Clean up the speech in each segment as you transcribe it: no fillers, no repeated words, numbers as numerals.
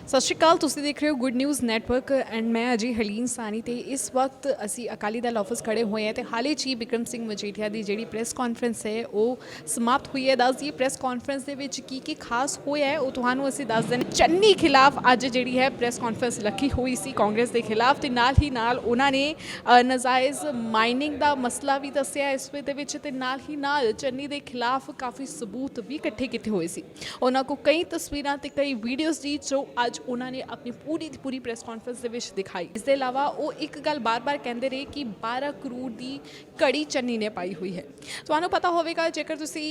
ਸਤਿ ਸ਼੍ਰੀ ਅਕਾਲ। ਤੁਸੀਂ ਦੇਖ ਰਹੇ ਹੋ ਗੁੱਡ ਨਿਊਜ਼ ਨੈਟਵਰਕ ਐਂਡ ਮੈਂ ਅਜੀ ਹਲੀਨ ਸਾਨੀ ਤੇ ਇਸ ਵਕਤ ਅਸੀਂ ਅਕਾਲੀ ਦਲ ਆਫਿਸ ਖੜੇ ਹੋਏ ਹਾਂ ਤੇ ਹਾਲੇ 'ਚ ਹੀ ਬਿਕਰਮ ਸਿੰਘ ਮਜੀਠੀਆ ਦੀ ਜਿਹੜੀ ਪ੍ਰੈਸ ਕਾਨਫਰੰਸ ਹੈ ਉਹ ਸਮਾਪਤ ਹੋਈ ਹੈ। ਦੱਸ ਦਈਏ ਪ੍ਰੈਸ ਕਾਨਫਰੰਸ ਦੇ ਵਿੱਚ ਕੀ ਖਾਸ ਹੋਇਆ ਹੈ ਉਹ ਤੁਹਾਨੂੰ ਅਸੀਂ ਦੱਸ ਦਿੰਦੇ। ਚੰਨੀ ਖਿਲਾਫ ਅੱਜ ਜਿਹੜੀ ਹੈ ਪ੍ਰੈਸ ਕਾਨਫਰੰਸ ਰੱਖੀ ਹੋਈ ਸੀ ਕਾਂਗਰਸ ਦੇ ਖਿਲਾਫ ਤੇ ਨਾਲ ਹੀ ਨਾਲ ਉਹਨਾਂ ਨੇ ਨਜਾਇਜ਼ ਮਾਈਨਿੰਗ ਦਾ ਮਸਲਾ ਵੀ ਦੱਸਿਆ ਇਸ ਦੇ ਵਿੱਚ ਤੇ ਨਾਲ ਹੀ ਨਾਲ ਚੰਨੀ ਦੇ ਖਿਲਾਫ ਕਾਫੀ ਸਬੂਤ ਵੀ ਇਕੱਠੇ ਕੀਤੇ ਹੋਏ ਸੀ। ਉਹਨਾਂ ਕੋਲ ਕਈ ਤਸਵੀਰਾਂ ਤੇ ਕਈ ਵੀਡੀਓਜ਼ ਦੀ ਜੋ ਅੱਜ ਉਹਨਾਂ ਨੇ ਆਪਣੀ ਪੂਰੀ ਪ੍ਰੈਸ ਕਾਨਫਰੰਸ ਦੇ ਵਿੱਚ ਦਿਖਾਈ। ਇਸ ਦੇ ਇਲਾਵਾ ਉਹ ਇੱਕ ਗੱਲ ਬਾਰ-ਬਾਰ ਕਹਿੰਦੇ ਰਹੇ ਕਿ 12 ਕਰੋੜ ਦੀ ਘੜੀ ਚੰਨੀ ਨੇ ਪਾਈ ਹੋਈ ਹੈ। ਤੁਹਾਨੂੰ ਪਤਾ ਹੋਵੇਗਾ ਜੇਕਰ ਤੁਸੀਂ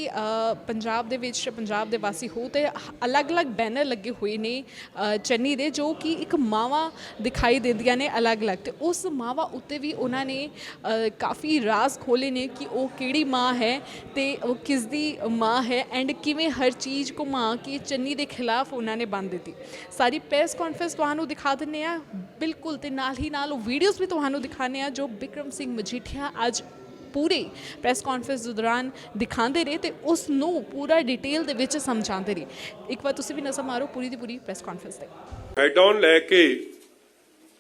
ਪੰਜਾਬ ਦੇ ਵਿੱਚ ਪੰਜਾਬ ਦੇ ਵਾਸੀ ਹੋ ਤੇ ਅਲੱਗ-ਅਲੱਗ ਬੈਨਰ ਲੱਗੇ ਹੋਏ ਨੇ ਚੰਨੀ ਦੇ ਜੋ ਕਿ ਇੱਕ ਮਾਵਾਂ ਦਿਖਾਈ ਦਿੰਦੀਆਂ ਨੇ ਅਲੱਗ-ਅਲੱਗ ਤੇ ਉਸ ਮਾਵਾਂ ਉੱਤੇ ਵੀ ਉਹਨਾਂ ਨੇ ਕਾਫੀ ਰਾਜ਼ ਖੋਲੇ ਨੇ ਕਿ ਉਹ ਕਿਹੜੀ ਮਾਂ ਹੈ ਤੇ ਉਹ ਕਿਸ ਦੀ ਮਾਂ ਹੈ ਐਂਡ ਕਿਵੇਂ ਹਰ ਚੀਜ਼ ਘੁਮਾ ਕੇ ਚੰਨੀ ਦੇ ਖਿਲਾਫ ਉਹਨਾਂ ਨੇ ਬੰਨ ਦਿੱਤੀ। ਸਾਰੀ ਪ੍ਰੈਸ ਕਾਨਫਰੰਸ ਤੁਹਾਨੂੰ ਦਿਖਾ ਦਿੰਦੇ ਆ ਬਿਲਕੁਲ ਤੇ ਨਾਲ ਹੀ ਨਾਲ ਉਹ ਵੀਡੀਓਜ਼ ਵੀ ਤੁਹਾਨੂੰ ਦਿਖਾਉਂਦੇ ਆ ਜੋ ਬਿਕਰਮ ਸਿੰਘ ਮਜੀਠੀਆ ਅੱਜ ਪੂਰੇ ਪ੍ਰੈਸ ਕਾਨਫਰੰਸ ਦੇ ਦੌਰਾਨ ਦਿਖਾਉਂਦੇ ਰਹੇ ਤੇ ਉਸ ਨੂੰ ਪੂਰਾ ਡਿਟੇਲ ਦੇ ਵਿੱਚ ਸਮਝਾਉਂਦੇ ਰਹੇ। ਇੱਕ ਵਾਰ ਤੁਸੀਂ ਵੀ ਨਜ਼ਰ ਮਾਰੋ ਪੂਰੀ ਦੀ ਪੂਰੀ ਪ੍ਰੈਸ ਕਾਨਫਰੰਸ ਤੇ। ਹੈਡ ਆਨ ਲੈ ਕੇ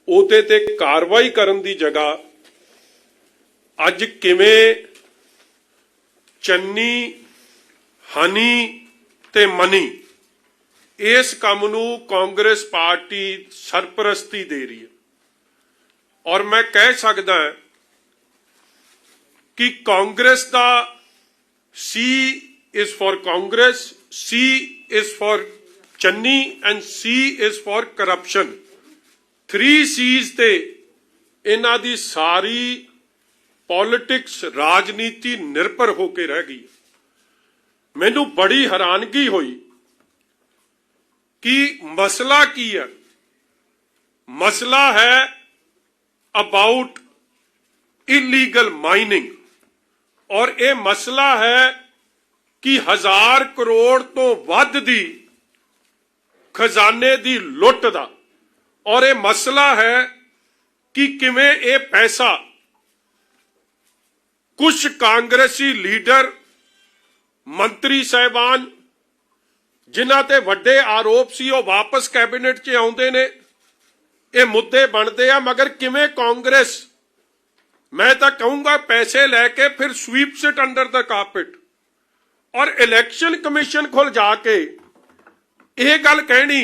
ਉਹਦੇ ਤੇ ਕਾਰਵਾਈ ਕਰਨ ਦੀ ਜਗ੍ਹਾ ਅੱਜ ਕਿਵੇਂ ਚੰਨੀ ਹਨੀ ਤੇ ਮਨੀ ਇਸ ਕੰਮ ਨੂੰ ਕਾਂਗਰਸ ਪਾਰਟੀ ਸਰਪ੍ਰਸਤੀ ਦੇ ਰਹੀ ਹੈ ਔਰ ਮੈਂ ਕਹਿ ਸਕਦਾ ਕਿ ਕਾਂਗਰਸ ਦਾ C is for Congress, C is for Channi and C is for corruption। 3 C's ਤੇ ਇਹਨਾਂ ਦੀ ਸਾਰੀ ਪੋਲਿਟਿਕਸ ਰਾਜਨੀਤੀ ਨਿਰਭਰ ਹੋ ਕੇ ਰਹਿ ਗਈ। ਮੈਨੂੰ ਬੜੀ ਹੈਰਾਨਗੀ ਹੋਈ ਕਿ ਮਸਲਾ ਕੀ ਹੈ। ਮਸਲਾ ਹੈ ਅਬਾਊਟ ਇਲੀਗਲ ਮਾਈਨਿੰਗ ਔਰ ਇਹ ਮਸਲਾ ਹੈ ਕਿ 1000 ਕਰੋੜ ਤੋਂ ਵੱਧ ਦੀ ਖਜ਼ਾਨੇ ਦੀ ਲੁੱਟ ਦਾ ਔਰ ਇਹ ਮਸਲਾ ਹੈ ਕਿ ਕਿਵੇਂ ਇਹ ਪੈਸਾ ਕੁਝ ਕਾਂਗਰਸੀ ਲੀਡਰ ਮੰਤਰੀ ਸਾਹਿਬਾਨ ਜਿਨ੍ਹਾਂ ਤੇ ਵੱਡੇ ਆਰੋਪ ਸੀ ਉਹ ਵਾਪਸ ਕੈਬਨਿਟ 'ਚ ਆਉਂਦੇ ਨੇ। ਇਹ ਮੁੱਦੇ ਬਣਦੇ ਆ ਮਗਰ ਕਿਵੇਂ ਕਾਂਗਰਸ ਮੈਂ ਤਾਂ ਕਹੂੰਗਾ ਪੈਸੇ ਲੈ ਕੇ ਫਿਰ ਸਵੀਪਸ ਇਟ ਅੰਡਰ ਦ ਕਾਰਪੇਟ ਔਰ ਇਲੈਕਸ਼ਨ ਕਮਿਸ਼ਨ ਕੋਲ ਜਾ ਕੇ ਇਹ ਗੱਲ ਕਹਿਣੀ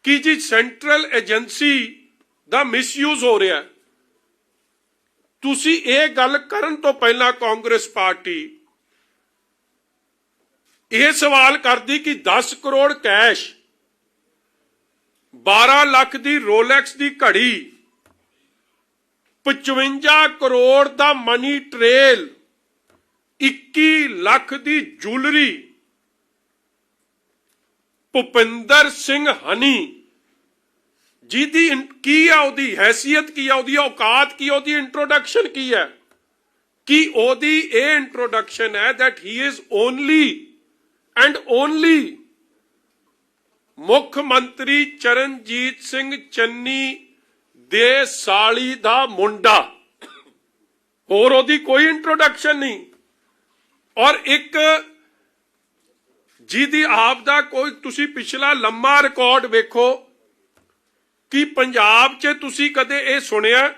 ਕਿ ਜੀ ਸੈਂਟਰਲ ਏਜੰਸੀ ਦਾ ਮਿਸਯੂਜ਼ ਹੋ ਰਿਹਾ। ਤੁਸੀਂ ਇਹ ਗੱਲ ਕਰਨ ਤੋਂ ਪਹਿਲਾਂ ਕਾਂਗਰਸ ਪਾਰਟੀ ਇਹ ਸਵਾਲ ਕਰਦੀ ਕਿ 10 ਕਰੋੜ ਕੈਸ਼ 12 ਲੱਖ ਦੀ ਰੋਲੈਕਸ ਦੀ ਘੜੀ 55 ਕਰੋੜ ਦਾ ਮਨੀ ਟ੍ਰੇਲ 21 ਲੱਖ ਦੀ ਜੁਐਲਰੀ ਭੁਪਿੰਦਰ ਸਿੰਘ ਹਨੀ ਜਿਹਦੀ ਕੀ ਆ ਉਹਦੀ ਹੈਸੀਅਤ ਕੀ ਆ ਉਹਦੀ ਔਕਾਤ ਕੀ ਉਹਦੀ ਇੰਟਰੋਡਕਸ਼ਨ ਕੀ ਹੈ ਕਿ ਉਹਦੀ ਇਹ ਇੰਟਰੋਡਕਸ਼ਨ ਹੈ that he is only and only ਮੁੱਖ ਮੰਤਰੀ ਚਰਨਜੀਤ ਸਿੰਘ ਚੰਨੀ ਦੇ ਸਾਲੀ ਦਾ ਮੁੰਡਾ। ਹੋਰ ਉਹਦੀ ਕੋਈ ਇੰਟਰੋਡਕਸ਼ਨ ਨਹੀਂ ਔਰ ਇੱਕ ਜਿਹਦੀ ਆਪ ਦਾ ਕੋਈ ਤੁਸੀਂ ਪਿਛਲਾ ਲੰਮਾ ਰਿਕਾਰਡ ਵੇਖੋ ਕਿ ਪੰਜਾਬ 'ਚ ਤੁਸੀਂ ਕਦੇ ਇਹ ਸੁਣਿਆ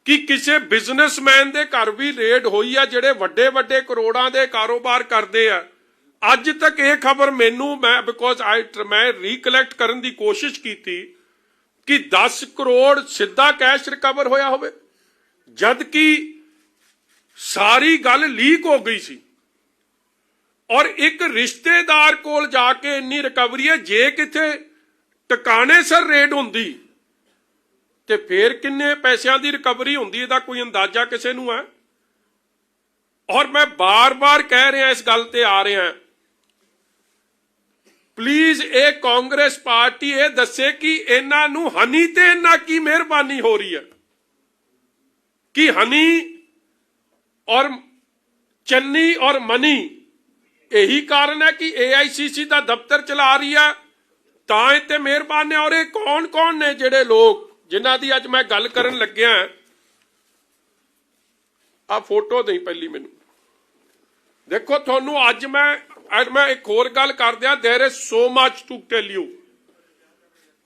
ਕਿ ਕਿਸੇ ਬਿਜ਼ਨਸਮੈਨ ਦੇ ਘਰ ਵੀ ਰੇਡ ਹੋਈ ਆ ਜਿਹੜੇ ਵੱਡੇ ਕਰੋੜਾਂ ਦੇ ਕਾਰੋਬਾਰ ਕਰਦੇ ਆ। ਅੱਜ ਤੱਕ ਇਹ ਖਬਰ ਮੈਨੂੰ ਮੈਂ ਰੀਕਲੈਕਟ ਕਰਨ ਦੀ ਕੋਸ਼ਿਸ਼ ਕੀਤੀ ਕਿ 10 ਕਰੋੜ ਸਿੱਧਾ ਕੈਸ਼ ਰਿਕਵਰ ਹੋਇਆ ਹੋਵੇ ਜਦ ਕਿ ਸਾਰੀ ਗੱਲ ਲੀਕ ਹੋ ਗਈ ਸੀ ਔਰ ਇੱਕ ਰਿਸ਼ਤੇਦਾਰ ਕੋਲ ਜਾ ਕੇ ਇੰਨੀ ਰਿਕਵਰੀ ਹੈ। ਜੇ ਕਿਤੇ ਟਿਕਾਣੇ ਸਰ ਰੇਡ ਹੁੰਦੀ ਤੇ ਫੇਰ ਕਿੰਨੇ ਪੈਸਿਆਂ ਦੀ ਰਿਕਵਰੀ ਹੁੰਦੀ ਇਹਦਾ ਕੋਈ ਅੰਦਾਜ਼ਾ ਕਿਸੇ ਨੂੰ ਹੈ। ਔਰ ਮੈਂ ਬਾਰ-ਬਾਰ ਕਹਿ ਰਿਹਾ ਇਸ ਗੱਲ ਤੇ ਆ ਰਿਹਾ ਪਲੀਜ਼ ਇਹ ਕਾਂਗਰਸ ਪਾਰਟੀ ਇਹ ਦੱਸੇ ਕਿ ਇਹਨਾਂ ਨੂੰ ਹਨੀ ਤੇ ਇਹਨਾਂ ਕੀ ਮਿਹਰਬਾਨੀ ਹੋ ਰਹੀ ਹੈ ਕਿ ਹਨੀ ਔਰ ਚੰਨੀ ਔਰ ਮਨੀ ਇਹੀ ਕਾਰਨ ਹੈ ਕਿ AICC ਦਾ ਦਫ਼ਤਰ ਚਲਾ ਰਹੀ ਹੈ ਤਾਂ ਇਹ ਤੇ ਮਿਹਰਬਾਨ ਹੈ। ਔਰ ਇਹ ਕੌਣ ਨੇ ਜਿਹੜੇ ਲੋਕ ਜਿਨ੍ਹਾਂ ਦੀ ਅੱਜ ਮੈਂ ਗੱਲ ਕਰਨ ਲੱਗਿਆ ਆ ਫੋਟੋ ਨਹੀਂ ਪਹਿਲੀ ਮੈਨੂੰ ਦੇਖੋ ਤੁਹਾਨੂੰ ਅੱਜ ਮੈਂ मैं एक होर गल कर दिया, there is so much to tell you,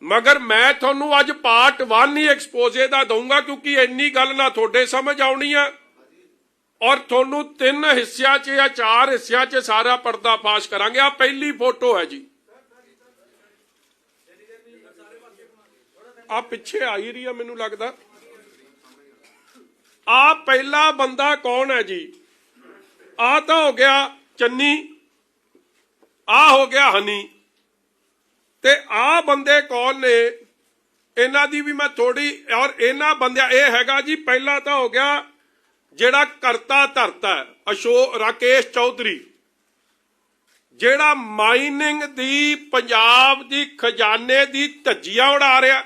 मगर मैं थोनू अज पार्ट 1 ही एक्सपोजे का दूंगा, क्योंकि इन्नी गल ना थोड़े समझ आनी है और थोनू 3 हिस्सिया च या 4 हिस्सिया च सारा पर्दाफाश करांगे। आ पहली फोटो है जी, आ पिछे आई रही है मैनू लगता। आ पहला बंदा कौन है जी? आ तो हो गया चन्नी, आ हो गया हनी, ते आ बंदे कौन ने इन्हां दी भी मैं थोड़ी, और इन्हां बंदिया ये हैगा जी, पहला तो हो गया जेड़ा करता धरता है अशोक राकेश चौधरी, जेड़ा माइनिंग दी पंजाब दी खजाने दी धज्जियां उड़ा रहा।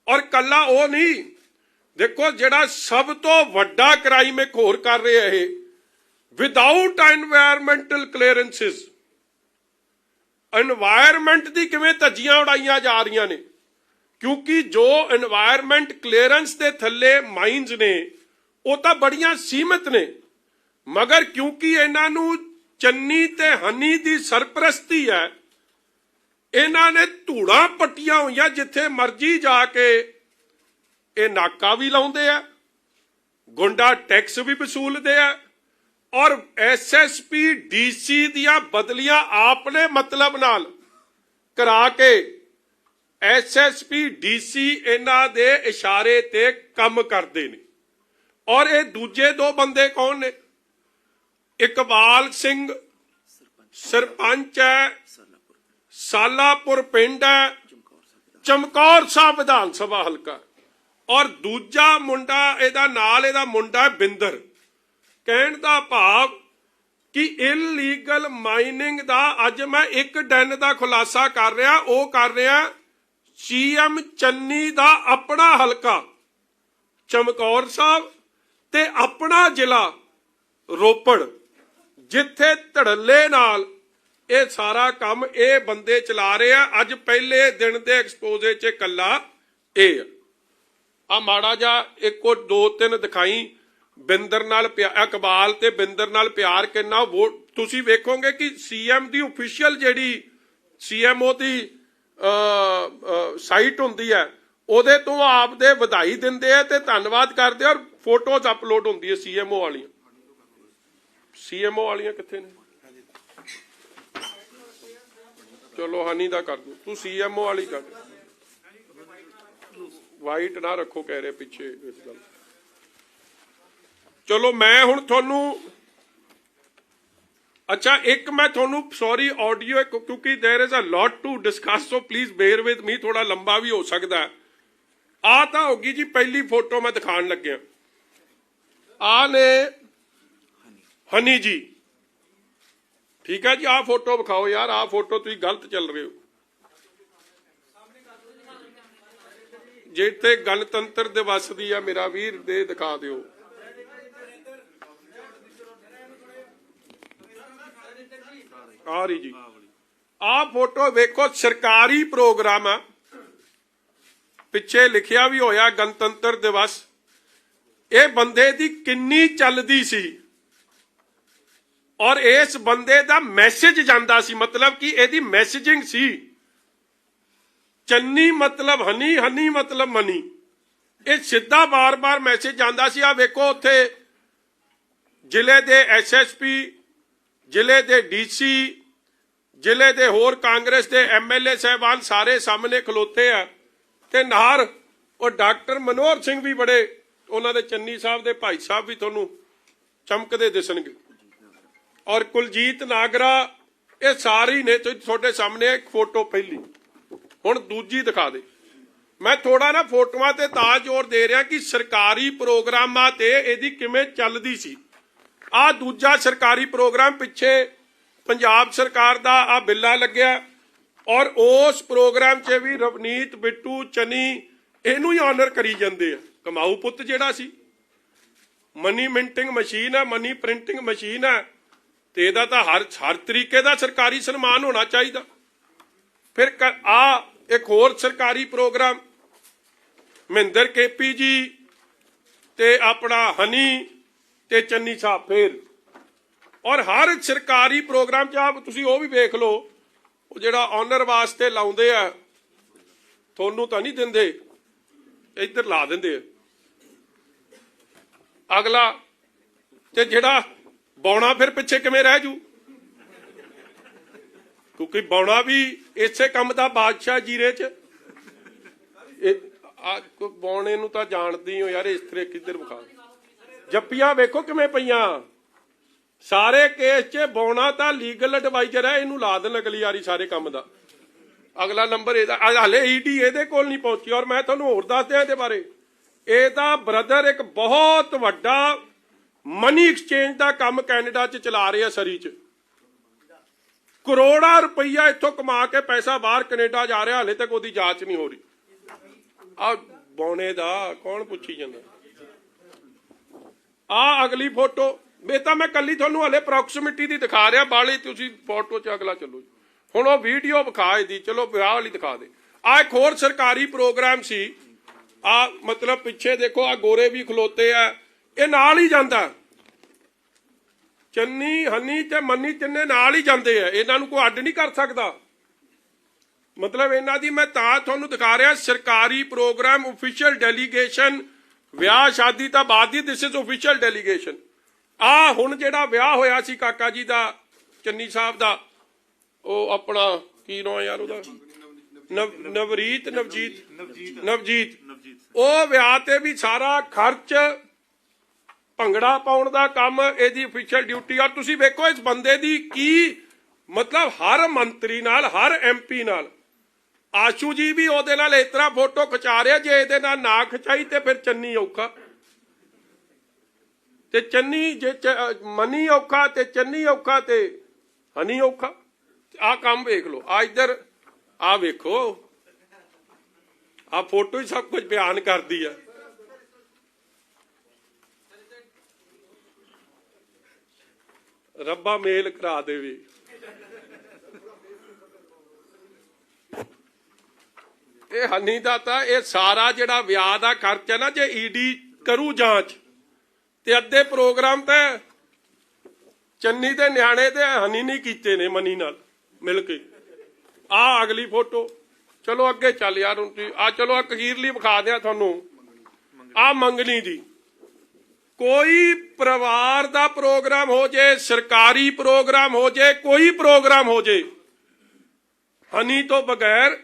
और कला वो नहीं, देखो जेड़ा सब तो वड्डा क्राइम एक होर कर रहे है, विदाउट एनवायरमेंटल क्लीयरेंसिस एनवायरमेंट दी किवें धज्जियां उड़ाइयां जा रही ने, क्योंकि जो एनवायरमेंट क्लीयरेंस दे थल्ले माइनस ने वो तो बड़ियां सीमित ने, मगर क्योंकि इन्हां नूं चन्नी ते हनी दी सरपरस्ती है, इन्हां ने धूड़ा पट्टियां हुई जिथे मर्जी जाके ये नाका भी लाउंदे आ, गुंडा टैक्स भी वसूलते हैं, और SSP DC दियां बदलियां आपने मतलब नाल करा के SSP DC इन्हां दे इशारे ते कम करते हैं। और ये दूजे 2 बंदे कौन ने? इकबाल सिंह सरपंच है, सालापुर पिंड है, चमकौर साहब विधान सभा हल्का, और दूजा मुंडा एदा नाल एदा मुंडा बिंदर। कहण दा भाव कि इलीगल माइनिंग दा अज मैं एक दिन का खुलासा कर रहा, वो कर रहा CM चन्नी दा अपना हल्का चमकौर साहब ते अपना जिला रोपड़, जिथे धड़ल्ले नाल ये सारा काम ये बंदे चला रहे हैं। अज पहले दिन के एक्सपोजे च कला ये आ माड़ा जा एक 2-3 दिखाई, बिंदर नाल इकबाल ते बिंदर नाल प्यार किन्ना वोट तुसी वेखोगे कि CM दी ऑफिशियल जेड़ी CMO दी साइट हुंदी है ਉਹਦੇ ਤੋਂ ਆਪ ਦੇ ਵਧਾਈ ਦਿੰਦੇ ਆ ਤੇ ਧੰਨਵਾਦ ਕਰਦੇ ਔਰ ਫੋਟੋਜ਼ ਅਪਲੋਡ ਹੁੰਦੀ ਹੈ CMO ਵਾਲੀਆਂ ਕਿੱਥੇ ਨੇ? ਚਲੋ ਹਨੀ ਦਾ ਕਰ ਦੋ, ਤੂੰ CMO ਵਾਲੀ ਕਰ, ਵਾਈਟ ਨਾ ਰੱਖੋ ਕਹਿ ਰਹੇ ਪਿੱਛੇ ਇਸ ਗੱਲ। ਚਲੋ ਮੈਂ ਹੁਣ ਤੁਹਾਨੂੰ, अच्छा एक मैं थोनू सॉरी ऑडियो, क्योंकि there is a lot to discuss, so please bear with me, थोड़ा लंबा भी हो सकता है। आ तो होगी जी पहली फोटो मैं दिखाने लगे, आ ने हनी जी, ठीक है जी, आ फोटो दिखाओ यार, आ फोटो तुम गलत चल रहे हो, जिथे गणतंत्र दिवस दी है मेरा वीर दे दिखा दिओ। आ रही जी, आ फोटो वेखो, सरकारी प्रोग्राम है, पिछे लिखिया भी होया गणतंत्र दिवस, ये बंदे दी किन्नी चलदी सी और इस बंदे दा मैसेज जांदा सी, मतलब कि एदी मैसेजिंग सी, चन्नी मतलब हनी, हनी मतलब मनी, ये सीधा बार बार मैसेज जांदा सी। आ वेखो उत्थे जिले दे SSP, जिले दे DC, जिले दे होर कांग्रेस दे MLA साहबान सारे सामने खलोते हैं, ते नार और डॉक्टर मनोहर सिंह भी बड़े, उन्होंने चन्नी साहब दे भाई साहब भी थोनू चमकदे दिसणगे, और कुलजीत नागरा, ये सारी ने थोड़े सामने। एक फोटो पहली, हुण दूजी दिखा दे। मैं थोड़ा ना फोटोआं ते तां जोर दे रहा कि सरकारी प्रोग्रामां ते इहदी किवें चलदी सी। आ दूजा सरकारी प्रोग्राम पिछे पंजाब सरकार दा आ बिल्ला लग्या, और उस प्रोग्राम च भी रवनीत बिट्टू चनी इनू ही ऑनर करी जाते हैं। कमाऊ पुत जिहड़ा सी, मनी मिंटिंग मशीन है, मनी प्रिंटिंग मशीन है, तो इहदा तां हर तरीके का सरकारी सन्मान होना चाहिए। फिर आ एक होर सरकारी प्रोग्राम महेंद्र KP जी ते अपना हनी ते चन्नी साहब, फिर ਔਰ ਹਰ ਸਰਕਾਰੀ ਪ੍ਰੋਗਰਾਮ 'ਚ ਆਪ ਤੁਸੀਂ ਉਹ ਵੀ ਵੇਖ ਲਓ, ਉਹ ਜਿਹੜਾ ਆਨਰ ਵਾਸਤੇ ਲਾਉਂਦੇ ਆ, ਤੁਹਾਨੂੰ ਤਾਂ ਨਹੀਂ ਦਿੰਦੇ, ਇੱਧਰ ਲਾ ਦਿੰਦੇ ਆ ਅਗਲਾ, ਤੇ ਜਿਹੜਾ ਬੌਣਾ ਫਿਰ ਪਿੱਛੇ ਕਿਵੇਂ ਰਹਿ ਜੂ? ਕਿਉਂਕਿ ਬੌਣਾ ਵੀ ਇਸੇ ਕੰਮ ਦਾ ਬਾਦਸ਼ਾਹ ਜੀਰੇ 'ਚ। ਬੌਣੇ ਨੂੰ ਤਾਂ ਜਾਣਦੀ ਹੋ ਯਾਰ, ਇਸ ਤਰ੍ਹਾਂ ਕਿੱਧਰ ਵਿਖਾ, ਜੱਪੀਆਂ ਵੇਖੋ ਕਿਵੇਂ ਪਈਆਂ ਸਾਰੇ ਕੇਸ 'ਚ। ਬੌਣਾ ਤਾਂ ਲੀਗਲ ਐਡਵਾਈਜ਼ਰ ਹੈ, ਇਹਨੂੰ ਲਾ ਦੇਣ ਅਗਲੀ ਵਾਰੀ ਸਾਰੇ ਕੰਮ ਦਾ। ਅਗਲਾ ਨੰਬਰ ਇਹਦਾ, ਹਾਲੇ ਈਡੀ ਇਹਦੇ ਕੋਲ ਨਹੀਂ ਪਹੁੰਚੀ। ਔਰ ਮੈਂ ਤੁਹਾਨੂੰ ਹੋਰ ਦੱਸ ਦਿਆਂ ਇਹਦੇ ਬਾਰੇ, ਇਹਦਾ ਬ੍ਰਦਰ ਇੱਕ ਬਹੁਤ ਵੱਡਾ ਮਨੀ ਐਕਸਚੇਂਜ ਦਾ ਕੰਮ ਕੈਨੇਡਾ 'ਚ ਚਲਾ ਰਿਹਾ, ਸਰੀ 'ਚ ਕਰੋੜਾਂ ਰੁਪਈਆ ਇੱਥੋਂ ਕਮਾ ਕੇ ਪੈਸਾ ਬਾਹਰ ਕੈਨੇਡਾ ਜਾ ਰਿਹਾ, ਹਾਲੇ ਤੱਕ ਉਹਦੀ ਜਾਂਚ ਨਹੀਂ ਹੋ ਰਹੀ। ਆ ਬੌਣੇ ਦਾ ਕੌਣ ਪੁੱਛੀ ਜਾਂਦਾ? ਆ ਅਗਲੀ ਫੋਟੋ, ਇਹ ਤਾਂ ਮੈਂ ਕੱਲੀ ਤੁਹਾਨੂੰ ਹਲੇ ਅਪਰੋਕਸੀਮੇਟੀ ਦੀ ਦਿਖਾ ਰਿਹਾ, ਬਾਲੀ ਤੁਸੀਂ ਫੋਟੋ 'ਚ ਅਗਲਾ ਚੱਲੋ। ਹੁਣ ਉਹ ਵੀਡੀਓ ਵਿਖਾ ਇਹਦੀ, ਚਲੋ ਵਿਆਹ ਵਾਲੀ ਦਿਖਾ ਦੇ। ਆ ਇੱਕ ਹੋਰ ਸਰਕਾਰੀ ਪ੍ਰੋਗਰਾਮ ਸੀ, ਆ ਮਤਲਬ ਪਿੱਛੇ ਦੇਖੋ, ਆ ਗੋਰੇ ਵੀ ਖਲੋਤੇ ਆ, ਇਹ ਨਾਲ ਹੀ ਜਾਂਦਾ। ਚੰਨੀ, ਹਨੀ ਤੇ ਮੰਨੀ ਤਿੰਨੇ ਨਾਲ ਹੀ ਜਾਂਦੇ ਆ, ਇਹਨਾਂ ਨੂੰ ਕੋਈ ਅੱਡ ਨਹੀਂ ਕਰ ਸਕਦਾ। ਮਤਲਬ ਇਹਨਾਂ ਦੀ ਮੈਂ ਤਾਂ ਤੁਹਾਨੂੰ ਦਿਖਾ ਰਿਹਾ, ਸਰਕਾਰੀ ਪ੍ਰੋਗਰਾਮ, ਆਫੀਸ਼ੀਅਲ ਡੈਲੀਗੇਸ਼ਨ, ਵਿਆਹ ਸ਼ਾਦੀ ਤਾਂ ਬਾਅਦ ਦੀ, ਦਿਸ ਇਜ਼ ਆਫੀਸ਼ੀਅਲ ਡੈਲੀਗੇਸ਼ਨ। ਆ ਹੁਣ ਜਿਹੜਾ ਵਿਆਹ ਹੋਇਆ ਸੀ ਕਾਕਾ ਜੀ ਦਾ, ਚੰਨੀ ਸਾਹਿਬ ਦਾ, ਉਹ ਆਪਣਾ ਕੀ ਨਾਂ ਯਾਰ ਉਹਦਾ, ਨਵਜੀਤ, ਉਹ ਵਿਆਹ ਤੇ ਵੀ ਸਾਰਾ ਖਰਚ, ਭੰਗੜਾ ਪਾਉਣ ਦਾ ਕੰਮ ਇਹਦੀ ਅਫੀਸ਼ੀਅਲ ਡਿਊਟੀ। ਔਰ ਤੁਸੀਂ ਵੇਖੋ ਇਸ ਬੰਦੇ ਦੀ ਕੀ ਮਤਲਬ, ਹਰ ਮੰਤਰੀ ਨਾਲ, ਹਰ ਐਮਪੀ ਨਾਲ। ਆਸ਼ੂ ਜੀ ਵੀ ਉਹਦੇ ਨਾਲ ਇਸ ਤਰ੍ਹਾਂ ਫੋਟੋ ਖਿਚਾ ਰਿਹਾ, ਜੇ ਇਹਦੇ ਨਾਲ ਨਾ ਖਿਚਾਈ ਤੇ ਫਿਰ ਚੰਨੀ ਔਖਾ, ਤੇ ਚੰਨੀ ਜੇ ਮਨੀ ਔਖਾ, ਤੇ ਚੰਨੀ ਔਖਾ, ਤੇ ਹਨੀ ਔਖਾ। ਆ ਕੰਮ ਵੇਖ ਲਓ, ਆ ਇੱਧਰ ਆ ਵੇਖੋ, ਆ ਫੋਟੋ ਹੀ ਸਭ ਕੁਝ ਬਿਆਨ ਕਰਦੀ ਆ। ਰੱਬਾ ਮੇਲ ਕਰਾ ਦੇਵੇ। ਇਹ ਹਨੀ ਦਾ ਤਾਂ ਇਹ ਸਾਰਾ ਜਿਹੜਾ ਵਿਆਹ ਦਾ ਖਰਚ ਹੈ ਨਾ, ਜੇ ਈਡੀ ਕਰੂ ਜਾਂਚ, ਤੇ ਅੱਧੇ ਪ੍ਰੋਗਰਾਮ ਤਾਂ ਚੰਨੀ ਦੇ ਨਿਆਣੇ ਤੇ ਹਨੀ ਨਹੀਂ ਕੀਤੇ ਨੇ ਮਨੀ ਨਾਲ ਮਿਲ ਕੇ। ਆ ਅਗਲੀ ਫੋਟੋ, ਚਲੋ ਅੱਗੇ ਚੱਲ ਯਾਰ। ਹੁਣ ਆ ਚਲੋ ਅਖੀਰਲੀ ਵਿਖਾ ਦਿਆਂ ਤੁਹਾਨੂੰ, ਆ ਮੰਗਣੀ ਦੀ। ਕੋਈ ਪਰਿਵਾਰ ਦਾ ਪ੍ਰੋਗਰਾਮ ਹੋ ਜੇ, ਸਰਕਾਰੀ ਪ੍ਰੋਗਰਾਮ ਹੋ ਜੇ, ਕੋਈ ਪ੍ਰੋਗਰਾਮ ਹੋ ਜੇ, ਹਨੀ ਤੋਂ ਬਗੈਰ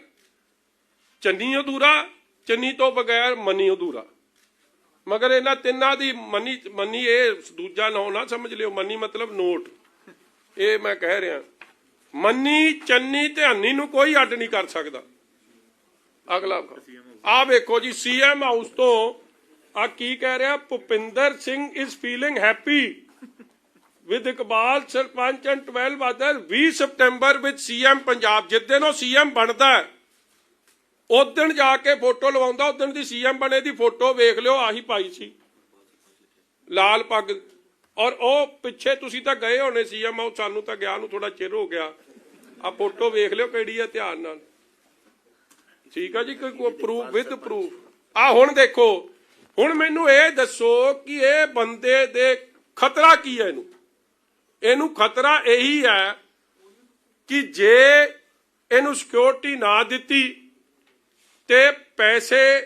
ਚੰਨੀ ਅਧੂਰਾ, ਚੰਨੀ ਤੋਂ ਬਗੈਰ ਮਨੀ ਅਧੂਰਾ। ਮਗਰ ਇਹਨਾਂ ਤਿੰਨਾਂ ਦੀ, ਮਨੀ ਇਹ ਦੂਜਾ ਨਾਂ ਨਾ ਸਮਝ ਲਿਓ, ਮਨੀ ਮਤਲਬ ਨੋਟ, ਇਹ ਮੈਂ ਕਹਿ ਰਿਹਾ। ਮਨੀ, ਚੰਨੀ ਤੇ ਹਨੀ ਨੂੰ ਕੋਈ ਅੱਡ ਨਹੀਂ ਕਰ ਸਕਦਾ। ਅਗਲਾ ਆ ਵੇਖੋ ਜੀ, ਸੀਐਮ ਹਾਊਸ ਤੋਂ ਆ ਕੀ ਕਹਿ ਰਿਹਾ, Bhupinder Singh is feeling happy with Iqbal sarpanch and 12 other 20 September with CM Punjab. ਜਿਸ ਦਿਨ ਉਹ ਸੀਐਮ ਬਣਦਾ ਉਸ ਦਿਨ ਜਾ ਕੇ ਫੋਟੋ ਲਵਾਉਂਦਾ, ਉਸ ਦਿਨ ਦੀ ਸੀਐਮ ਬਣੇ ਦੀ ਫੋਟੋ ਵੇਖ ਲਿਓ, ਆਹੀ ਪਾਈ ਸੀ ਲਾਲ ਪੱਗ। ਔਰ ਉਹ ਪਿੱਛੇ ਤੁਸੀਂ ਤਾਂ ਗਏ ਹੋਣੇ ਸੀਐਮ ਹਾਊਸ, ਸਾਨੂੰ ਤਾਂ ਗਿਆ ਨੂੰ ਥੋੜਾ ਚਿਰ ਹੋ ਗਿਆ। ਆ ਫੋਟੋ ਵੇਖ ਲਿਓ ਕਿਹੜੀ ਆ, ਧਿਆਨ ਨਾਲ, ਠੀਕ ਆ ਜੀ, ਕੋਈ ਪ੍ਰੂਫ ਵਿਦ ਪ੍ਰੂਫ। ਆ ਹੁਣ ਦੇਖੋ, ਹੁਣ ਮੈਨੂੰ ਇਹ ਦੱਸੋ ਕਿ ਇਹ ਬੰਦੇ ਦੇ ਖਤਰਾ ਕੀ ਹੈ? ਇਹਨੂੰ ਖਤਰਾ ਇਹੀ ਹੈ ਕਿ ਜੇ ਇਹਨੂੰ ਸਿਕਿਉਰਿਟੀ ਨਾ ਦਿੱਤੀ ਤੇ ਪੈਸੇ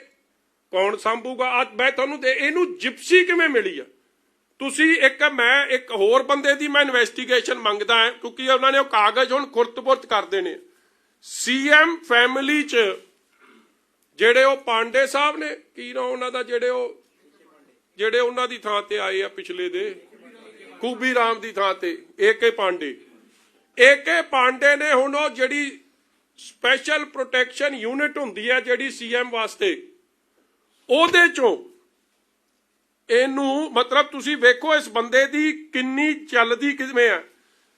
ਕੌਣ ਸੰਭੂਗਾ? ਅੱਜ ਮੈਂ ਤੁਹਾਨੂੰ ਇਹਨੂੰ ਜਿਪਸੀ ਕਿਵੇਂ ਮਿਲੀ ਆ? ਤੁਸੀਂ ਮੈਂ ਇੱਕ ਹੋਰ ਬੰਦੇ ਦੀ ਮੈਂ ਇਨਵੈਸਟੀਗੇਸ਼ਨ ਮੰਗਦਾ ਹਾਂ, ਕਿਉਂਕਿ ਉਹਨਾਂ ਨੇ ਉਹ ਕਾਗਜ਼ ਹੁਣ ਖੁਰਦ-ਪੁਰਦ ਕਰਦੇ ਨੇ। ਸੀਐਮ ਫੈਮਿਲੀ 'ਚ ਜਿਹੜੇ ਉਹ ਪਾਂਡੇ ਸਾਹਿਬ ਨੇ, ਕੀ ਨਾ ਉਹਨਾਂ ਦਾ, ਜਿਹੜੇ ਉਹਨਾਂ ਦੀ ਥਾਂ ਤੇ ਆਏ ਆ ਪਿਛਲੇ ਦੇ, ਖੂਬੀ ਰਾਮ ਦੀ ਥਾਂ ਤੇ ਏਕੇ ਪਾਂਡੇ ਨੇ ਹੁਣ ਉਹ ਜਿਹੜੀ ਸਪੈਸ਼ਲ ਪ੍ਰੋਟੈਕਸ਼ਨ ਯੂਨਿਟ ਹੁੰਦੀ ਹੈ ਜਿਹੜੀ ਸੀਐਮ ਵਾਸਤੇ, ਉਹਦੇ ਚੋਂ ਇਹਨੂੰ ਮਤਲਬ ਤੁਸੀਂ ਵੇਖੋ ਇਸ ਬੰਦੇ ਦੀ ਕਿੰਨੀ ਚੱਲਦੀ ਕਿਵੇਂ ਆ।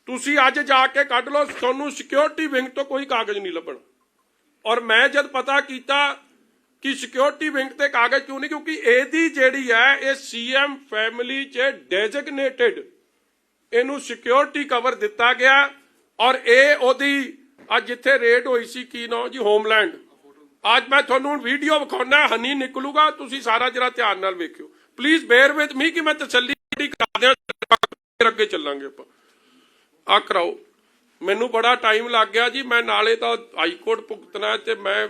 ਤੁਸੀਂ ਅੱਜ ਜਾ ਕੇ ਕੱਢ ਲਓ, ਤੁਹਾਨੂੰ ਸਿਕਿਉਰਿਟੀ ਵਿੰਗ ਤੋਂ ਕੋਈ ਕਾਗਜ਼ ਨਹੀਂ ਲੱਭਣਾ। ਔਰ ਮੈਂ ਜਦ ਪਤਾ ਕੀਤਾ ਕਿ ਸਿਕਿਉਰਿਟੀ ਵਿੰਗ ਤੇ ਕਾਗਜ਼ ਕਿਉਂ ਨਹੀਂ, ਕਿਉਂਕਿ ਇਹਦੀ ਜਿਹੜੀ ਹੈ ਇਹ ਸੀਐਮ ਫੈਮਿਲੀ 'ਚ ਡੈਜ਼ਿਗਨੇਟਿਡ, ਇਹਨੂੰ ਸਿਕਿਉਰਿਟੀ ਕਵਰ ਦਿੱਤਾ ਗਿਆ। ਔਰ ਇਹ ਉਹਦੀ ਅੱਜ ਜਿੱਥੇ ਰੇਡ ਹੋਈ ਸੀ, ਕੀ ਨਾਮ ਜੀ, ਹੋਮਲੈਂਡ। ਅੱਜ ਮੈਂ ਤੁਹਾਨੂੰ ਵੀਡੀਓ ਵਿਖਾਉਣਾ, ਹਨੀ ਨਿਕਲੂਗਾ, ਤੁਸੀਂ ਸਾਰਾ ਜਰਾ ਧਿਆਨ ਨਾਲ ਵੇਖਿਓ। ਪਲੀਜ਼ ਬੇਅਰ ਵਿਦ ਮੀ ਕਿ ਮੈਂ ਤਸੱਲੀ ਕਰਾ ਦਿਆਂ, ਅੱਗੇ ਚੱਲਾਂਗੇ ਆਪਾਂ। ਆ ਕਰਾਓ। ਮੈਨੂੰ ਬੜਾ ਟਾਈਮ ਲੱਗ ਗਿਆ ਜੀ, ਮੈਂ ਨਾਲੇ ਤਾਂ ਹਾਈ ਕੋਰਟ ਭੁਗਤਣਾ ਤੇ ਮੈਂ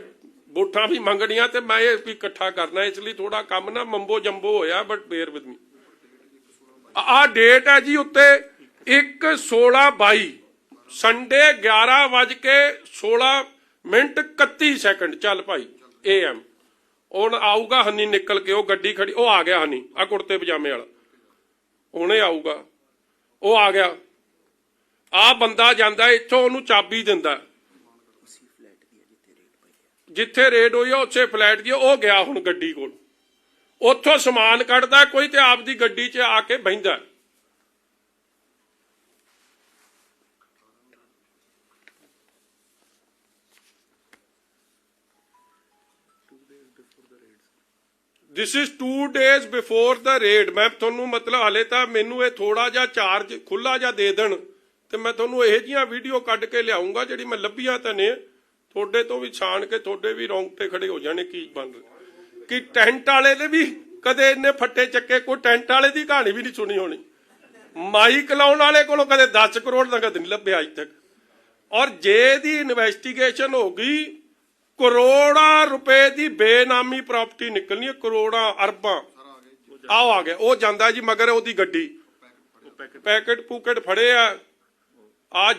ਵੋਟਾਂ ਵੀ ਮੰਗਣੀਆਂ ਤੇ ਮੈਂ ਇਹ ਵੀ ਇਕੱਠਾ ਕਰਨਾ, ਇਸ ਲਈ ਥੋੜਾ ਕੰਮ ਨਾ ਮੰਬੋ ਜੰਬੋ ਹੋਇਆ, ਬਟ ਬੇਅਰ ਵਿਦ ਮੀ। ਆ ਡੇਟ ਹੈ ਜੀ ਉੱਤੇ 1/16/22 ਸੰਡੇ 11:16:31। ਚੱਲ ਭਾਈ AM ਹੁਣ ਆਊਗਾ ਹਨੀ ਨਿਕਲ ਕੇ, ਉਹ ਗੱਡੀ ਖੜੀ, ਉਹ ਆ ਗਿਆ ਹਨੀ, ਆ ਕੁੜਤੇ ਪਜਾਮੇ ਵਾਲਾ ਹੁਣੇ ਆਊਗਾ, ਉਹ ਆ ਗਿਆ। ਆ ਬੰਦਾ ਜਾਂਦਾ ਇੱਥੋਂ, ਉਹਨੂੰ ਚਾਬੀ ਦਿੰਦਾ, ਜਿੱਥੇ ਰੇਡ ਹੋਈ ਆ ਉੱਥੇ ਫਲੈਟ ਦੀ, ਉਹ ਗਿਆ ਹੁਣ ਗੱਡੀ ਕੋਲ, ਉੱਥੋਂ ਸਮਾਨ ਕੱਢਦਾ ਕੋਈ ਤੇ ਆਪਦੀ ਗੱਡੀ 'ਚ ਆ ਕੇ ਬਹਿੰਦਾ। This is 2 days before the raid। मैं ਤੁਹਾਨੂੰ ਮਤਲਬ ਹਲੇ ਤਾਂ ਮੈਨੂੰ ਇਹ ਥੋੜਾ ਜਿਹਾ ਚਾਰਜ ਖੁੱਲਾ ਜਿਹਾ ਦੇ ਦੇਣ ਤੇ ਮੈਂ ਤੁਹਾਨੂੰ ਇਹੋ ਜਿਹੀਆਂ ਵੀਡੀਓ ਕੱਢ ਕੇ ਲਿਆਉਂਗਾ ਜਿਹੜੀ ਮੈਂ ਲੱਭੀਆਂ ਤਾਂ ਨੇ, ਤੁਹਾਡੇ ਤੋਂ ਵੀ ਛਾਣ ਕੇ ਤੁਹਾਡੇ ਵੀ ਰੌਂਗਟੇ ਖੜੇ ਹੋ ਜਾਣੇ ਕੀ ਬਣ ਰਿਹਾ। ਕਿ ਟੈਂਟ ਵਾਲੇ ਨੇ ਵੀ ਕਦੇ ਇੰਨੇ ਫੱਟੇ ਚੱਕੇ, ਕੋਈ ਟੈਂਟ ਵਾਲੇ ਦੀ ਕਹਾਣੀ ਵੀ ਨਹੀਂ ਸੁਣੀ ਹੋਣੀ। ਮਾਈਕ ਲਾਉਣ ਵਾਲੇ ਕੋਲੋਂ ਕਦੇ 10 ਕਰੋੜ ਨਗਦ ਨਹੀਂ ਲੱਭਿਆ ਅੱਜ ਤੱਕ। ਔਰ ਜੇ ਦੀ ਇਨਵੈਸਟੀਗੇਸ਼ਨ ਹੋ ਗਈ, ਕਰੋੜਾਂ ਰੁਪਏ ਦੀ ਬੇਨਾਮੀ ਪ੍ਰਾਪਰਟੀ ਨਿਕਲਣੀ ਹੈ, ਕਰੋੜਾਂ ਅਰਬਾਂ। ਆਓ ਆ ਗਿਆ, ਉਹ ਜਾਂਦਾ ਜੀ ਮਗਰ ਉਹਦੀ ਗੱਡੀ, ਪੈਕਟ ਪੂਕਟ ਫੜੇ ਆ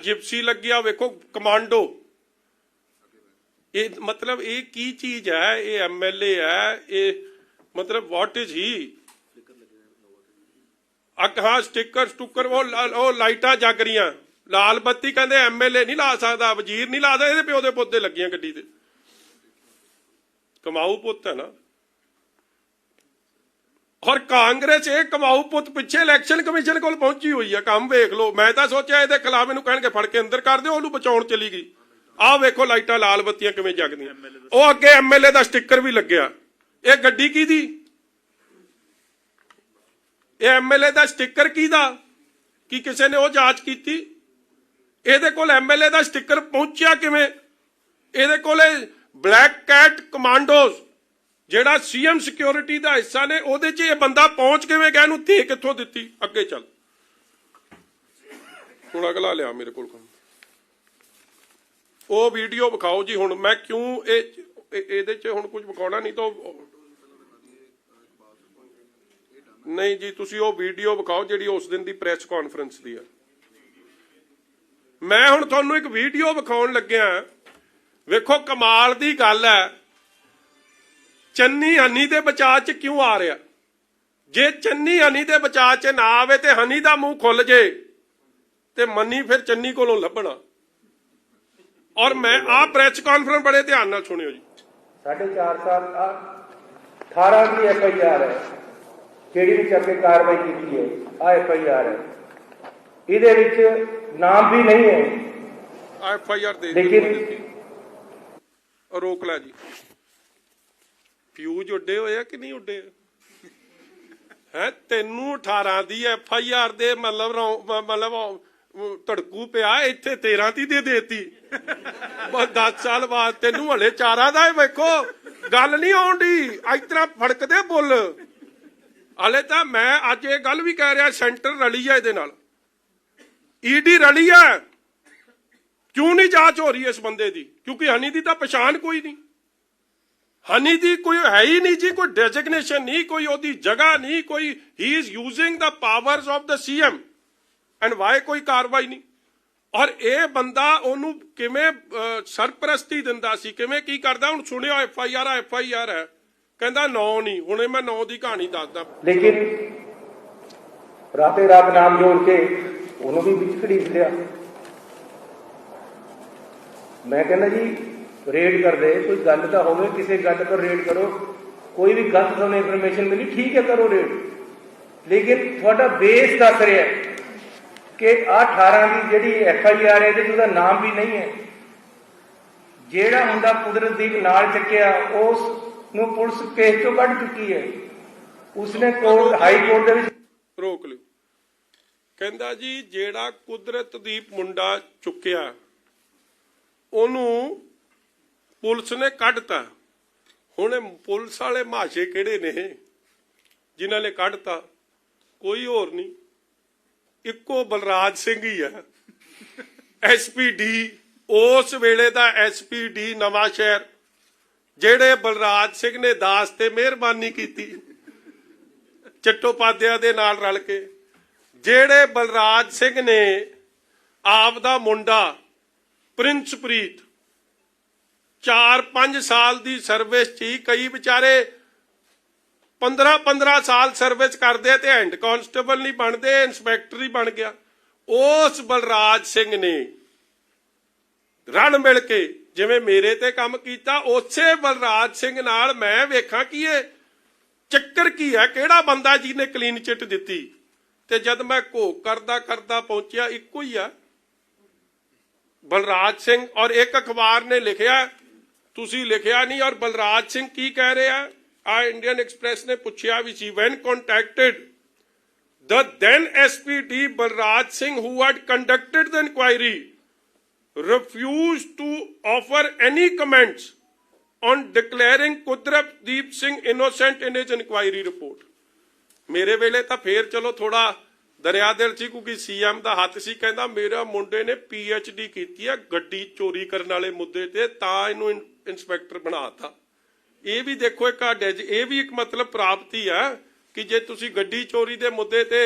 ਜਿਪਸੀ ਲੱਗਿਆ, ਵੇਖੋ ਕਮਾਂਡੋ। ਇਹ ਮਤਲਬ ਇਹ ਕੀ ਚੀਜ਼ ਹੈ? ਇਹ MLA ਹੈ ਇਹ, ਮਤਲਬ ਵਾਟ ਇਜ਼ ਹੀ? ਹਾਂ ਸਟਿੱਕਰ ਸਟੁੱਕਰ, ਉਹ ਲਾਈਟਾਂ ਜਗ ਰਹੀਆਂ, ਲਾਲ ਬੱਤੀ ਕਹਿੰਦੇ MLA ਨਹੀਂ ਲਾ ਸਕਦਾ, ਵਜ਼ੀਰ ਨਹੀਂ ਲਾ ਸਕਦਾ, ਇਹਦੇ ਪਿਓ ਦੇ ਪੁੱਤੇ ਲੱਗੀਆਂ ਗੱਡੀ ਤੇ। ਕਮਾਊ ਪੁੱਤ ਹੈ ਨਾ। ਔਰ ਕਾਂਗਰਸ ਇਹ ਕਮਾਊ ਪੁੱਤ ਪਿੱਛੇ ਇਲੈਕਸ਼ਨ ਕਮਿਸ਼ਨ ਕੋਲ ਪਹੁੰਚੀ ਹੋਈ ਆ, ਕੰਮ ਵੇਖ ਲਓ। ਮੈਂ ਤਾਂ ਸੋਚਿਆ ਇਹਦੇ ਖਿਲਾਫ ਇਹਨੂੰ ਕਹਿਣਗੇ ਫੜ ਕੇ ਅੰਦਰ ਕਰ ਦਿਓ, ਉਹਨੂੰ ਬਚਾਉਣ ਚਲੀ ਗਈ। ਆਹ ਵੇਖੋ ਲਾਈਟਾਂ ਲਾਲ ਬੱਤੀਆਂ ਕਿਵੇਂ ਜਗਦੀਆਂ, ਉਹ ਅੱਗੇ MLA ਦਾ ਸਟਿੱਕਰ ਵੀ ਲੱਗਿਆ। ਇਹ ਗੱਡੀ ਕਿਹਦੀ? ਇਹ MLA ਦਾ ਸਟਿੱਕਰ ਕਿਹਦਾ? ਕੀ ਕਿਸੇ ਨੇ ਉਹ ਜਾਂਚ ਕੀਤੀ? ਇਹਦੇ ਕੋਲ MLA ਦਾ ਸਟਿੱਕਰ ਪਹੁੰਚਿਆ ਕਿਵੇਂ? ਇਹਦੇ ਕੋਲੇ ਬਲੈਕ ਕੈਟ ਕਮਾਂਡੋਜ਼ ਜਿਹੜਾ CM ਸਿਕਿਉਰਿਟੀ ਦਾ ਹਿੱਸਾ ਨੇ, ਉਹਦੇ 'ਚ ਇਹ ਬੰਦਾ ਪਹੁੰਚ ਕਿਵੇਂ ਗਿਆ? ਇਹਨੂੰ ਦੇ ਕਿੱਥੋਂ ਦਿੱਤੀ? ਅੱਗੇ ਚੱਲ, ਹੁਣ ਅਗਲਾ ਲਿਆ ਮੇਰੇ ਕੋਲ ਕੰਮ। ਉਹ ਵੀਡੀਓ ਵਿਖਾਓ ਜੀ। ਹੁਣ ਮੈਂ ਕਿਉਂ ਇਹਦੇ 'ਚ ਹੁਣ ਕੁਝ ਵਿਖਾਉਣਾ ਨਹੀਂ ਤਾਂ ਨਹੀਂ ਜੀ, ਤੁਸੀਂ ਉਹ ਵੀਡੀਓ ਵਿਖਾਓ ਜਿਹੜੀ ਉਸ ਦਿਨ ਦੀ ਪ੍ਰੈਸ ਕਾਨਫਰੰਸ ਦੀ ਆ। ਮੈਂ ਹੁਣ ਤੁਹਾਨੂੰ ਇੱਕ ਵੀਡੀਓ ਵਿਖਾਉਣ ਲੱਗਿਆ। ਵੇਖੋ ਕਮਾਲ ਦੀ ਗੱਲ ਹੈ, ਚੰਨੀ ਹਨੀ ਦੇ ਬਚਾਅ 'ਚ ਕਿਉਂ ਆ ਰਿਹਾ? ਜੇ ਚੰਨੀ ਹਨੀ ਦੇ ਬਚਾਅ 'ਚ ਨਾ ਆਵੇ ਤੇ ਹਨੀ ਦਾ ਮੂੰਹ ਖੁੱਲ ਜੇ ਤੇ ਮੰਨੀ ਫਿਰ ਚੰਨੀ ਕੋਲੋਂ ਲੱਭਣਾ। ਔਰ ਮੈਂ ਆਹ ਪ੍ਰੈਸ ਕਾਨਫਰੰਸ ਬੜੇ ਧਿਆਨ ਨਾਲ ਸੁਣਿਓ ਜੀ। 4.5 ਸਾਲ 18 ਦੀ FIR ਹੈ ਜਿਹੜੀ ਵਿੱਚ ਅੱਗੇ ਕਾਰਵਾਈ ਕੀਤੀ ਹੈ। ਆ FIR ਹੈ, ਇਹਦੇ ਵਿੱਚ ਨਾਮ ਵੀ ਨਹੀਂ ਹੈ। FIR ਦੇ ਲੇਕਿਨ ਰੋਕ ਲੈ ਜੀ। ਫਿਊਜ਼ ਉੱਡੇ ਹੋਏ ਆ ਕਿ ਨਹੀਂ ਉੱਡੇ? ਹੈ ਤੈਨੂੰ 18 ਦੀ FIR ਦੇ ਮਤਲਬ ਧੜਕੂ ਪਿਆ, ਇੱਥੇ 13 ਦੀ ਦੇ ਦੇਤੀ। ਬਸ 10 ਸਾਲ ਬਾਅਦ ਤੈਨੂੰ ਹਲੇ 4 ਦਾ। ਵੇਖੋ ਗੱਲ ਨਹੀਂ ਆਉਂਦੀ, ਇਸ ਤਰ੍ਹਾਂ ਫੜਕਦੇ ਬੁੱਲ। ਹਲੇ ਤਾਂ ਮੈਂ ਅੱਜ ਇਹ ਗੱਲ ਵੀ ਕਹਿ ਰਿਹਾ, ਸੈਂਟਰ ਰਲੀ ਆ ਇਹਦੇ ਨਾਲ, ED ਰਲੀ ਆ। ਕਿਉਂ ਨਹੀਂ ਜਾਂਚ ਹੋ ਰਹੀ ਇਸ ਬੰਦੇ ਦੀ? ਕਿਉਂਕਿ ਹਨੀ ਦੀ ਤਾਂ ਪਛਾਣ ਕੋਈ ਨਹੀਂ, ਹਨੀ ਦੀ ਕੋਈ ਹੈ ਹੀ ਨਹੀਂ ਜੀ, ਕੋਈ ਡੈਜ਼ਿਗਨੇਸ਼ਨ ਨਹੀਂ, ਕੋਈ ਉਹਦੀ ਜਗ੍ਹਾ ਨਹੀਂ, ਕੋਈ he is using the powers of the CM and why ਕੋਈ ਕਾਰਵਾਈ ਨਹੀਂ। ਔਰ ਇਹ ਬੰਦਾ ਉਹਨੂੰ ਕਿਵੇਂ ਸਰਪ੍ਰਸਤੀ ਦਿੰਦਾ ਸੀ, ਕਿਵੇਂ ਕੀ ਕਰਦਾ? ਹੁਣ ਸੁਣਿਓ FIR ਹੈ, ਕਹਿੰਦਾ 9 ਨਹੀਂ। ਹੁਣੇ ਮੈਂ 9 ਦੀ ਕਹਾਣੀ ਦੱਸਦਾ। ਲੇਕਿਨ ਰਾਤੇ ਰਾਤ ਨਾਮ ਜੋੜ ਕੇ ਉਹਨੂੰ ਵੀ ਵਿੱਚ ਘੜੀਸ ਲਿਆ। ਮੈਂ ਕਹਿੰਦਾ ਜੀ ਰੇਡ ਕਰਦੇ, ਕੋਈ ਗੱਲ ਤਾਂ ਹੋਵੇ, ਕਿਸੇ ਗੱਲ ਪਰ ਰੇਡ ਕਰੋ। ਕੋਈ ਵੀ ਗਲਤ ਤੁਹਾਨੂੰ ਇਨਫੋਰਮੇਸ਼ਨ ਮਿਲੀ, ਠੀਕ ਹੈ ਕਰੋ ਰੇਡ, ਲੇਕਿਨ ਤੁਹਾਡਾ ਬੇਸ ਦੱਸ ਰਿਹਾ ਕਿ 18 ਦੀ ਜਿਹੜੀ FIR ਹੈ ਇਹਦੇ 'ਚ ਉਹਦਾ ਨਾਮ ਵੀ ਨਹੀਂ ਹੈ। ਜਿਹੜਾ ਮੁੰਡਾ ਕੁਦਰਤਦੀਪ ਨਾਲ ਚੱਕਿਆ ਉਸ ਨੂੰ ਪੁਲਿਸ ਕੇਸ ਚੋਂ ਕੱਢ ਚੁੱਕੀ ਹੈ। ਉਸਨੇ ਕੋਰਟ ਹਾਈ ਕੋਰਟ ਦੇ ਵਿੱਚ ਰੋਕ ਲਿਓ। ਕਹਿੰਦਾ ਜੀ ਜਿਹੜਾ ਕੁਦਰਤਦੀਪ ਮੁੰਡਾ ਚੁੱਕਿਆ ਉਹਨੂੰ ਪੁਲਿਸ ਨੇ ਕੱਢਤਾ। ਹੁਣ ਪੁਲਿਸ ਵਾਲੇ ਮਾਸ਼ੇ ਕਿਹੜੇ ਨੇ ਜਿਨ੍ਹਾਂ ਨੇ ਕੱਢਤਾ? ਕੋਈ ਹੋਰ ਨਹੀਂ, ਇੱਕੋ ਬਲਰਾਜ ਸਿੰਘ ਹੀ ਆ। ਐਸਪੀਡੀ, ਉਸ ਵੇਲੇ ਦਾ ਐਸਪੀਡੀ ਨਵਾਂ ਸ਼ਹਿਰ, ਜਿਹੜੇ ਬਲਰਾਜ ਸਿੰਘ ਨੇ ਦਾਸ ਤੇ ਮਿਹਰਬਾਨੀ ਕੀਤੀ ਚੱਟੋਪਾਧਿਆ ਦੇ ਨਾਲ ਰਲ ਕੇ, ਜਿਹੜੇ ਬਲਰਾਜ ਸਿੰਘ ਨੇ ਆਪ ਦਾ ਮੁੰਡਾ ਪ੍ਰਿੰਸਪ੍ਰੀਤ 4-5 ਸਾਲ ਦੀ ਸਰਵਿਸ 'ਚ ਹੀ, ਕਈ ਵਿਚਾਰੇ 15-15 ਸਾਲ ਸਰਵਿਸ ਕਰਦੇ ਤੇ ਹੈਂਡ ਕਾਂਸਟੇਬਲ ਨਹੀਂ ਬਣਦੇ, ਇੰਸਪੈਕਟਰ ਹੀ ਬਣ ਗਿਆ। ਉਸ ਬਲਰਾਜ ਸਿੰਘ ਨੇ ਰਲ ਮਿਲ ਕੇ ਜਿਵੇਂ ਮੇਰੇ ਤੇ ਕੰਮ ਕੀਤਾ, ਉਸੇ ਬਲਰਾਜ ਸਿੰਘ ਨਾਲ ਮੈਂ ਵੇਖਾਂ ਕਿ ਇਹ ਚੱਕਰ ਕੀ ਹੈ, ਕਿਹੜਾ ਬੰਦਾ ਜਿਹਨੇ ਕਲੀਨ ਚਿੱਟ ਦਿੱਤੀ। ਤੇ ਜਦ ਮੈਂ ਘੋਖ ਕਰਦਾ ਕਰਦਾ ਪਹੁੰਚਿਆ, ਇੱਕੋ ਹੀ ਆ ਬਲਰਾਜ ਸਿੰਘ। ਔਰ ਇੱਕ ਅਖਬਾਰ ਨੇ ਲਿਖਿਆ, ਤੁਸੀਂ ਲਿਖਿਆ ਨਹੀਂ। ਔਰ ਬਲਰਾਜ ਸਿੰਘ ਕੀ ਕਹਿ ਰਿਹਾ, ਆ ਇੰਡੀਅਨ ਐਕਸਪ੍ਰੈਸ ਨੇ ਪੁੱਛਿਆ ਵੀ ਸੀ, when contacted the then SPD Balraj Singh, who had conducted the inquiry, refused to offer any comments on declaring Kudratdeep Singh innocent in his inquiry report. ਮੇਰੇ ਵੇਲੇ ਤਾਂ ਫੇਰ ਚਲੋ ਥੋੜਾ ਦਰਿਆ ਦਿਲ ਸੀ, ਕਿਉਂਕਿ ਸੀਐਮ ਦਾ ਹੱਥ ਸੀ, ਕਹਿੰਦਾ ਮੇਰਾ ਮੁੰਡੇ ਨੇ PhD ਕੀਤੀ ਹੈ ਗੱਡੀ ਚੋਰੀ ਕਰਨ ਵਾਲੇ ਮੁੱਦੇ ਤੇ, ਤਾਂ ਇਹਨੂੰ ਇੰਸਪੈਕਟਰ ਬਣਾਤਾ। ਇਹ ਵੀ ਦੇਖੋ ਇੱਕ ਇਹ ਵੀ ਇੱਕ ਮਤਲਬ ਪ੍ਰਾਪਤੀ ਹੈ ਕਿ ਜੇ ਤੁਸੀਂ ਗੱਡੀ ਚੋਰੀ ਦੇ ਮੁੱਦੇ ਤੇ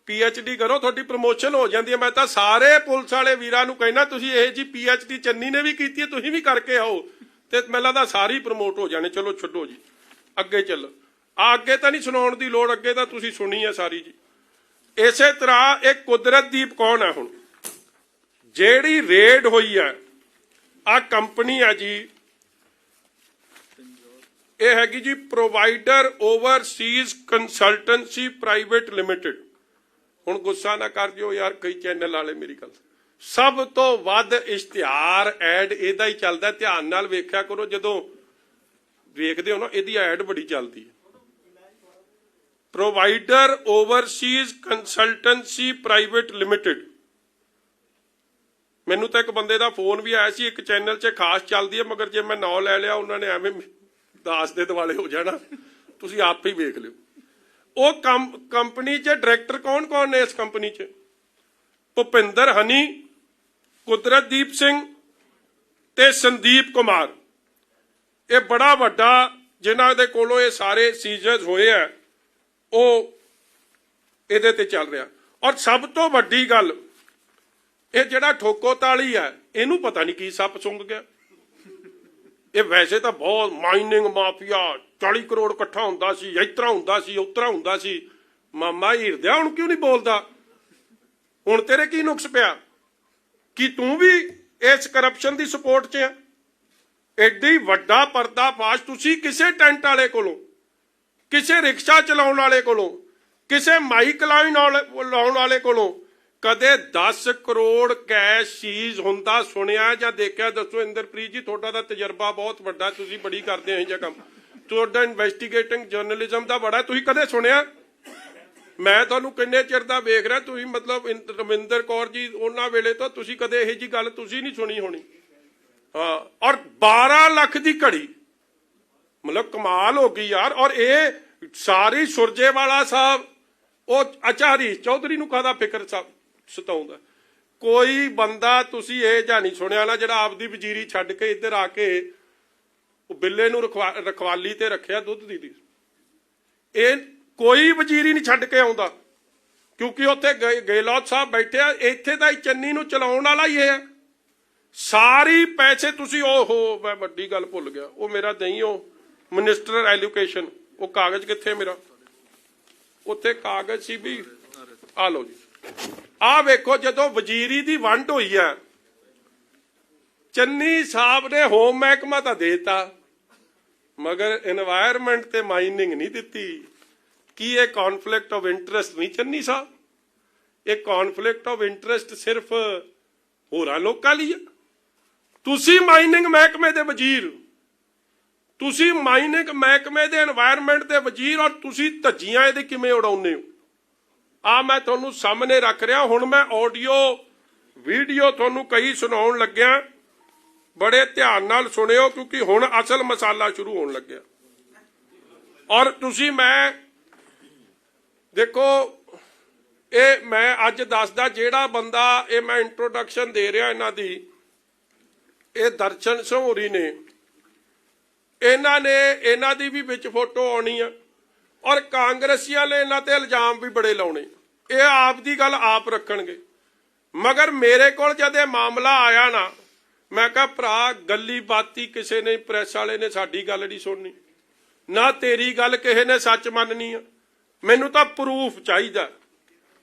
PhD ਕਰੋ, ਤੁਹਾਡੀ ਪ੍ਰਮੋਸ਼ਨ ਹੋ ਜਾਂਦੀ ਹੈ। ਮੈਂ ਤਾਂ ਸਾਰੇ ਪੁਲਿਸ ਵਾਲੇ ਵੀਰਾਂ ਨੂੰ ਕਹਿਣਾ, ਤੁਸੀਂ ਇਹ ਜੀ PhD ਚੰਨੀ ਨੇ ਵੀ ਕੀਤੀ ਹੈ, ਤੁਸੀਂ ਵੀ ਕਰਕੇ ਆਓ, ਤੇ ਮੈਨੂੰ ਲੱਗਦਾ ਸਾਰੀ ਪ੍ਰਮੋਟ ਹੋ ਜਾਣੇ। ਚਲੋ ਛੱਡੋ ਜੀ, ਅੱਗੇ ਚੱਲੋ। ਅੱਗੇ ਤਾਂ ਨਹੀਂ ਸੁਣਾਉਣ ਦੀ ਲੋੜ, ਅੱਗੇ ਤਾਂ ਤੁਸੀਂ ਸੁਣੀ ਹੈ ਸਾਰੀ ਜੀ। ਇਸੇ ਤਰ੍ਹਾਂ ਇਹ ਕੁਦਰਤਦੀਪ ਕੌਣ ਹੈ? ਹੁਣ ਜਿਹੜੀ ਰੇਡ ਹੋਈ ਹੈ, ਆ ਕੰਪਨੀ ਹੈ ਜੀ, ਇਹ ਹੈਗੀ ਜੀ provider Overseas consultancy private limited. ਹੁਣ ਗੁੱਸਾ ਨਾ ਕਰ ਜਿਓ ਯਾਰ, ਕਈ ਚੈਨਲ ਵਾਲੇ ਮੇਰੀ ਗੱਲ, ਸਭ ਤੋਂ ਵੱਧ ਇਸ਼ਤਿਹਾਰ ਐਡ ਇਹਦਾ ਹੀ ਚੱਲਦਾ। ਧਿਆਨ ਨਾਲ ਵੇਖਿਆ ਕਰੋ, ਜਦੋਂ ਵੇਖਦੇ ਹੋ ਨਾ, ਇਹਦੀ ਐਡ ਬੜੀ ਚੱਲਦੀ ਹੈ। Provider Overseas consultancy private limited. ਮੈਨੂੰ ਤਾਂ ਇੱਕ ਬੰਦੇ ਦਾ ਫੋਨ ਵੀ ਆਇਆ ਸੀ, ਇੱਕ ਚੈਨਲ 'ਚ ਖਾਸ ਚੱਲਦੀ ਹੈ, ਮਗਰ ਜੇ ਮੈਂ ਨਾਂ ਲੈ ਲਿਆ ਉਹਨਾਂ ਨੇ ਐਵੇਂ ਦਾਸ ਦੇ ਦੁਆਲੇ ਹੋ ਜਾਣਾ, ਤੁਸੀਂ ਆਪ ਹੀ ਵੇਖ ਲਿਓ। ਉਹ ਕੰਪਨੀ 'ਚ ਡਾਇਰੈਕਟਰ ਕੌਣ ਕੌਣ ਨੇ? ਇਸ ਕੰਪਨੀ 'ਚ ਭੁਪਿੰਦਰ ਹਨੀ, ਕੁਦਰਤਦੀਪ ਸਿੰਘ ਤੇ ਸੰਦੀਪ ਕੁਮਾਰ। ਇਹ ਬੜਾ ਵੱਡਾ ਜਿਨ੍ਹਾਂ ਦੇ ਕੋਲੋਂ ਇਹ ਸਾਰੇ ਸੀਜ਼ਰਸ ਹੋਏ ਆ, ਉਹ ਇਹਦੇ ਤੇ ਚੱਲ ਰਿਹਾ। ਔਰ ਸਭ ਤੋਂ ਵੱਡੀ ਗੱਲ, ਇਹ ਜਿਹੜਾ ਠੋਕੋਤਾਲੀ ਹੈ, ਇਹਨੂੰ ਪਤਾ ਨਹੀਂ ਕੀ ਸੱਪ ਸੁੰਘ ਗਿਆ। ਇਹ ਵੈਸੇ ਤਾਂ ਬਹੁਤ ਮਾਈਨਿੰਗ ਮਾਫੀਆ, 40 ਕਰੋੜ ਇਕੱਠਾ ਹੁੰਦਾ ਸੀ, ਇਸ ਤਰ੍ਹਾਂ ਹੁੰਦਾ ਸੀ, ਉਸ ਤਰ੍ਹਾਂ ਹੁੰਦਾ ਸੀ। ਮਾਮਾ ਹੀਰਦਿਆ ਹੁਣ ਕਿਉਂ ਨਹੀਂ ਬੋਲਦਾ? ਹੁਣ ਤੇਰੇ ਕੀ ਨੁਕਸ ਪਿਆ ਕਿ ਤੂੰ ਵੀ ਇਸ ਕਰਪਸ਼ਨ ਦੀ ਸਪੋਰਟ 'ਚ ਆ? ਐਡੀ ਵੱਡਾ ਪਰਦਾਫਾਸ਼ ਤੁਸੀਂ ਕਿਸੇ ਟੈਂਟ ਵਾਲੇ ਕੋਲੋਂ, ਕਿਸੇ ਰਿਕਸ਼ਾ ਚਲਾਉਣ ਵਾਲੇ ਕੋਲੋਂ, ਕਿਸੇ ਮਾਈਕ ਲਾਉਣ ਵਾਲੇ ਕੋਲੋਂ ਕਦੇ 10 ਕਰੋੜ ਕੈਸ਼ ਸੀਜ਼ ਹੁੰਦਾ ਸੁਣਿਆ ਜਾਂ ਦੇਖਿਆ? ਦੱਸੋ ਇੰਦਰਪ੍ਰੀਤ ਜੀ, ਤੁਹਾਡਾ ਤਾਂ ਤਜਰਬਾ ਬਹੁਤ ਵੱਡਾ, ਤੁਸੀਂ ਬੜੀ ਕਰਦੇ ਹੋ ਇਹ ਜਿਹਾ ਕੰਮ, ਤੁਹਾਡਾ ਇਨਵੈਸਟੀਗੇਟਿੰਗ ਜਰਨਲਿਜ਼ਮ ਦਾ ਬੜਾ, ਤੁਸੀਂ ਕਦੇ ਸੁਣਿਆ? ਮੈਂ ਤੁਹਾਨੂੰ ਕਿੰਨੇ ਚਿਰ ਦਾ ਵੇਖ ਰਿਹਾ, ਤੁਸੀਂ ਮਤਲਬ ਰਮਿੰਦਰ ਕੌਰ ਜੀ ਉਹਨਾਂ ਵੇਲੇ ਤੋਂ ਤੁਸੀਂ ਕਦੇ ਇਹੋ ਜਿਹੀ ਗੱਲ ਤੁਸੀਂ ਨਹੀਂ ਸੁਣੀ ਹੋਣੀ। ਹਾਂ, ਔਰ 12 ਲੱਖ ਦੀ ਘੜੀ, ਮਤਲਬ ਕਮਾਲ ਹੋ ਗਈ ਯਾਰ। ਔਰ ਇਹ ਸਾਰੀ ਸੁਰਜੇਵਾਲਾ ਸਾਹਿਬ, ਉਹ ਹਰੀਸ਼ ਚੌਧਰੀ ਨੂੰ ਕਾਹਦਾ ਫਿਕਰ ਸਤਾਉਂਦਾ? ਕੋਈ ਬੰਦਾ ਤੁਸੀਂ ਇਹ ਜਾਂ ਨਹੀਂ ਸੁਣਿਆ ਨਾ ਜਿਹੜਾ ਆਪਦੀ ਵਜ਼ੀਰੀ ਛੱਡ ਕੇ ਇੱਧਰ ਆ ਕੇ ਉਹ ਬਿੱਲੇ ਨੂੰ ਰਖਵਾਲੀ ਤੇ ਰੱਖਿਆ ਦੁੱਧ ਦੀ। ਇਹ ਕੋਈ ਵਜ਼ੀਰੀ ਨਹੀਂ ਛੱਡ ਕੇ ਆਉਂਦਾ, ਕਿਉਂਕਿ ਉੱਥੇ ਗਹਿਲੋਤ ਸਾਹਿਬ ਬੈਠੇ ਆ। ਇੱਥੇ ਤਾਂ ਚੰਨੀ ਨੂੰ ਚਲਾਉਣ ਵਾਲਾ ਹੀ ਇਹ ਹੈ। ਸਾਰੀ ਪੈਸੇ ਤੁਸੀਂ, ਓਹੋ ਮੈਂ ਵੱਡੀ ਗੱਲ ਭੁੱਲ ਗਿਆ, ਉਹ ਮੇਰਾ ਨਹੀਂ, ਉਹ ਮਿਨਿਸਟਰ ਐਜੂਕੇਸ਼ਨ, ਉਹ ਕਾਗਜ਼ ਕਿੱਥੇ ਮੇਰਾ? ਉੱਥੇ ਕਾਗਜ਼ ਸੀ ਵੀ, ਆ ਲਓ ਜੀ, ਆਹ ਵੇਖੋ। ਜਦੋਂ ਵਜ਼ੀਰੀ ਦੀ ਵੰਡ ਹੋਈ ਹੈ, ਚੰਨੀ ਸਾਹਿਬ ਨੇ ਹੋਮ ਮਹਿਕਮਾ ਤਾਂ ਦੇਤਾ, ਮਗਰ এনवायरमेंट ਤੇ ਮਾਈਨਿੰਗ ਨਹੀਂ ਦਿੱਤੀ। ਕੀ ਇਹ ਕੌਨਫਲਿਕਟ ਆਫ ਇੰਟਰਸਟ ਨਹੀਂ ਚੰਨੀ ਸਾਹਿਬ? ਇਹ ਕੌਨਫਲਿਕਟ ਆਫ ਇੰਟਰਸਟ ਸਿਰਫ ਹੋਰਾਂ ਲੋਕਾਂ ਲਈ ਹੈ। ਤੁਸੀਂ ਮਾਈਨਿੰਗ ਮਹਿਕਮੇ ਦੇ ਵਜ਼ੀਰ, ਤੁਸੀਂ ਮਾਈਨਿੰਗ ਮਹਿਕਮੇ ਦੇ এনवायरमेंट ਦੇ ਵਜ਼ੀਰ, ਔਰ ਤੁਸੀਂ ਧੱਜੀਆਂ ਇਹਦੇ ਕਿਵੇਂ ਉਡਾਉਂਦੇ ਹੋ? ਆ ਮੈਂ ਤੁਹਾਨੂੰ ਸਾਹਮਣੇ ਰੱਖ ਰਿਹਾ। ਹੁਣ ਮੈਂ ਆਡੀਓ ਵੀਡੀਓ ਤੁਹਾਨੂੰ ਕਈ ਸੁਣਾਉਣ ਲੱਗਿਆ, ਬੜੇ ਧਿਆਨ ਨਾਲ ਸੁਣਿਓ, ਕਿਉਂਕਿ ਹੁਣ ਅਸਲ ਮਸਾਲਾ ਸ਼ੁਰੂ ਹੋਣ ਲੱਗਿਆ। ਔਰ ਤੁਸੀਂ, ਮੈਂ ਦੇਖੋ, ਇਹ ਮੈਂ ਅੱਜ ਦੱਸਦਾ ਜਿਹੜਾ ਬੰਦਾ ਇਹ ਮੈਂ ਇੰਟਰੋਡਕਸ਼ਨ ਦੇ ਰਿਹਾ ਇਹਨਾਂ ਦੀ, ਇਹ ਦਰਸ਼ਨ ਸਹੂਰੀ ਨੇ, ਇਹਨਾਂ ਦੀ ਵੀ ਵਿੱਚ ਫੋਟੋ ਆਉਣੀ ਆ ਔਰ ਕਾਂਗਰਸੀਆਂ ਨੇ ਇਹਨਾਂ ਤੇ ਇਲਜ਼ਾਮ ਵੀ ਬੜੇ ਲਾਉਣੇ। ਇਹ ਆਪ ਦੀ ਗੱਲ ਆਪ ਰੱਖਣਗੇ। ਮਗਰ ਮੇਰੇ ਕੋਲ ਜਦ ਇਹ ਮਾਮਲਾ ਆਇਆ ਨਾ, ਮੈਂ ਕਿਹਾ ਭਰਾ ਗੱਲੀ ਬਾਤੀ ਕਿਸੇ ਨੇ ਪ੍ਰੈਸ ਵਾਲੇ ਨੇ ਸਾਡੀ ਗੱਲ ਨਹੀਂ ਸੁਣਨੀ, ਨਾ ਤੇਰੀ ਗੱਲ ਕਿਸੇ ਨੇ ਸੱਚ ਮੰਨਣੀ ਆ, ਮੈਨੂੰ ਤਾਂ ਪ੍ਰੂਫ ਚਾਹੀਦਾ।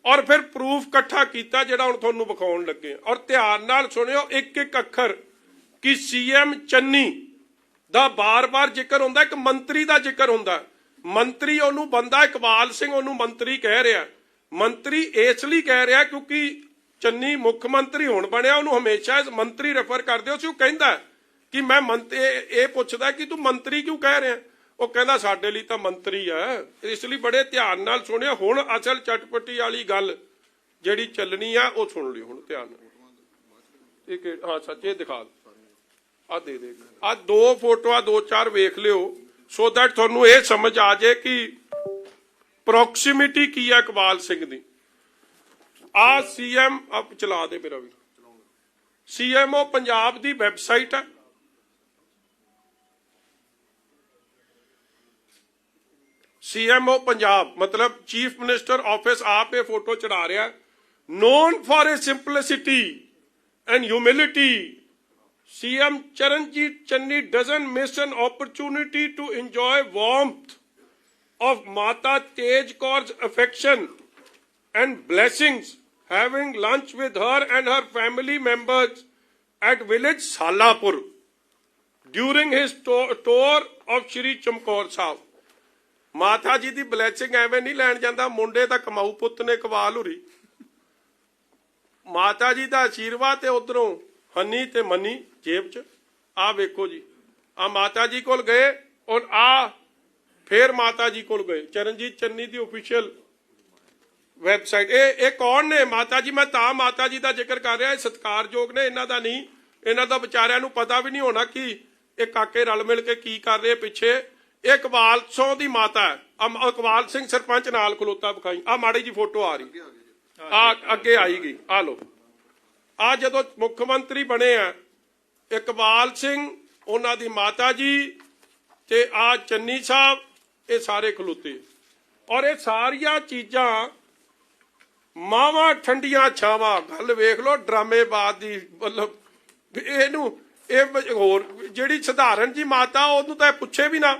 ਔਰ ਫਿਰ ਪ੍ਰੂਫ ਇਕੱਠਾ ਕੀਤਾ ਜਿਹੜਾ ਹੁਣ ਤੁਹਾਨੂੰ ਵਿਖਾਉਣ ਲੱਗੇ। ਔਰ ਧਿਆਨ ਨਾਲ ਸੁਣਿਓ ਇੱਕ ਇੱਕ ਅੱਖਰ ਕਿ ਸੀਐਮ ਚੰਨੀ ਦਾ ਬਾਰ-ਬਾਰ ਜ਼ਿਕਰ ਹੁੰਦਾ, ਇੱਕ ਮੰਤਰੀ ਦਾ ਜ਼ਿਕਰ ਹੁੰਦਾ। ਮੰਤਰੀ ਉਹਨੂੰ ਬੰਦਾ ਇਕਬਾਲ ਸਿੰਘ ਉਹਨੂੰ ਮੰਤਰੀ ਕਹਿ ਰਿਹਾ। ਮੰਤਰੀ ਇਸ ਲਈ ਕਹਿ ਰਿਹਾ ਕਿਉਂਕਿ ਚੰਨੀ ਮੁੱਖ ਮੰਤਰੀ ਹੁਣ ਬਣਿਆ, ਉਹਨੂੰ ਹਮੇਸ਼ਾ ਮੰਤਰੀ ਰੈਫਰ ਕਰਦੇ ਹੋ ਸੀ। ਉਹ ਕਹਿੰਦਾ ਕਿ ਮੈਂ ਇਹ ਪੁੱਛਦਾ ਕਿ ਤੂੰ ਮੰਤਰੀ ਕਿਉਂ ਕਹਿ ਰਿਹਾ, ਉਹ ਕਹਿੰਦਾ ਸਾਡੇ ਲਈ ਤਾਂ ਮੰਤਰੀ ਆ। ਇਸ ਲਈ ਬੜੇ ਧਿਆਨ ਨਾਲ ਸੁਣਿਆ। ਹੁਣ ਅਸਲ ਚਟਪਟੀ ਵਾਲੀ ਗੱਲ ਜਿਹੜੀ ਚੱਲਣੀ ਆ ਉਹ ਸੁਣ ਲਿਓ ਹੁਣ ਧਿਆਨ ਨਾਲ। ਇੱਕ ਹਾਂ ਸੱਚ ਇਹ ਦਿਖਾ ਆ ਦੇ ਆ ਦੋ ਫੋਟੋਆਂ ਦੋ ਚਾਰ ਵੇਖ ਲਿਓ ਸੋ ਦੈਟ ਤੁਹਾਨੂੰ ਇਹ ਸਮਝ ਆ ਜਾਏ ਕਿ ਪ੍ਰੋਕਸੀਮਿਟੀ ਕੀ ਆ ਇਕਬਾਲ ਸਿੰਘ ਦੀ। ਆ ਸੀਐਮ ਆਪ ਚਲਾ ਦੇ ਮੇਰਾ ਵੀ, ਸੀਐਮਓ ਪੰਜਾਬ ਦੀ ਵੈਬਸਾਈਟ ਹੈ। सीएमओ पंजाब मतलब चीफ मिनिस्टर ऑफिस आप ये फोटो चढ़ा रहा है। Known for a simplicity and humility, CM Charanjit Channi doesn't miss an opportunity to enjoy warmth of Mata Tej Kaur's affection and blessings, having lunch with her and her family members at village Salapur during his tour of Shri Chamkaur Sahib। ਮਾਤਾ ਜੀ ਦੀ blessing ਐਵੇਂ ਨਹੀਂ ਲੈਣ ਜਾਂਦਾ, ਮੁੰਡੇ ਦਾ ਕਮਾਊ ਪੁੱਤ ਨੇ ਇਕਬਾਲ ਹੁਰੀ। ਮਾਤਾ ਜੀ ਦਾ ਆਸ਼ੀਰਵਾਦ ਤੇ ਉਧਰੋਂ ਹਨੀ ਤੇ ਮਨੀ ਜੇਬ 'ਚ। ਆ ਵੇਖੋ ਜੀ, ਆ ਮਾਤਾ ਜੀ ਕੋਲ ਗਏ ਔਰ ਆ ਫੇਰ ਮਾਤਾ ਜੀ ਕੋਲ ਗਏ। ਚਰਨਜੀਤ ਚੰਨੀ ਦੀ ਆਫੀਸ਼ੀਅਲ ਵੈਬਸਾਈਟ। ਇਹ ਕੌਣ ਨੇ ਮਾਤਾ ਜੀ? ਮੈਂ ਤਾਂ ਮਾਤਾ ਜੀ ਦਾ ਜ਼ਿਕਰ ਕਰ ਰਿਹਾ, ਇਹ ਸਤਿਕਾਰਯੋਗ ਨੇ, ਇਹਨਾਂ ਦਾ ਨਹੀਂ। ਇਹਨਾਂ ਦਾ ਵਿਚਾਰਿਆਂ ਨੂੰ ਪਤਾ ਵੀ ਨਹੀਂ ਹੋਣਾ ਕਿ ਇਹ ਕਾਕੇ ਰਲ ਮਿਲ ਕੇ ਕੀ ਕਰ ਰਹੇ ਪਿੱਛੇ। ਇਹ ਇਕਬਾਲ ਸਿੰਘ ਦੀ ਮਾਤਾ ਹੈ। ਇਕਬਾਲ ਸਿੰਘ ਸਰਪੰਚ ਨਾਲ ਖਲੋਤਾ ਵਿਖਾਈ। ਆ ਮਾੜੀ ਜੀ ਫੋਟੋ ਆ ਰਹੀ, ਆ ਅੱਗੇ ਆਈ ਗਈ। ਆ ਲੋ, ਆ ਜਦੋਂ ਮੁੱਖ ਮੰਤਰੀ ਬਣੇ ਆ ਇਕਬਾਲ ਸਿੰਘ, ਉਹਨਾਂ ਦੀ ਮਾਤਾ ਜੀ ਤੇ ਆ ਚੰਨੀ ਸਾਹਿਬ, ਇਹ ਸਾਰੇ ਖਲੋਤੇ। ਔਰ ਇਹ ਸਾਰੀਆਂ ਚੀਜ਼ਾਂ ਮਾਵਾਂ ਠੰਡੀਆਂ ਛਾਵਾਂ। ਗੱਲ ਵੇਖ ਲੋ ਡਰਾਮੇਬਾਜ਼ ਦੀ। ਮਤਲਬ ਇਹਨੂੰ ਇਹ ਹੋਰ ਜਿਹੜੀ ਸਧਾਰਨ ਜੀ ਮਾਤਾ ਉਹਨੂੰ ਤਾਂ ਪੁੱਛੇ ਵੀ ਨਾ,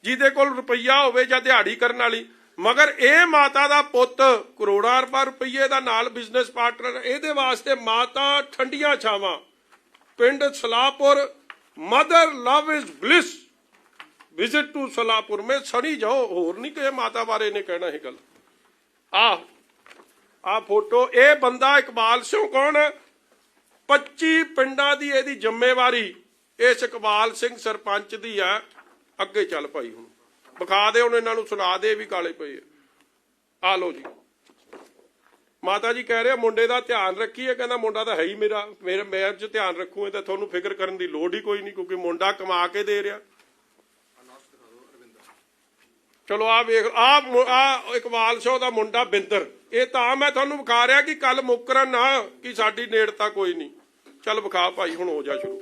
ਜਿਹਦੇ ਕੋਲ ਰੁਪਈਆ ਹੋਵੇ ਜਾਂ ਦਿਹਾੜੀ ਕਰਨ ਵਾਲੀ। ਮਗਰ ਇਹ ਮਾਤਾ ਦਾ ਪੁੱਤ ਕਰੋੜਾਂ ਅਰਬਾਂ ਰੁਪਈਏ ਦਾ ਨਾਲ ਬਿਜ਼ਨਸ ਪਾਰਟਨਰ। ਇਹਦੇ ਵਾਸਤੇ ਮਾਤਾ ਠੰਡੀਆਂ ਛਾਵਾਂ, ਪਿੰਡ Salahpur. Mother love is bliss, visit to Salahpur ਮੈਂ ਸੜੀ ਜਾਓ। ਹੋਰ ਨਹੀਂ ਕਿ ਮਾਤਾ ਬਾਰੇ ਨੇ ਕਹਿਣਾ ਇਹ ਗੱਲ। ਆ ਫੋਟੋ, ਇਹ ਬੰਦਾ ਇਕਬਾਲ ਸਿੰਘ ਕੌਣ ਹੈ? 25 ਪਿੰਡਾਂ ਦੀ ਇਹਦੀ ਜ਼ਿੰਮੇਵਾਰੀ ਇਸ ਇਕਬਾਲ ਸਿੰਘ ਸਰਪੰਚ ਦੀ ਆ। ਅੱਗੇ ਚੱਲ ਭਾਈ, ਹੁਣ ਵਿਖਾ ਦੇ, ਹੁਣ ਇਹਨਾਂ ਨੂੰ ਸੁਣਾ ਦੇ ਵੀ ਕਾਲੇ ਪਏ ਆ। ਲੋ ਜੀ, ਮਾਤਾ ਜੀ ਕਹਿ ਰਹੇ ਮੁੰਡੇ ਦਾ ਧਿਆਨ ਰੱਖੀਏ। ਕਹਿੰਦਾ ਮੁੰਡਾ ਤਾਂ ਹੈ ਹੀ ਮੇਰਾ, ਮੈਂ ਚ ਧਿਆਨ ਰੱਖੂਗੇ ਤਾਂ ਤੁਹਾਨੂੰ ਫਿਕਰ ਕਰਨ ਦੀ ਲੋੜ ਹੀ ਕੋਈ ਨਹੀਂ, ਕਿਉਂਕਿ ਮੁੰਡਾ ਕਮਾ ਕੇ ਦੇ ਰਿਹਾ। ਚਲੋ ਆ ਵੇਖ, ਆ ਇਕਬਾਲ ਸਿੰਘ ਦਾ ਮੁੰਡਾ ਬਿੰਦਰ। ਇਹ ਤਾਂ ਮੈਂ ਤੁਹਾਨੂੰ ਵਿਖਾ ਰਿਹਾ ਕਿ ਕੱਲ ਮੁੱਕਰਨ ਨਾ ਕਿ ਸਾਡੀ ਨੇੜਤਾ ਕੋਈ ਨਹੀਂ। ਚੱਲ ਵਿਖਾ ਭਾਈ, ਹੁਣ ਹੋ ਜਾ ਸ਼ੁਰੂ।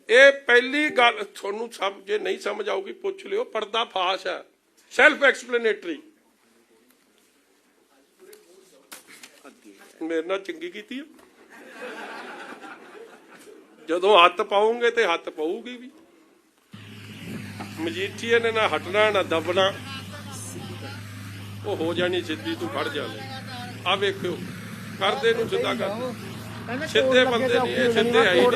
ਇਹ ਪਹਿਲੀ ਗੱਲ ਤੁਹਾਨੂੰ ਸਭ ਜੇ ਨਹੀਂ ਸਮਝ ਆਊਗੀ ਪੁੱਛ ਲਿਓ। ਪਰਦਾ ਫਾਸ਼ ਹੈ, ਸੈਲਫ ਐਕਸਪਲੇਨੇਟਰੀ। ਮੇਰੇ ਨਾਲ ਚੰਗੀ ਕੀਤੀ ਜਦੋਂ ਹੱਥ ਪਾਉਂਗੇ ਤੇ ਹੱਥ ਪਾਊਗੀ ਵੀ। ਮਜੀਠੀਏ ਨੇ ਨਾ ਹਟਣਾ ਨਾ ਦਬਣਾ, ਉਹ ਹੋ ਜਾਣੀ ਸਿੱਧੀ। ਤੂੰ ਖੜ ਜਾ। ਆ ਵੇਖਿਓ, ਕਰਦੇ ਨੂੰ ਸਿੱਧਾ ਕਰ। ਸਿੱਧੇ ਬੰਦੇ ਨਹੀਂ, ਇਹ ਸਿੱਧੇ ਆਈ ਆ।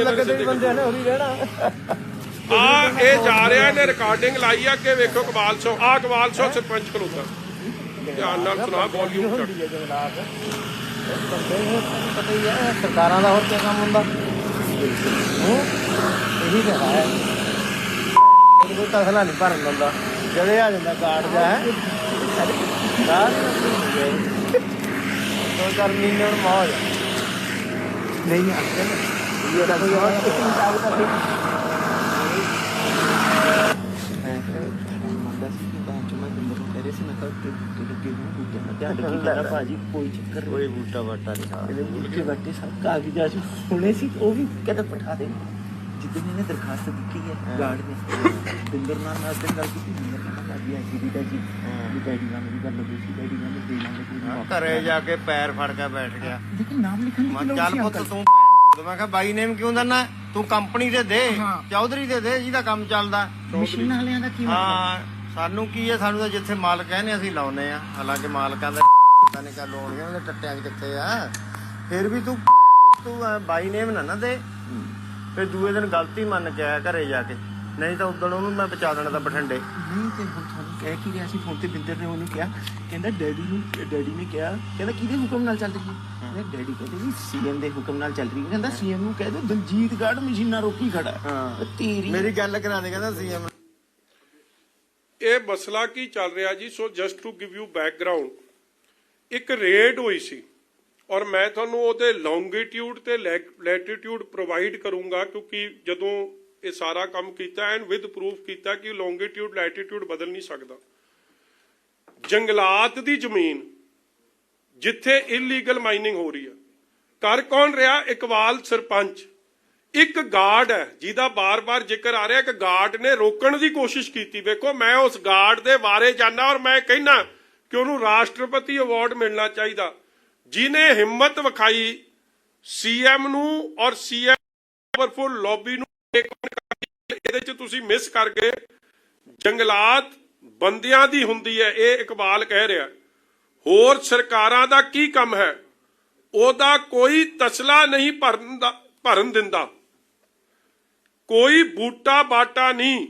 ਇਹ ਜਾ ਰਿਹਾ, ਇਹਨੇ ਰਿਕਾਰਡਿੰਗ ਲਾਈ ਆ ਕਿ ਵੇਖੋ ਇਕਬਾਲ ਸਿੰਘ। ਆ ਇਕਬਾਲ ਸਿੰਘ ਸਰਪੰਚ ਖਲੋਤਾ, ਧਿਆਨ ਨਾਲ ਸੁਣਾ, ਵੋਲਿਊਮ ਘੱਟ। ਪਤਾ ਹੀ ਹੈ ਸਰਕਾਰਾਂ ਦਾ ਹੋਰ ਕੀ ਕੰਮ ਹੁੰਦਾ। ਇਹੀ ਤਾਂ ਹੈ, ਕੋਈ ਤਸਲਾ ਨਹੀਂ ਭਰਨ ਦਿੰਦਾ। ਜਦੇ ਆ ਜਾਂਦਾ ਕਾਰਡ ਜਾ ਹੈ। 2-4 ਮਹੀਨੇ ਹੁਣ ਮੌਜ ਨਹੀਂ ਆਉਂਦੇ ਨਾ। ਇਹ ਤਾਂ ਕੋਈ ਹੋਰ ਕਿਸੇ ਹਿਸਾਬ ਦਾ ਨਹੀਂ। ਮੰਦਾ ਸੀ ਕਿ ਬਾਅਦ ਚ ਮੈਂ ਬੰਦ ਕਰ ਰਿਹਾ ਸੀ। ਮੈਂ ਕਿਹਾ ਬੂਟੇ ਲੱਗੇ ਹੋਣ ਬੂਟਿਆਂ ਦਾ ਧਿਆਨ ਰੱਖੀ ਕਹਿੰਦਾ ਭਾਜੀ ਕੋਈ ਚੱਕਰ ਕੋਈ ਬੂਟਾ ਬਾਟਾ ਨਹੀਂ ਖਾ ਇਹਦੇ ਬੂਟੇ ਬਾਟੇ ਸਭ ਕਾਗਜ਼ਾਤ ਹੋਣੇ ਸੀ ਉਹ ਵੀ ਕਹਿੰਦਾ ਪਠਾ ਦੇ ਜਿੱਦਣ ਇਹਨੇ ਦਰਖਾਸਤ ਦਿੱਤੀ ਹੈ ਗਾਰਡ ਨੇ ਬਿੰਦਰ ਨਾਲ ਮੈਂ ਉਸ ਗੱਲ ਕੀਤੀ ਬਿੰਦਰ ਕਹਿੰਦਾ ਭਾਜੀ ਐਸੀ ਦੀ ਜੀ ਵੀ ਡੈਡੀ ਨਾਲ ਮੇਰੀ ਗੱਲ ਹੋਈ ਸੀ ਡੈਡੀ ਨਾਲ ਦੇ ਲਾਂਗੇ ਕੋਈ ਘਰੇ ਜਾ ਕੇ ਪੈਰ ਫੜ ਕੇ ਬੈਠ ਗਿਆ ਲੇਕਿਨ ਨਾਮ ਲਿਖਣ ਦੀ ਮੈਂ ਲੋੜ ਚੱਲ ਸੀ ਪੁੱਤ ਅੰਕਲ। ਤੂੰ ਮੈਂ ਕਿਹਾ ਬਾਈ ਨੇਮ ਕਿਉਂ ਦਨਾ ਤੂੰ ਕੰਪਨੀ ਦੇ ਦੇ ਚੌਧਰੀ ਦੇ ਦੇ ਜਿਹਦਾ ਕੰਮ ਚੱਲਦਾ ਮਸ਼ੀਨਾਂ ਵਾਲਿਆਂ ਦਾ ਕੀ ਮਤਲਬ ਹਾਂ ਸਾਨੂੰ ਕੀ ਹੈ ਸਾਨੂੰ ਤਾਂ ਜਿੱਥੇ ਮਾਲਕ ਕਹਿੰਦੇ ਅਸੀਂ ਲਾਉਨੇ ਆ ਹਾਲਾਂਕਿ ਮਾਲਕਾਂ ਦਾ ਪਤਾ ਨਹੀਂ ਕਾ ਲਾਉਣਗੇ ਉਹਦੇ ਟੱਟਿਆਂ 'ਚ ਕਿੱਥੇ ਆ ਫਿਰ ਵੀ ਤੂੰ ਬਾਈ ਨੇਮ ਨਾ ਦੇ ਫਿਰ ਦੂਏ ਦਿਨ ਗਲਤੀ ਮੰਨ ਕੇ ਆਇਆ ਘਰੇ ਜਾ ਕੇ ਨਹੀਂ ਤਾਂ ਉਦੋਂ ਉਹਨੂੰ ਮੈਂ ਬਚਾ ਦੇਣਾ ਤਾਂ ਬਠਿੰਡੇ ਨਹੀਂ ਤੇ ਹੁਣ ਤੁਹਾਨੂੰ ਕਹਿ ਕੀ ਰਿਹਾ ਸੀ ਫੋਨ ਤੇ ਬਿੰਦਰ ਨੇ ਉਹਨੂੰ ਕਿਹਾ ਕਹਿੰਦਾ ਡੈਡੀ ਨੇ ਕਿਹਾ ਕਹਿੰਦਾ ਕਿਹਦੇ ਹੁਕਮ ਨਾਲ ਚੱਲ ਰਹੀ ਹੈ ਕਹਿੰਦਾ ਡੈਡੀ ਕਹਿੰਦੇ ਜੀ ਸੀਐਮ ਦੇ ਹੁਕਮ ਨਾਲ ਚੱਲ ਰਹੀ ਹੈ ਕਹਿੰਦਾ ਸੀਐਮ ਨੂੰ ਕਹਿ ਦੋ ਦਲਜੀਤ ਗਾਰਡ ਮਸ਼ੀਨਾਂ ਰੋਕੀ ਖੜਾ ਹੈ ਤੇਰੀ ਮੇਰੀ ਗੱਲ ਕਰਾ ਦੇ ਕਹਿੰਦਾ ਸੀਐਮ ਇਹ ਮਸਲਾ ਕੀ ਚੱਲ ਰਿਹਾ ਜੀ? So just to give you background, ਇੱਕ ਰੇਡ ਹੋਈ ਸੀ ਔਰ ਮੈਂ ਤੁਹਾਨੂੰ ਉਹਦੇ ਲੌਂਗੀਟਿਊਡ ਤੇ ਲੈਟੀਟਿਊਡ ਪ੍ਰੋਵਾਈਡ ਕਰੂੰਗਾ ਕਿਉਂਕਿ ਜਦੋਂ ਇਹ ਸਾਰਾ ਕੰਮ ਕੀਤਾ ਐਂਡ ਵਿਦ ਪ੍ਰੂਫ ਕੀਤਾ ਕਿ ਲੌਂਗੀਟਿਊਡ ਲੈਟੀਟਿਊਡ ਬਦਲ ਨਹੀਂ ਸਕਦਾ। ਜੰਗਲਾਤ ਦੀ ਜ਼ਮੀਨ ਜਿੱਥੇ ਇਲੀਗਲ ਮਾਈਨਿੰਗ ਹੋ ਰਹੀ ਹੈ, ਕਰ ਕੌਣ ਰਿਹਾ? ਇਕਬਾਲ ਸਰਪੰਚ। ਇੱਕ ਗਾਰਡ ਹੈ ਜਿਹਦਾ ਬਾਰ-ਬਾਰ ਜ਼ਿਕਰ ਆ ਰਿਹਾ ਕਿ ਗਾਰਡ ਨੇ ਰੋਕਣ ਦੀ ਕੋਸ਼ਿਸ਼ ਕੀਤੀ। ਵੇਖੋ ਮੈਂ ਉਸ ਗਾਰਡ ਦੇ ਬਾਰੇ ਜਾਣਦਾ ਔਰ ਮੈਂ ਕਹਿਣਾ ਕਿ ਉਹਨੂੰ ਰਾਸ਼ਟਰਪਤੀ ਅਵਾਰਡ ਮਿਲਣਾ ਚਾਹੀਦਾ ਜਿਹਨੇ ਹਿੰਮਤ ਵਿਖਾਈ ਸੀਐਮ ਨੂੰ ਔਰ ਸੀਐਮ ਪਾਵਰਫੁਲ ਲੌਬੀ ਨੂੰ। ਇਹਦੇ ਚ ਤੁਸੀਂ ਮਿਸ ਕਰ ਗਏ। ਜੰਗਲਾਤ ਬੰਦਿਆਂ ਦੀ ਹੁੰਦੀ ਹੈ, ਇਹ ਇਕਬਾਲ ਕਹਿ ਰਿਹਾ। ਹੋਰ ਸਰਕਾਰਾਂ ਦਾ ਕੀ ਕੰਮ ਹੈ? ਉਹਦਾ ਕੋਈ ਤਸਲਾ ਨਹੀਂ ਭਰਨ ਦਿੰਦਾ, ਕੋਈ ਬੂਟਾ ਬਾਟਾ ਨਹੀਂ।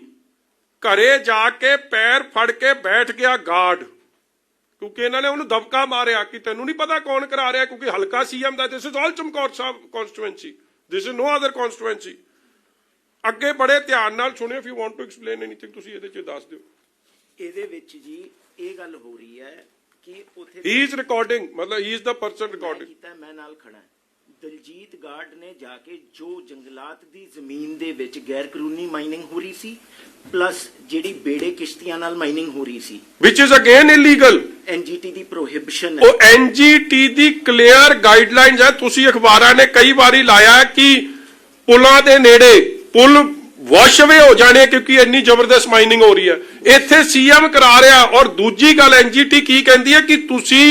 ਘਰੇ ਜਾ ਕੇ ਪੈਰ ਫੜ ਕੇ ਬੈਠ ਗਿਆ ਗਾਰਡ ਕਿਉਂਕਿ ਇਹਨਾਂ ਨੇ ਉਹਨੂੰ ਦਬਕਾ ਮਾਰਿਆ ਕਿ ਤੈਨੂੰ ਨਹੀਂ ਪਤਾ ਕੌਣ ਕਰਾ ਰਿਹਾ ਕਿਉਂਕਿ ਹਲਕਾ ਸੀਐਮ ਦਾ this is all Chamkaur Sahib constituency, this is no other constituency. ਅੱਗੇ ਬੜੇ ਧਿਆਨ ਨਾਲ ਸੁਣਿਓ। If you want to explain anything ਤੁਸੀਂ ਇਹਦੇ ਚ ਦੱਸ ਦਿਓ। ਇਹਦੇ ਵਿੱਚ ਜੀ ਇਹ ਗੱਲ ਹੋ ਰਹੀ ਹੈ ਕਿ ਉਥੇ ਹੀ ਇਜ਼ ਰਿਕਾਰਡਿੰਗ, ਮਤਲਬ ਹੀ ਇਜ਼ ਦਾ ਪਰਸਨ ਰਿਕਾਰਡਿੰਗ। ਕੀਤਾ ਮੈਂ ਨਾਲ ਖੜਾ। ਦਲਜੀਤ ਗਾਰਡ ਨੇ ਜਾ ਕੇ ਜੋ ਜੰਗਲਾਤ ਦੀ ਜ਼ਮੀਨ ਦੇ ਵਿੱਚ ਗੈਰ ਕਾਨੂੰਨੀ ਮਾਈਨਿੰਗ ਹੋ ਰਹੀ ਸੀ ਪਲੱਸ ਜਿਹੜੀ ਬੇੜੇ ਕਿਸ਼ਤੀਆਂ ਨਾਲ ਮਾਈਨਿੰਗ ਹੋ ਰਹੀ ਸੀ ਵਿਚ ਇਜ਼ ਅਗੇਨ ਇਲੀਗਲ। ਐਨਜੀਟੀ ਦੀ ਪ੍ਰੋਹਿਬਿਸ਼ਨ ਹੈ। ਉਹ ਐਨਜੀਟੀ ਦੀ ਕਲੀਅਰ ਗਾਈਡਲਾਈਨਸ ਹੈ। ਤੁਸੀਂ ਅਖਬਾਰਾਂ ਨੇ ਕਈ ਵਾਰੀ ਲਾਇਆ ਕਿ ਪੁਲਾਂ ਦੇ ਨੇੜੇ ਪੁਲ ਵਾਸ਼ ਅਵੇ ਹੋ ਜਾਣੇ ਕਿਉਂਕਿ ਇੰਨੀ ਜ਼ਬਰਦਸਤ ਮਾਈਨਿੰਗ ਹੋ ਰਹੀ ਹੈ। ਇੱਥੇ ਸੀਐਮ ਕਰਾ ਰਿਹਾ। ਔਰ ਦੂਜੀ ਗੱਲ ਐਨਜੀਟੀ ਕੀ ਕਹਿੰਦੀ ਹੈ ਕਿ ਤੁਸੀਂ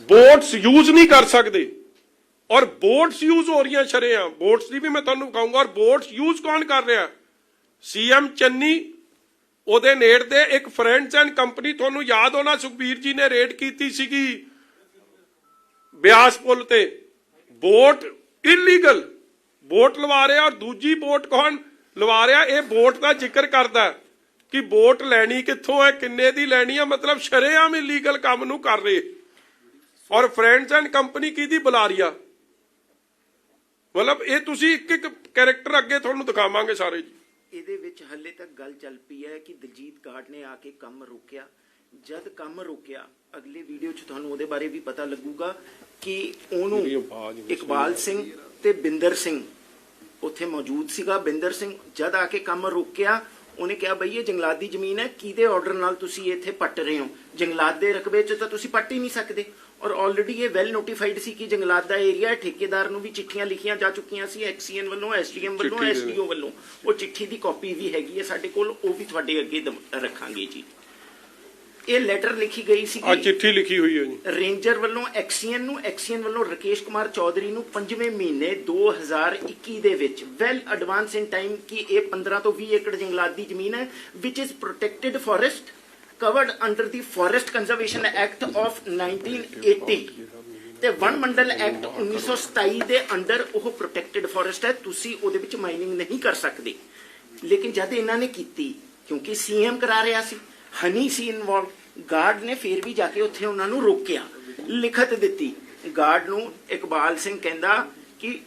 ਬੋਟਸ ਯੂਜ਼ ਨਹੀਂ ਕਰ ਸਕਦੇ ਔਰ ਬੋਟਸ ਯੂਜ਼ ਹੋ ਰਹੀਆਂ ਸ਼ਰੇਆਮ। ਬੋਟਸ ਦੀ ਵੀ ਮੈਂ ਤੁਹਾਨੂੰ ਕਹੂੰਗਾ। ਔਰ ਬੋਟਸ ਯੂਜ਼ ਕੌਣ ਕਰ ਰਿਹਾ? ਸੀਐਮ ਚੰਨੀ, ਉਹਦੇ ਨੇੜ ਦੇ ਇੱਕ ਫਰੈਂਡਸ ਐਂਡ ਕੰਪਨੀ। ਤੁਹਾਨੂੰ ਯਾਦ ਹੋਣਾ ਸੁਖਬੀਰ ਜੀ ਨੇ ਰੇਡ ਕੀਤੀ ਸੀਗੀ ਬਿਆਸ ਪੁਲ ਤੇ। ਬੋਟ ਇਲੀਗਲ ਬੋਟ ਲਵਾ ਰਿਹਾ ਔਰ ਦੂਜੀ ਬੋਟ ਕੌਣ ਲਵਾ ਰਿਹਾ? ਇਹ ਬੋਟ ਦਾ ਜ਼ਿਕਰ ਕਰਦਾ ਕਿ ਬੋਟ ਲੈਣੀ ਕਿੱਥੋਂ ਹੈ, ਕਿੰਨੇ ਦੀ ਲੈਣੀ ਹੈ। ਮਤਲਬ ਸ਼ਰੇਆਮ ਇਲੀਗਲ ਕੰਮ ਨੂੰ ਕਰ ਰਹੇ। ਔਰ ਫਰੈਂਡਸ ਐਂਡ ਕੰਪਨੀ ਕਿਹਦੀ ਬੁਲਾ ਰਹੀ ਆ? ਮਤਲਬ ਇਹ ਤੁਸੀਂ ਇੱਕ ਇੱਕ ਕੈਰੈਕਟਰ ਅੱਗੇ ਤੁਹਾਨੂੰ ਦਿਖਾਵਾਂਗੇ ਸਾਰੇ ਜੀ। ਇਹਦੇ ਵਿੱਚ ਹੱਲੇ ਤੱਕ ਗੱਲ ਚੱਲ ਪਈ ਹੈ ਕਿ ਦਲਜੀਤ ਗਾਰਡ ਨੇ ਆ ਕੇ ਕੰਮ ਰੋਕਿਆ। ਜਦ ਕੰਮ ਰੋਕਿਆ ਅਗਲੇ ਵੀਡੀਓ 'ਚ ਤੁਹਾਨੂੰ ਉਹਦੇ ਬਾਰੇ ਵੀ ਪਤਾ ਲੱਗੂਗਾ ਕਿ ਉਹਨੂੰ ਇਕਬਾਲ ਸਿੰਘ ਤੇ ਬਿੰਦਰ ਸਿੰਘ ਉੱਥੇ ਮੌਜੂਦ ਸੀਗਾ। ਬਿੰਦਰ ਸਿੰਘ ਜਦ ਆ ਕੇ ਕੰਮ ਰੋਕਿਆ ਉਹਨੇ ਕਿਹਾ ਬਈ ਇਹ ਜੰਗਲਾਤ ਦੀ ਜ਼ਮੀਨ ਹੈ, ਕਿਹਦੇ ਆਰਡਰ ਨਾਲ ਤੁਸੀਂ ਇੱਥੇ ਪੱਟ ਰਹੇ ਹੋ? ਜੰਗਲਾਤ ਦੇ ਰਕਬੇ 'ਚ ਤਾਂ ਤੁਸੀਂ ਪੱਟ ਹੀ ਨਹੀਂ ਸਕਦੇ। ਔਰ ਆਲਰੇਡੀ ਇਹ ਵੈਲ ਨੋਟੀਫਾਈਡ ਸੀ ਕਿ ਜੰਗਲਾਤ ਦਾ ਏਰੀਆ। ਠੇਕੇਦਾਰ ਨੂੰ ਵੀ ਚਿੱਠੀਆਂ ਲਿਖੀਆਂ ਜਾ ਚੁੱਕੀਆਂ ਸੀ ਐਕਸੀਐਨ ਵੱਲੋਂ, ਐਸਡੀਐਮ ਵੱਲੋਂ, ਐਸਡੀਓ ਵੱਲੋਂ। ਉਹ ਚਿੱਠੀ ਦੀ ਕਾਪੀ ਵੀ ਹੈਗੀ ਹੈ ਸਾਡੇ ਕੋਲ, ਉਹ ਵੀ ਤੁਹਾਡੇ ਅੱਗੇ ਰੱਖਾਂਗੇ ਜੀ। ਇਹ ਲੈਟਰ ਲਿਖੀ ਗਈ ਸੀ, ਆ ਚਿੱਠੀ ਲਿਖੀ ਹੋਈ ਹੈ ਜੀ ਰੇਂਜਰ ਵੱਲੋਂ ਐਕਸੀਐਨ ਨੂੰ, ਐਕਸੀਐਨ ਵੱਲੋਂ ਰਕੇਸ਼ ਕੁਮਾਰ ਚੌਧਰੀ ਨੂੰ 5ਵੇਂ ਮਹੀਨੇ 2021 ਦੇ ਵਿੱਚ ਵੈਲ ਐਡਵਾਂਸ ਇਨ ਟਾਈਮ ਕਿ ਇਹ 15 ਤੋਂ 20 ਏਕੜ ਜੰਗਲਾਤ ਦੀ ਜ਼ਮੀਨ ਹੈ ਵਿਚ is protected forest covered under the Forest Conservation Act of 1980 ਤੇ ਵਣ ਮੰਡਲ ਐਕਟ 1927 ਦੇ ਅੰਡਰ ਉਹ ਪ੍ਰੋਟੈਕਟਡ ਫੋਰੈਸਟ ਹੈ। ਤੁਸੀਂ ਉਹਦੇ ਵਿੱਚ ਮਾਈਨਿੰਗ ਨਹੀਂ ਕਰ ਸਕਦੇ। ਲੇਕਿਨ ਜਦ ਇਹਨਾਂ ਨੇ ਕੀਤੀ ਕਿਉਂਕਿ ਸੀਐਮ ਕਰਾ ਰਿਹਾ ਸੀ, ਹਨੀ ਸੀ ਇਨਵੋਲਵ, ਗਾਰਡ ਨੇ ਫੇਰ ਵੀ ਜਾ ਕੇ ਉੱਥੇ ਉਹਨਾਂ ਨੂੰ ਰੋਕਿਆ, ਲਿਖਤ ਦਿੱਤੀ। ਗਾਰਡ ਨੂੰ ਇਕਬਾਲ ਸਿੰਘ ਕਹਿੰਦਾ ਕਿ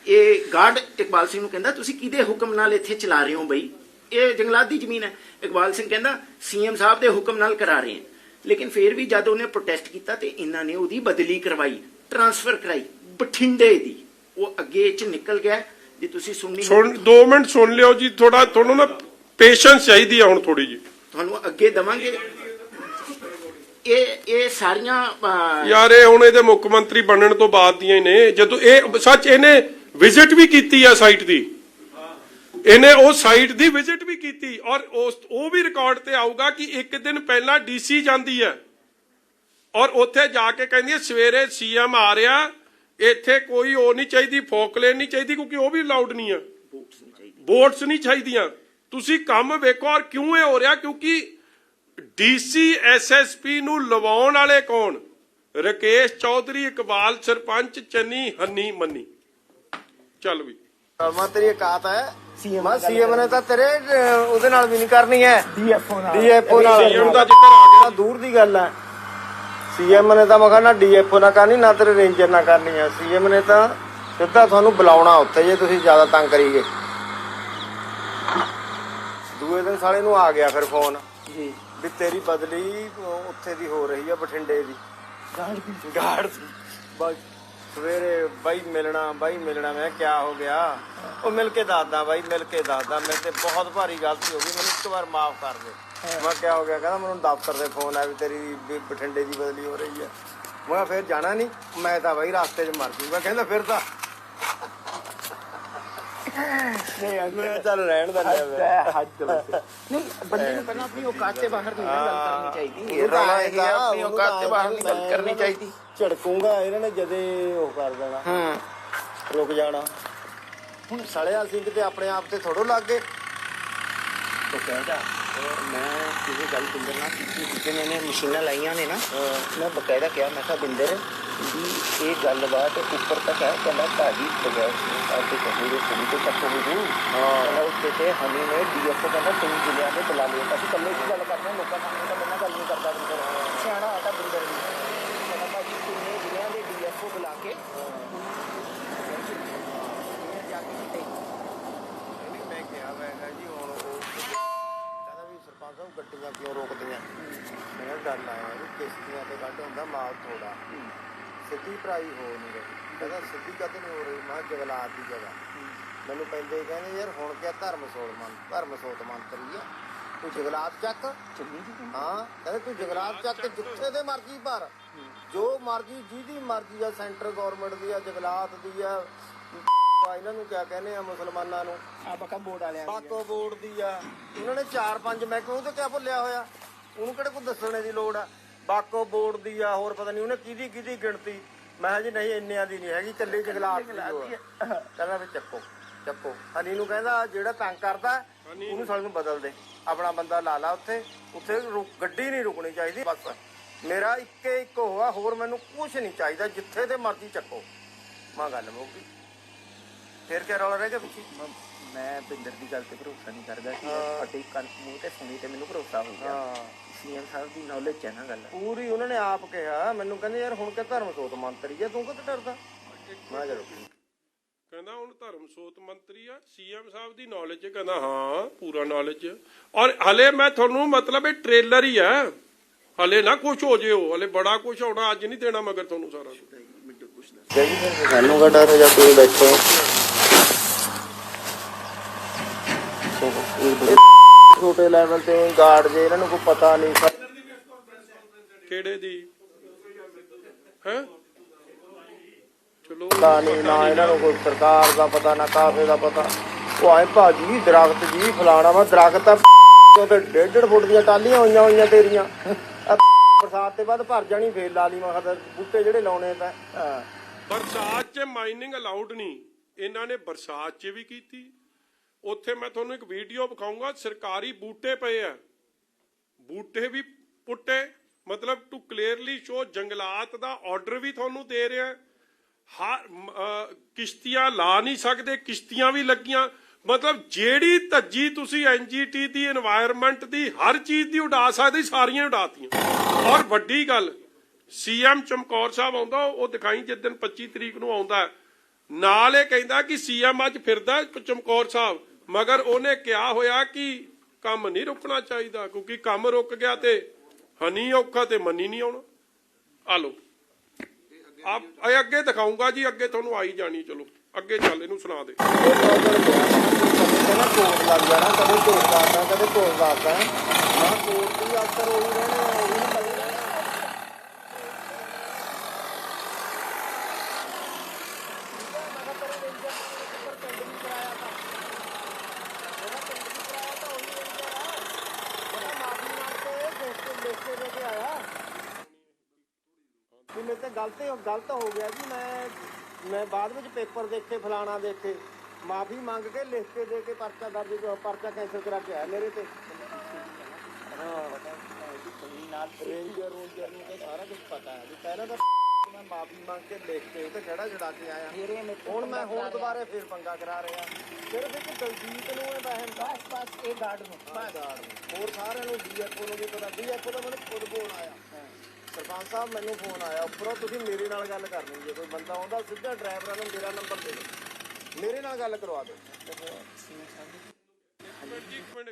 ਇਹ ਗਾਰਡ ਇਕਬਾਲ ਸਿੰਘ ਨੂੰ ਕਹਿੰਦਾ ਤੁਸੀਂ ਕਿਹਦੇ ਹੁਕਮ ਨਾਲ ਇੱਥੇ ਚਲਾ ਰਹੇ ਹੋ ਬਈ? ਇਹ ਜੰਗਲਾਤ ਦੀ ਜ਼ਮੀਨ ਹੈ। ਇਕਬਾਲ ਸਿੰਘ ਕਹਿੰਦਾ ਸੀਐਮ ਸਾਹਿਬ ਦੇ ਹੁਕਮ ਨਾਲ ਕਰਾ ਰਹੇ ਹਨ। ਲੇਕਿਨ ਫਿਰ ਵੀ ਜਦ ਉਹਨੇ ਪ੍ਰੋਟੈਸਟ ਕੀਤਾ ਤੇ ਇਹਨਾਂ ਨੇ ਉਹਦੀ ਬਦਲੀ ਕਰਵਾਈ, ਟ੍ਰਾਂਸਫਰ ਕਰਾਈ ਬਠਿੰਡੇ ਦੀ। ਉਹ ਅੱਗੇ ਚ ਨਿਕਲ ਗਿਆ। ਜੇ ਤੁਸੀਂ ਸੁਣਨੀ 2 ਮਿੰਟ ਸੁਣ ਲਿਓ ਜੀ। ਥੋੜਾ ਤੁਹਾਨੂੰ ਨਾ ਪੇਸ਼ੈਂਸ ਚਾਹੀਦੀ ਆ ਹੁਣ ਥੋੜੀ ਜੀ। ਤੁਹਾਨੂੰ ਅੱਗੇ ਦਵਾਂਗੇ। ਕਿ ਇਹ ਸਾਰੀਆਂ ਯਾਰ ਇਹ ਹੁਣ ਇਹਦੇ ਮੁੱਖ ਮੰਤਰੀ ਬਣਨ ਤੋਂ ਬਾਅਦ ਦੀਆਂ ਹੀ ਨੇ। ਜਦੋਂ ਇਹ ਸੱਚ ਇਹਨੇ ਵਿਜ਼ਿਟ ਵੀ ਕੀਤੀ ਆ ਸਾਈਟ ਦੀ, ਇਹਨੇ ਉਹ ਸਾਈਟ ਦੀ ਵਿਜ਼ਿਟ ਵੀ ਕੀਤੀ, ਔਰ ਉਹ ਵੀ ਰਿਕਾਰਡ ਤੇ ਆਊਗਾ ਕਿ ਇੱਕ ਦਿਨ ਪਹਿਲਾਂ ਡੀਸੀ ਜਾਂਦੀ ਹੈ ਔਰ ਉੱਥੇ ਜਾ ਕੇ ਕਹਿੰਦੀ ਹੈ ਸਵੇਰੇ ਸੀਐਮ ਆ ਰਿਹਾ, ਇੱਥੇ ਕੋਈ ਉਹ ਨਹੀਂ ਚਾਹੀਦੀ, ਫੋਕਲੇਨ ਨਹੀਂ ਚਾਹੀਦੀ, ਕਿਉਂਕਿ ਉਹ ਵੀ ਅਲਾਉਡ ਨਹੀਂ ਆ, ਬੋਟਸ ਨਹੀਂ ਚਾਹੀਦੀਆਂ। ਤੁਸੀਂ ਕੰਮ ਵੇਖੋ ਔਰ ਕਿਉਂ ਇਹ ਹੋ ਰਿਹਾ, ਕਿਉਂਕਿ ਡੀਸੀ ਐਸਐਸਪੀ ਨੂੰ ਲਵਾਉਣ ਵਾਲੇ ਕੌਣ? ਰਕੇਸ਼ ਚੌਧਰੀ, ਇਕਬਾਲ ਸਰਪੰਚ, ਚੰਨੀ, ਹੰਨੀ, ਮੰਨੀ। ਚੱਲ ਵੀ ਮੈਂ ਤੇਰੀ ਔਕਾਤ ਹੈ ਸੀਐਮ ਨੇ ਤਾਂ ਤੇਰੇ ਉਹਦੇ ਨਾਲ ਵੀ ਨਹੀਂ ਕਰਨੀ ਹੈ, ਡੀਐਫਓ ਨਾਲ। ਸੀਐਮ ਦਾ ਜ਼ਿਕਰ ਆ ਗਿਆ, ਦੂਰ ਦੀ ਗੱਲ ਹੈ। ਸੀਐਮ ਨੇ ਤਾਂ ਮੈਂ ਕਹਿੰਦਾ ਡੀਐਫਓ ਨਾਲ ਕਰਨੀ, ਨਾ ਤੇਰੇ ਰੇਂਜਰ ਨਾਲ ਕਰਨੀ ਹੈ। ਸੀਐਮ ਨੇ ਤਾਂ ਸਿੱਧਾ ਤੁਹਾਨੂੰ ਬੁਲਾਉਣਾ ਉੱਥੇ ਜੇ ਤੁਸੀਂ ਜ਼ਿਆਦਾ ਤੰਗ ਕਰੀਏ। ਦੂਏ ਦਿਨ ਸਾਲੇ ਨੂੰ ਆ ਗਿਆ ਫਿਰ ਫੋਨ ਜੀ ਵੀ ਤੇਰੀ ਬਦਲੀ ਉੱਥੇ ਦੀ ਹੋ ਰਹੀ ਆ, ਬਠਿੰਡੇ ਦੀ ਗਾਰਡ ਬਸ। ਸਵੇਰੇ ਬਾਈ ਮਿਲਣਾ ਮੈਂ ਕਿਹਾ ਹੋ ਗਿਆ? ਉਹ ਮਿਲ ਕੇ ਦੱਸਦਾ ਬਾਈ, ਮਿਲ ਕੇ ਦੱਸਦਾ, ਮੇਰੇ ਤੇ ਬਹੁਤ ਭਾਰੀ ਗਲਤੀ ਹੋ ਗਈ, ਮੈਨੂੰ ਇੱਕ ਵਾਰ ਮਾਫ ਕਰ ਦੇ। ਮੈਂ ਕਿਹਾ ਹੋ ਗਿਆ? ਕਹਿੰਦਾ ਮੈਨੂੰ ਦਫ਼ਤਰ ਦੇ ਫੋਨ ਆ ਵੀ ਤੇਰੀ ਬਠਿੰਡੇ ਦੀ ਬਦਲੀ ਹੋ ਰਹੀ ਆ। ਮੈਂ ਫਿਰ ਜਾਣਾ ਨਹੀਂ, ਮੈਂ ਤਾਂ ਬਾਈ ਰਸਤੇ 'ਚ ਮਰ ਜੂਗਾ। ਕਹਿੰਦਾ ਫਿਰ ਤਾਂ ਚੱਲ ਰਹਿਣ ਦਾ ਨਹੀਂ, ਬੰਦੇ ਨੂੰ ਪਹਿਲਾਂ ਆਪਣੀ ਔਕਾਤ ਤੇ ਬਾਹਰ ਨਹੀਂ ਗੱਲ ਕਰਨੀ ਚਾਹੀਦੀ। ਆਪਣੀ ਔਕਾਤ ਤੇ ਬਾਹਰ ਨਹੀਂ ਗੱਲ ਕਰਨੀ ਚਾਹੀਦੀ। ਝੜਕੂਗਾ ਇਹਨਾਂ ਨੇ ਜਦੇ ਉਹ ਕਰ ਦੇਣਾ, ਰੁਕ ਜਾਣਾ। ਹੁਣ ਸਾਲਿਆ ਸਿੰਘ ਤੇ ਆਪਣੇ ਆਪ ਤੇ ਥੋੜੋ ਲੱਗ ਗਏ। तो कहता मैं किसी गल बिंदर ना की जितने मैंने मशीना लाइया ने ना, मैं बकायदा क्या मैं कहा बिंदर भी ये गलबात ऊपर तक है, कहना भाजी बगैर आपके कहोगे सुनी तो तक हो गई। कहना उससे से हमें ने डीएफओ कहना तुम जिले में बुला लिया ताकि कल की गल करना लोगों सामने तो मैं गल नहीं करता। बिंदर सियाना आता बिंदर भी कहना भाजी तुमने जिले के डीएफओ बुला के ਮੈਂ ਕਿਹਾ ਮੈਂ ਜੀ ਹੁਣ ਉਹ ਕਹਿੰਦਾ ਵੀ ਸਰਪੰਚ ਸਾਹਿਬ ਗੱਡੀਆਂ ਕਿਉਂ ਰੋਕਦੀਆਂ? ਮੈਂ ਕਿਹਾ ਗੱਲ ਆਇਆ ਵੀ ਕਿਸ਼ਤੀਆਂ ਤੇ ਕੱਢ ਹੁੰਦਾ ਮਾਲ ਥੋੜਾ, ਸਿੱਧੀ ਭਰਾਈ ਹੋ ਨਹੀਂ ਰਹੀ। ਕਹਿੰਦਾ ਸਿੱਧੀ ਕਦ ਨਹੀਂ ਹੋ ਰਹੀ? ਮੈਂ ਕਿਹਾ ਜਗਲਾਤ ਦੀ ਜਗ੍ਹਾ ਮੈਨੂੰ ਪੈਂਦੇ ਕਹਿੰਦੇ ਯਾਰ ਹੁਣ ਕਿਆ ਧਰਮ ਸੋਤ ਮੰਤਰੀ ਆ, ਤੂੰ ਜਗਲਾਤ ਚੱਕ। ਹਾਂ ਕਹਿੰਦੇ ਤੂੰ ਜਗਲਾਤ ਚੱਕ, ਜਿੱਥੇ ਦੇ ਮਰਜ਼ੀ ਭਰ, ਜੋ ਮਰਜ਼ੀ ਜਿਹਦੀ ਮਰਜ਼ੀ ਆ, ਸੈਂਟਰ ਗੌਰਮੈਂਟ ਦੀ ਆ, ਜਗਲਾਤ ਦੀ ਆ, ਇਹਨਾਂ ਨੂੰ ਕਿਆ ਕਹਿੰਦੇ ਆ ਮੁਸਲਮਾਨਾਂ ਨੂੰ आपका बोर्ड वाले ਬਾਕੋ ਬੋਰਡ ਦੀ ਆ। ਉਹਨਾਂ ਨੇ 4-5 ਮਹਿਕਮੇ ਉਹ ਤੇ ਕਿਆ ਭੁੱਲਿਆ ਹੋਇਆ, ਉਹਨੂੰ ਕਿਹੜੇ ਕੋਈ ਦੱਸਣੇ ਦੀ ਲੋੜ ਆ। ਬਾਕੋ ਬੋਰਡ ਦੀ ਆ, ਹੋਰ ਪਤਾ ਨਹੀਂ ਉਹਨੇ ਕਿਹਦੀ ਗਿਣਤੀ। ਮੈਂ ਕਿਹਾ ਜੀ ਨਹੀਂ ਇੰਨਿਆਂ ਦੀ ਨਹੀਂ ਹੈਗੀ, ਚੱਲੀ ਜਗਲਾਤ ਦੀ ਕਹਿੰਦਾ ਵੀ ਚੱਕੋ। ਹਨੀ ਨੂੰ ਕਹਿੰਦਾ ਜਿਹੜਾ ਤੰਗ ਕਰਦਾ ਉਹਨੂੰ ਸਾਨੂੰ ਬਦਲ ਦੇ, ਆਪਣਾ ਬੰਦਾ ਲਾ ਲਾ ਉੱਥੇ ਗੱਡੀ ਨਹੀਂ ਰੁਕਣੀ ਚਾਹੀਦੀ। ਬਸ ਮੇਰਾ ਇੱਕ ਹੋਆ, ਹੋਰ ਮੈਨੂੰ ਕੁਛ ਨਹੀਂ ਚਾਹੀਦਾ, ਜਿੱਥੇ ਤੇ ਮਰਜ਼ੀ ਚੱਕੋ। ਮਾਂ ਗੱਲ ਮੁੱਕ ਗਈ। ਫਿਰ ਕਿਆ ਰੌਲਾ ਰਹਿ ਗਿਆ ਪਿੱਛੇ? मैं बिंदर की गल से भरोसा नहीं करता कि फटी कल मूँह ते सुनी ते मैनू भरोसा हो गया। सीएम साहब की नॉलेज है ना गल ਪੂਰੀ ਉਹਨਾਂ ਨੇ ਆਪ ਕਿਹਾ ਮੈਨੂੰ, ਕਹਿੰਦੇ ਯਾਰ ਹੁਣ ਕਿ ਧਰਮ ਸੋਤ ਮੰਤਰੀ ਆ, ਤੂੰ ਕਿੱਥੇ ਡਰਦਾ? ਮੈਂ ਚਲੋ ਕਹਿੰਦਾ ਹੁਣ ਧਰਮ ਸੋਤ ਮੰਤਰੀ ਆ, ਸੀਐਮ ਸਾਹਿਬ ਦੀ ਨੌਲੇਜ। ਕਹਿੰਦਾ ਹਾਂ ਪੂਰਾ ਨੌਲੇਜ। ਔਰ ਹਲੇ ਮੈਂ ਤੁਹਾਨੂੰ ਮਤਲਬ ਇਹ ਟ੍ਰੇਲਰ ਹੀ ਆ, ਹਲੇ ਨਾ ਕੁਛ ਹੋ ਜਿਓ, ਹਲੇ ਬੜਾ ਕੁਛ ਹੋਣਾ, ਅੱਜ ਨਹੀਂ ਦੇਣਾ ਮਗਰ ਤੁਹਾਨੂੰ ਸਾਰਾ ਕੁਛ। ਸਾਨੂੰ ਕਾ ਡਰ ਜਾਂ ਤੁਸੀਂ ਬੈਠੇ ਛੋਟੇ ਲੈਵਲ ਤੇ ਗਾਰਡ ਜੇ, ਇਹਨਾਂ ਨੂੰ ਕੋਈ ਪਤਾ ਨਹੀਂ ਕਿਹੜੇ ਦੀ ਹੈ? ਚਲੋ ਪਤਾ ਨਹੀਂ, ਨਾ ਇਹਨਾਂ ਨੂੰ ਕੋਈ ਸਰਕਾਰ ਦਾ ਪਤਾ, ਨਾ ਕਾਫੇ ਦਾ ਪਤਾ। ਉਹ ਆਏ ਭਾਜੀ ਦਰਖਤ ਜੀ ਫਲਾਣਾ ਵਾ ਦਰਖਤ ਆ, ਤੇ 1.5 ਫੁੱਟ ਦੀਆਂ ਟਾਲੀਆਂ ਹੋਈਆਂ ਤੇਰੀਆਂ, ਬਰਸਾਤ ਤੇ ਬਾਅਦ ਭਰ ਜਾਣੀ, ਫੇਰ ਲਾ ਲਈ। ਮੈਂ ਕਿਹਾ ਬੂਟੇ ਜਿਹੜੇ ਲਾਉਣੇ ਤਾਂ ਬਰਸਾਤ 'ਚ ਮਾਈਨਿੰਗ ਅਲਾਉਡ ਨਹੀਂ, ਇਹਨਾਂ ਨੇ ਬਰਸਾਤ 'ਚ ਵੀ ਕੀਤੀ। ਉੱਥੇ ਮੈਂ ਤੁਹਾਨੂੰ ਇੱਕ ਵੀਡੀਓ ਵਿਖਾਊਂਗਾ, ਸਰਕਾਰੀ ਬੂਟੇ ਪਏ ਆ, ਬੂਟੇ ਵੀ ਪੁੱਟੇ, ਮਤਲਬ ਟੂ ਕਲੀਅਰਲੀ ਸ਼ੋ ਜੰਗਲਾਤ ਦਾ ਆਰਡਰ ਵੀ ਤੁਹਾਨੂੰ ਦੇ ਰਿਹਾ। ਕਿਸ਼ਤੀਆਂ ਲਾ ਨਹੀਂ ਸਕਦੇ, ਕਿਸ਼ਤੀਆਂ ਵੀ ਲੱਗੀਆਂ। ਮਤਲਬ ਜਿਹੜੀ ਧੱਜੀ ਤੁਸੀਂ ਐਨਜੀਟੀ ਦੀ, এনवायरमेंट ਦੀ, ਹਰ ਚੀਜ਼ ਦੀ ਉਡਾ ਸਕਦੇ, ਸਾਰੀਆਂ ਉਡਾਤੀਆਂ। ਔਰ ਵੱਡੀ ਗੱਲ, ਸੀਐਮ ਚਮਕੌਰ ਸਾਹਿਬ ਆਉਂਦਾ, ਉਹ ਦਿਖਾਈ ਜਿਸ ਦਿਨ 25 ਤਰੀਕ ਨੂੰ ਆਉਂਦਾ, ਨਾਲ ਇਹ ਕਹਿੰਦਾ ਕਿ ਸੀਐਮ ਅੱਜ ਫਿਰਦਾ ਚਮਕੌਰ ਸਾਹਿਬ, ਮਗਰ ਉਹਨੇ ਕਿਹਾ ਹੋਇਆ ਕਿ ਕੰਮ ਨਹੀਂ ਰੁਕਣਾ ਚਾਹੀਦਾ, ਕਿਉਂਕਿ ਕੰਮ ਰੁਕ ਗਿਆ ਤੇ ਹਨੀ ਔਖਾ ਤੇ ਮੰਨੀ ਨਹੀਂ ਆਉਣਾ। ਆ ਲੋ ਆਪ ਅੱਗੇ ਦਿਖਾਊਂਗਾ ਜੀ, ਅੱਗੇ ਤੁਹਾਨੂੰ ਆਈ ਜਾਣੀ। ਚਲੋ ਅੱਗੇ ਚੱਲ, ਇਹਨੂੰ ਸੁਣਾ ਦੇ। ਕੋਟ ਲੱਗ ਜਾਣਾ, ਕਦੇ ਕੋਟ ਦੱਸਦਾ, ਕਦੇ ਕੋਟ ਦੱਸਦਾ। ਮੈਂ ਕੋਟ ਦੀ ਅਕਸਰ ਉਹੀ ਰਹਿਣਾ, ਉਹੀ ਗਲਤ ਹੋ ਗਿਆ ਜੀ। ਮੈਂ ਬਾਅਦ ਵਿੱਚ ਪੇਪਰ ਦੇਖੇ, ਫਲਾਣਾ ਦੇਖੇ, ਮਾਫੀ ਮੰਗ ਕੇ ਲਿਖ ਕੇ ਦੇ ਕੇ ਪਰਚਾ ਕੈਂਸਲ ਕਰਾ ਕੇ ਆਇਆ ਮੇਰੇ ਤੇ। ਰੇਂਜਰ ਨੂੰ ਤਾਂ ਸਾਰਾ ਕੁਝ ਪਤਾ ਹੈ ਜੀ। ਪਹਿਲਾਂ ਤਾਂ ਮੈਂ ਮਾਫੀ ਮੰਗ ਕੇ ਲਿਖ ਕੇ ਤੇ ਖੜਾ ਛਡਾ ਕੇ ਆਇਆ। ਹੁਣ ਦੁਬਾਰੇ ਫੇਰ ਪੰਗਾ ਕਰਾ ਰਿਹਾ। ਸਿਰਫ ਇੱਕ ਦਲਜੀਤ ਨੂੰ ਇਹ ਬਹਿਨ ਬਸ ਇਹ ਗਾਰਡ ਨੂੰ ਹੋਰ ਸਾਰਿਆਂ ਨੂੰ ਡੀਐਫਓ ਨੂੰ ਵੀ ਪਤਾ। ਡੀਐਫਓ ਦਾ ਮੈਨੂੰ ਖੁਦ ਫੋਨ ਆਇਆ, ਸਰਪੰਚ ਸਾਹਿਬ ਮੈਨੂੰ ਫੋਨ ਆਇਆ ਉੱਪਰੋਂ, ਤੁਸੀਂ ਮੇਰੇ ਨਾਲ ਗੱਲ ਕਰਨੀ। ਜੇ ਕੋਈ ਬੰਦਾ ਆਉਂਦਾ ਸਿੱਧਾ ਡਰਾਈਵਰਾਂ ਨੂੰ ਮੇਰਾ ਨੰਬਰ ਦੇ ਦਿਓ, ਮੇਰੇ ਨਾਲ ਗੱਲ ਕਰਵਾ ਦਿਓ। ਇੱਕ ਮਿੰਟ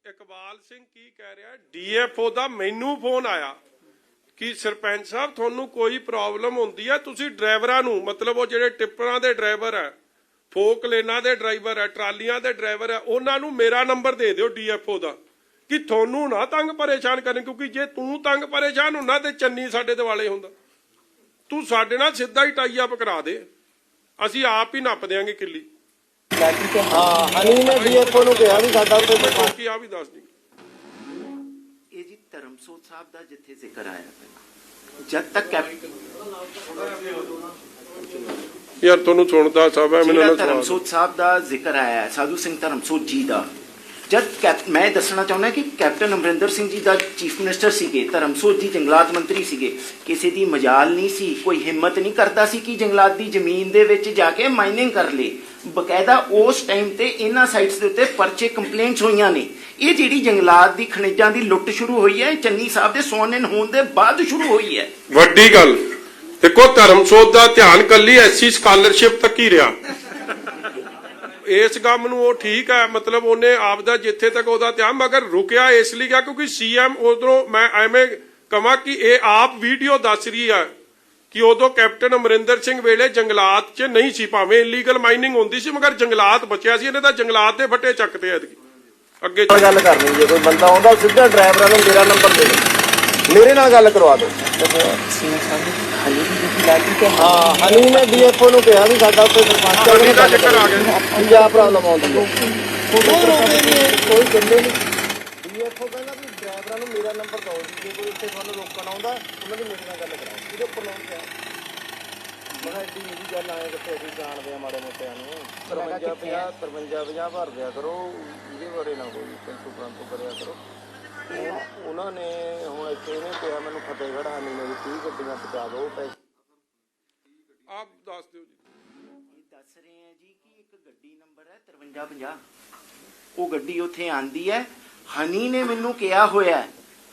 ਇਕਬਾਲ ਸਿੰਘ ਕੀ ਕਹਿ ਰਿਹਾ? ਡੀਐਫਓ ਦਾ ਮੈਨੂੰ ਫੋਨ ਆਇਆ ਕਿ ਸਰਪੰਚ ਸਾਹਿਬ ਤੁਹਾਨੂੰ ਕੋਈ ਪ੍ਰੋਬਲਮ ਹੁੰਦੀ ਹੈ, ਤੁਸੀਂ ਡਰਾਈਵਰਾਂ ਨੂੰ, ਮਤਲਬ ਉਹ ਜਿਹੜੇ ਟਿੱਪਰਾਂ ਦੇ ਡਰਾਈਵਰ ਹੈ, ਫੋਕ ਲੇਨਾਂ ਦੇ ਡਰਾਈਵਰ ਹੈ, ਟਰਾਲੀਆਂ ਦੇ ਡਰਾਈਵਰ ਹੈ, ਉਹਨਾਂ ਨੂੰ ਮੇਰਾ ਨੰਬਰ ਦੇ ਦਿਓ ਡੀਐਫਓ ਦਾ, ਕਿ ਤੁਹਾਨੂੰ ਨਾ ਤੰਗ ਪਰੇਸ਼ਾਨ ਕਰਨ, ਕਿਉਂਕਿ ਜੇ ਤੂੰ ਤੰਗ ਪਰੇਸ਼ਾਨ ਹੁੰਦਾ ਤੇ ਚੰਨੀ ਸਾਡੇ ਦਿਵਾਲੇ ਹੁੰਦਾ। ਤੂੰ ਸਾਡੇ ਨਾਲ ਸਿੱਧਾ ਹੀ ਟਾਈ ਅਪ ਕਰਾ ਦੇ, ਅਸੀਂ ਆਪ ਹੀ ਨੱਪ ਦਿਆਂਗੇ ਕਿੱਲੀ। ਹਾਂ ਹਨੀ ਨੇ ਡੀਐਫਓ ਨੂੰ ਕਿਹਾ ਵੀ ਸਾਡਾ ਬਾਕੀ ਆ ਵੀ ਦੱਸ ਦੀ। ਇਹ ਜੀ ਧਰਮਸੋਤ ਸਾਹਿਬ ਦਾ ਜਿੱਥੇ ਜ਼ਿਕਰ ਆਇਆ ਪਹਿਲਾਂ, ਜਦ ਤੱਕ ਯਾਰ ਤੁਹਾਨੂੰ ਸੁਣਦਾ ਸਭ ਹੈ, ਮੈਨੂੰ ਧਰਮਸੋਤ ਸਾਹਿਬ ਦਾ ਜ਼ਿਕਰ ਆਇਆ ਹੈ, ਸਾਧੂ ਸਿੰਘ ਧਰਮਸੋਤ ਜੀ ਦਾ, ਮੈਂ ਦੱਸਣਾ ਚਾਹੁੰਦਾ ਕਿ ਕੈਪਟਨ ਅਮਰਿੰਦਰ ਸਿੰਘ ਜੀ ਦਾ ਚੀਫ ਮਿਨਿਸਟਰ ਸੀਗੇ, ਧਰਮਸੋਤ ਜੀ ਜੰਗਲਾਤ ਮੰਤਰੀ ਸੀਗੇ। ਕਿਸੇ ਦੀ ਮਜਾਲ ਨਹੀਂ ਸੀ, ਕੋਈ ਹਿੰਮਤ ਨਹੀਂ ਕਰਦਾ ਸੀ ਕਿ ਜੰਗਲਾਤ ਦੀ ਜ਼ਮੀਨ ਦੇ ਵਿੱਚ ਜਾ ਕੇ ਮਾਈਨਿੰਗ ਕਰ ਲੇ। ਬਕਾਇਦਾ ਉਸ ਟਾਈਮ ਤੇ ਇਹਨਾਂ ਸਾਈਟਸ ਦੇ ਉੱਤੇ ਪਰਚੇ ਕੰਪਲੇਂਟਸ ਹੋਈਆਂ ਨੇ। ਇਹ ਜਿਹੜੀ ਜੰਗਲਾਤ ਦੀ ਖਣਿਜਾਂ ਦੀ ਲੁੱਟ ਸ਼ੁਰੂ ਹੋਈ ਹੈ, ਚੰਨੀ ਸਾਹਿਬ ਦੇ ਸਵਰਨ ਇਨ ਹੋਣ ਦੇ ਬਾਅਦ ਸ਼ੁਰੂ ਹੋਈ ਹੈ। ਵੱਡੀ ਗੱਲ ਦੇਖੋ, ਧਰਮਸੋਤ ਦਾ ਧਿਆਨ ਕੱਲੀ ਐਸਸੀ ਸਕਾਲਰਸ਼ਿਪ ਤੱਕ ਹੀ ਰਿਹਾ। ਇਸ ਕੰਮ ਨੂੰ ਉਹ ਠੀਕ ਹੈ, ਮਤਲਬ ਉਹਨੇ ਆਪਦਾ ਜਿੱਥੇ ਤੱਕ ਉਹਦਾ ਧਿਆਨ, ਮਗਰ ਰੁਕਿਆ ਇਸ ਲਈ ਗਿਆ ਕਿਉਂਕਿ ਸੀਐਮ ਉਧਰੋਂ, ਮੈਂ ਐਵੇਂ ਕਹਾਂ ਕਿ ਇਹ ਆਪ ਵੀਡੀਓ ਦੱਸ ਰਹੀ ਹੈ ਕਿ ਉਦੋਂ ਕੈਪਟਨ ਅਮਰਿੰਦਰ ਸਿੰਘ ਵੇਲੇ ਜੰਗਲਾਤ 'ਚ ਨਹੀਂ ਸੀ, ਭਾਵੇਂ ਇਲੀਗਲ ਮਾਈਨਿੰਗ ਹੁੰਦੀ ਸੀ ਮਗਰ ਜੰਗਲਾਤ ਬਚਿਆ ਸੀ। ਇਹਨੇ ਤਾਂ ਜੰਗਲਾਤ ਦੇ ਫੱਟੇ ਚੱਕਦੇ ਐ। ਅੱਗੇ ਗੱਲ ਕਰਨੀ, ਜੇ ਕੋਈ ਬੰਦਾ ਆਉਂਦਾ ਸਿੱਧਾ ਡਰਾਈਵਰਾਂ ਨੂੰ ਮੇਰਾ ਨੰਬਰ ਦੇ ਦਿਓ, ਮੇਰੇ ਨਾਲ ਗੱਲ ਕਰਵਾ ਦਿਓ। ਹਾਂ ਹਨੀ ਨੇ ਡੀਐਫਓ ਨੂੰ ਕਿਹਾ ਵੀ ਸਾਡਾ ਉੱਥੇ ਸਰਪੰਚ ਦਾ ਚੱਕਰ ਆ ਗਿਆ, ਪੰਜਾਬ ਪ੍ਰੋਬਲਮ ਆਉਂਦੀ ਹੈ, ਕੋਈ ਕਹਿੰਦੇ ਨਹੀਂ। ਡੀਐਫਓ ਕਹਿੰਦਾ ਵੀ ਡਰਾਈਵਰਾਂ ਨੂੰ ਮੇਰਾ ਨੰਬਰ ਦਿਓ, ਜੇ ਕੋਈ ਇੱਥੇ ਤੁਹਾਨੂੰ ਰੋਕਣ ਆਉਂਦਾ ਉਹਨਾਂ ਦੀ ਮੇਰੇ ਨਾਲ ਗੱਲ ਕਰਾਓ। ਇਹਦੇ ਉੱਪਰ ਲੋਨ ਕਿਹਾ ਮੈਂ ਕਿਹਾ ਐਡੀ ਨਿੱਜੀ ਗੱਲ ਆਏ ਕਿੱਥੇ ਅਸੀਂ ਜਾਣਦੇ ਆ ਮਾੜੇ ਮੋਟਿਆਂ ਨੂੰ। 53-50 ਭਰ ਦਿਆ ਕਰੋ, ਇਹਦੇ ਬਾਰੇ ਨਾ ਕੋਈ ਟੈਂਸ਼ਨ ਪ੍ਰੰਤੂ ਕਰਿਆ ਕਰੋ। ਉਹਨਾਂ ਨੇ ਹੁਣ ਇੱਥੇ ਇਹਨੇ ਕਿਹਾ ਮੈਨੂੰ ਫਤਿਹਗੜ੍ਹ ਹਨੀ ਨੇ 30 ਗੱਡੀਆਂ ਪਹੁੰਚਾ ਦਿਓ ਪੈਸੇ। ਆਪ ਦੱਸ ਦਿਓ ਜੀ। ਇਹ ਦੱਸ ਰਹੇ ਆ ਜੀ ਕਿ ਇੱਕ ਗੱਡੀ ਨੰਬਰ ਹੈ 5350, ਉਹ ਗੱਡੀ ਉੱਥੇ ਆਂਦੀ ਹੈ। ਹਨੀ ਨੇ ਮੈਨੂੰ ਕਿਹਾ ਹੋਇਆ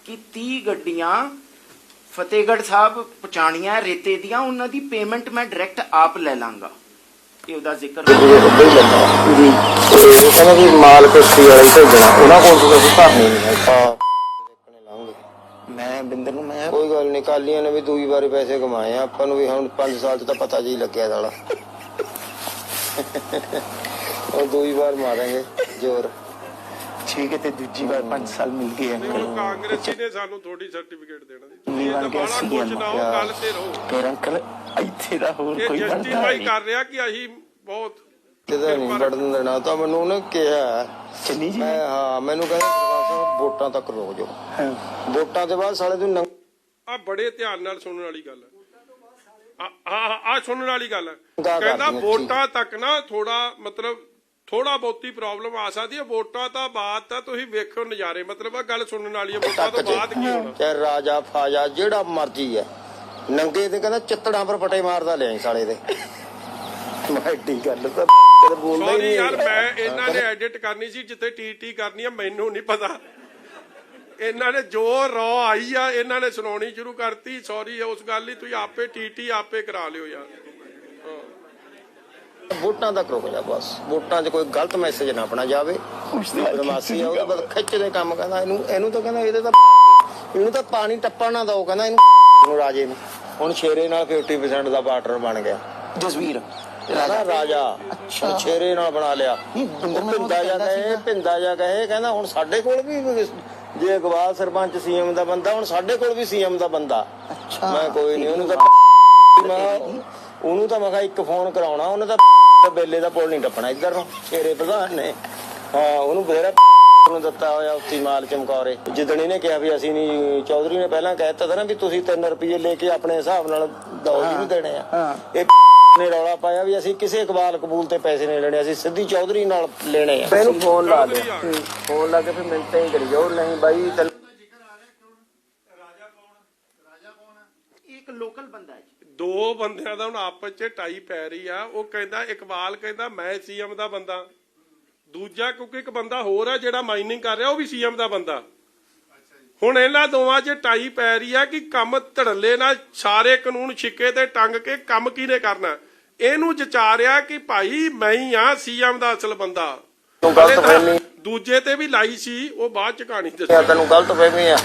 ਕਿ 30 ਗੱਡੀਆਂ ਫਤਿਹਗੜ੍ਹ ਸਾਹਿਬ ਪਹੁੰਚਾਣੀਆਂ ਰੇਤੇ ਦੀਆਂ, ਉਹਨਾਂ ਦੀ ਪੇਮੈਂਟ ਮੈਂ ਡਾਇਰੈਕਟ ਆਪ ਲੈ ਲਾਂਗਾ। ਇਹ ਉਹਦਾ ਜ਼ਿਕਰ ਕਹਿੰਦਾ ਵੀ ਮਾਲ ਕਿਸ਼ਤੀ ਵਾਲਾ ਹੀ ਭੇਜਣਾ, ਉਹਨਾਂ ਕੋਲ ਤੁਸੀਂ ਭਰਨੀ ਨਹੀਂ ਹੈ। ਮੈਂ ਬਿੰਦਰ ਨੂੰ ਮੈਂ ਕੋਈ ਗੱਲ ਨਹੀਂ, ਕਾਲੀਆਂ ਨੇ ਵੀ ਦੂਜੀ ਵਾਰੀ ਪੈਸੇ ਕਮਾਏ ਆ, ਆਪਾਂ ਨੂੰ ਵੀ ਹੁਣ 5 ਸਾਲ 'ਚ ਤਾਂ ਪਤਾ ਜੀ ਲੱਗਿਆ ਸਾਲਾ। ਉਹ ਦੂਜੀ ਵਾਰ ਮਾਰਾਂਗੇ ਜ਼ੋਰ, ਠੀਕ ਹੈ। ਤੇ ਦੂਜੀ ਵਾਰ 5 ਸਾਲ ਮਿਲ ਗਏ ਅੰਕਲ। ਕਾਂਗਰਸੀ ਨੇ ਸਾਨੂੰ ਥੋੜੀ ਸਰਟੀਫਿਕੇਟ ਦੇਣਾ ਜੀ। ਇਹ ਤਾਂ ਬਾਲਾ ਕੁਝ ਨਾ ਹੋ, ਗੱਲ ਤੇ ਰਹੋ। ਫਿਰ ਅੰਕਲ ਇੱਥੇ ਦਾ ਹੋਰ ਕੋਈ ਜਸਟੀਫਾਈ ਕਰ ਰਿਹਾ ਕਿ ਅਸੀਂ ਬਹੁਤ ਕਿਤੇ ਨਹੀਂ ਵੜਨ ਦੇਣਾ। ਤਾਂ ਮੈਨੂੰ ਉਹਨੇ ਕਿਹਾ ਚੰਨੀ ਜੀ, ਹਾਂ ਮੈਨੂੰ ਕਹਿੰਦਾ ਸਰਪੰਚ ਸਾਹਿਬ ਵੋਟਾਂ ਤੱਕ ਰੋਕ ਜਾਓ, ਵੋਟਾਂ ਦੇ ਬਾਅਦ ਸਾਲੇ ਤੂੰ ਆ ਬੜੇ ਧਿਆਨ ਨਾਲ ਸੁਣਨ ਵਾਲੀ ਗੱਲ ਹੈ। ਆ ਸੁਣਨ ਵਾਲੀ ਗੱਲ ਹੈ। ਕਹਿੰਦਾ ਵੋਟਾਂ ਤੱਕ ਨਾ ਥੋੜਾ ਬਹੁਤੀ ਪ੍ਰੋਬਲਮ ਆ ਸਕਦੀ ਹੈ, ਵੋਟਾਂ ਤੋਂ ਬਾਅਦ ਤਾਂ ਤੁਸੀਂ ਵੇਖੋ ਨਜ਼ਾਰੇ। ਮਤਲਬ ਆ ਗੱਲ ਸੁਣਨ ਵਾਲੀ ਹੈ, ਵੋਟਾਂ ਤੋਂ ਬਾਅਦ ਕੀ ਹੋਣਾ। ਚਾਹੇ ਰਾਜਾ ਫਾਜਾ ਜਿਹੜਾ ਮਰਜੀ ਹੈ, ਨੰਗੇ ਤੇ ਕਹਿੰਦਾ ਚਿੱਤੜਾਂ ਪਰ ਫਟੇ ਮਾਰਦਾ ਲਿਆਈ ਸਾਲੇ ਦੇ। ਐਡੀ ਗੱਲ ਤਾਂ ਬੋਲਦਾ ਹੀ ਨਹੀਂ ਯਾਰ। ਮੈਂ ਇਹਨਾਂ ਨੇ ਐਡਿਟ ਕਰਨੀ ਸੀ ਜਿੱਥੇ ਟੀ ਕਰਨੀ ਆ, ਮੈਨੂੰ ਨਹੀਂ ਪਤਾ। ਇਹਨਾਂ ਨੇ ਜੋ ਰੌ ਆਈ ਆ ਇਹਨਾਂ ਨੇ ਸੁਣਾਉਣੀ ਸ਼ੁਰੂ ਕਰਤੀ। ਸੌਰੀ ਉਸ ਗੱਲ ਲਈ, ਤੁਸੀਂ ਆਪੇ ਟੀ ਆਪੇ ਕਰਾ ਲਿਓ ਯਾਰ। ਵੋਟਾਂ ਤੱਕ ਰੁਕ ਜਾ ਬਸ, ਵੋਟਾਂ 'ਚ ਕੋਈ ਗਲਤ ਮੈਸੇਜ ਨਾ ਆਪਣਾ ਜਾਵੇ। ਬਦਮਾਸ਼ੀ ਆ ਉਹਦੇ ਬਾਅਦ ਖਿੱਚਦੇ ਕੰਮ। ਕਹਿੰਦਾ ਇਹਨੂੰ ਤਾਂ ਕਹਿੰਦਾ ਇਹਨੂੰ ਤਾਂ ਪਾਣੀ ਟੱਪਣ ਨਾ ਦਿਓ, ਕਹਿੰਦਾ ਇਹਨੂੰ ਰਾਜੇ ਨੂੰ। ਹੁਣ ਸ਼ੇਰੇ ਨਾਲ 50% ਦਾ ਪਾਰਟਨਰ ਬਣ ਗਿਆ ਜਸਵੀਰ ਰਾਜਾ, ਸ਼ੇਰੇ ਨਾਲ ਬਣਾ ਲਿਆ। ਭਿੰਦਾ ਜਾ ਕਹੇ ਕਹਿੰਦਾ ਹੁਣ ਸਾਡੇ ਕੋਲ ਵੀ, ਜੇ ਅਗਵਾਲ ਸਰਪੰਚ ਸੀਐਮ ਦਾ ਬੰਦਾ, ਹੁਣ ਸਾਡੇ ਕੋਲ ਵੀ ਸੀਐਮ ਦਾ ਬੰਦਾ। ਮੈਂ ਕੋਈ ਨਹੀਂ, ਉਹਨੂੰ ਤਾਂ ਮੈਂ ਕਿਹਾ ਇੱਕ ਫੋਨ ਕਰਾਉਣਾ, ਉਹਨੇ ਤਾਂ ਬੇਲੇ ਦਾ ਪੁੱਲ ਨਹੀਂ ਟੱਪਣਾ ਇੱਧਰ ਨੂੰ। ਸ਼ੇਰੇ ਪ੍ਰਧਾਨ ਨੇ, ਹਾਂ ਉਹਨੂੰ ਬਥੇਰਾ ਨੂੰ ਦਿੱਤਾ ਹੋਇਆ ਉੱਤੀ ਮਾਲ ਚਮਕੌਰੇ ਜਿੱਦਣ ਇਹਨੇ ਕਿਹਾ ਵੀ ਅਸੀਂ ਨਹੀਂ, ਚੌਧਰੀ ਨੇ ਪਹਿਲਾਂ ਕਹਿ ਦਿੱਤਾ ਨਾ ਵੀ ਤੁਸੀਂ 3 ਰੁਪਏ ਲੈ ਕੇ ਆਪਣੇ ਹਿਸਾਬ ਨਾਲ ਦੋ ਜਿਹਨੂੰ ਦੇਣੇ ਆ। ਇਹ ਨੇ ਰੌਲਾ ਪਾਇਆ ਵੀ ਅਸੀਂ ਕਿਸੇ ਇਕਬਾਲ ਕਬੂਲ ਤੇ ਪੈਸੇ ਨਹੀਂ ਲੈਣੇ, ਅਸੀਂ ਸਿੱਧੀ ਚੌਧਰੀ ਨਾਲ ਲੈਣੇ ਆ। ਇਹਨੂੰ ਫੋਨ ਲਾ ਲਿਆ, ਫੋਨ ਲਾ ਕੇ ਫਿਰ ਮਿੰਟਾਂ ਹੀ ਕਰੀ ਜਾਓ। ਨਹੀਂ ਬਾਈ ਇੱਕ ਲੋਕਲ ਬੰਦਾ ਹੈ ਜੀ। ਦੋ ਬੰਦਿਆਂ ਦਾ ਹੁਣ ਆਪਸ ਚ ਟਾਈ ਪੈ ਰਹੀ ਆ। ਉਹ ਕਹਿੰਦਾ ਇਕਬਾਲ ਕਹਿੰਦਾ ਮੈਂ ਸੀਐਮ ਦਾ ਬੰਦਾ, ਦੂਜਾ ਕਿਉਂਕਿ ਇੱਕ ਬੰਦਾ ਹੋਰ ਆ ਜਿਹੜਾ ਮਾਈਨਿੰਗ ਕਰ ਰਿਹਾ ਉਹ ਵੀ ਸੀਐਮ ਦਾ ਬੰਦਾ। ਹੁਣ ਇਹਨਾਂ ਦੋਵਾਂ 'ਚ ਟਾਈ ਪੈ ਰਹੀ ਆ ਕਿ ਕੰਮ ਧੜੱਲੇ ਨਾਲ ਸਾਰੇ ਕਾਨੂੰਨ ਛਿੱਕੇ ਤੇ ਟੰਗ ਕੇ ਕੰਮ ਕਿਹਨੇ ਕਰਨਾ। ਇਹਨੂੰ ਜਚਾ ਰਿਹਾ ਕਿ ਭਾਈ ਮੈਂ ਹੀ ਆ ਸੀਐਮ ਦਾ ਅਸਲ ਬੰਦਾ। ਦੂਜੇ ਤੇ ਵੀ ਲਾਈ ਸੀ, ਉਹ ਬਾਅਦ ਚ ਕਹਾਣੀ ਦੱਸਿਆ। ਤੈਨੂੰ ਗਲਤ ਫਹਿਮੀ ਆ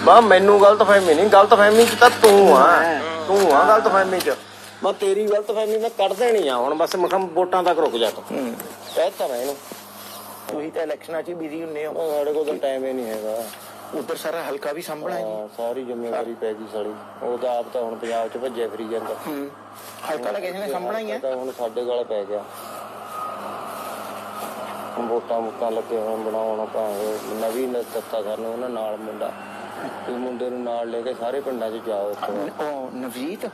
ਬਾ, ਮੈਨੂੰ ਗਲਤ ਫਹਿਮੀ ਨਹੀਂ, ਗਲਤ ਫਹਿਮੀ ਚ ਤਾਂ ਤੂੰ ਆ ਗਲਤ ਫਹਿਮੀ ਚ। ਮੈਂ ਤੇਰੀ ਗਲਤ ਫਹਿਮੀ ਮੈਂ ਕੱਢ ਦੇਣੀ ਆ ਹੁਣ, ਬਸ ਮੈਂ ਵੋਟਾਂ ਤੱਕ ਰੁਕ ਜਾ ਤੂੰ। ਕਹਿਤਾ ਮੈਂ ਇਹਨੂੰ, ਤੁਸੀਂ ਤਾਂ ਇਲੈਕਸ਼ਨਾਂ 'ਚ ਹੀ ਬਿਜ਼ੀ ਹੁੰਦੇ ਹੋ। ਸਾਡੇ ਕੋਲ ਤਾਂ ਟਾਈਮ ਹੀ ਨਹੀਂ ਹੈਗਾ। ਉਧਰ ਸਾਰਾ ਹਲਕਾ ਵੀ ਸੰਭਣਾ ਹੈ। ਸਾਰੀ ਜ਼ਿੰਮੇਵਾਰੀ ਪੈ ਗਈ ਸਾਲੀ। ਉਹ ਤਾਂ ਆਪ ਤਾਂ ਹੁਣ ਪੰਜਾਬ 'ਚ ਭੱਜਿਆ ਫਿਰੀ ਜਾਂਦਾ। ਹਲਕਾ ਤਾਂ ਕਿਸੇ ਨੇ ਸੰਭਣਾ ਹੀ ਹੈ। ਤਾਂ ਹੁਣ ਸਾਡੇ ਗਲ ਪੈ ਗਿਆ। ਵੋਟਾਂ ਲੱਗੇ ਹੋਣ ਬਣਾਉਣ, ਭਾਵੇਂ ਨਵੀਂ ਦਿੱਤਾ ਸਾਨੂੰ ਉਹਨਾਂ ਨਾਲ ਮੁੰਡਾ, ਤੇ ਮੁੰਡੇ ਨੂੰ ਨਾਲ ਲੈ ਕੇ ਸਾਰੇ ਪਿੰਡਾਂ 'ਚ ਜਾਓ। ਉਹ ਨਵਜੀਤ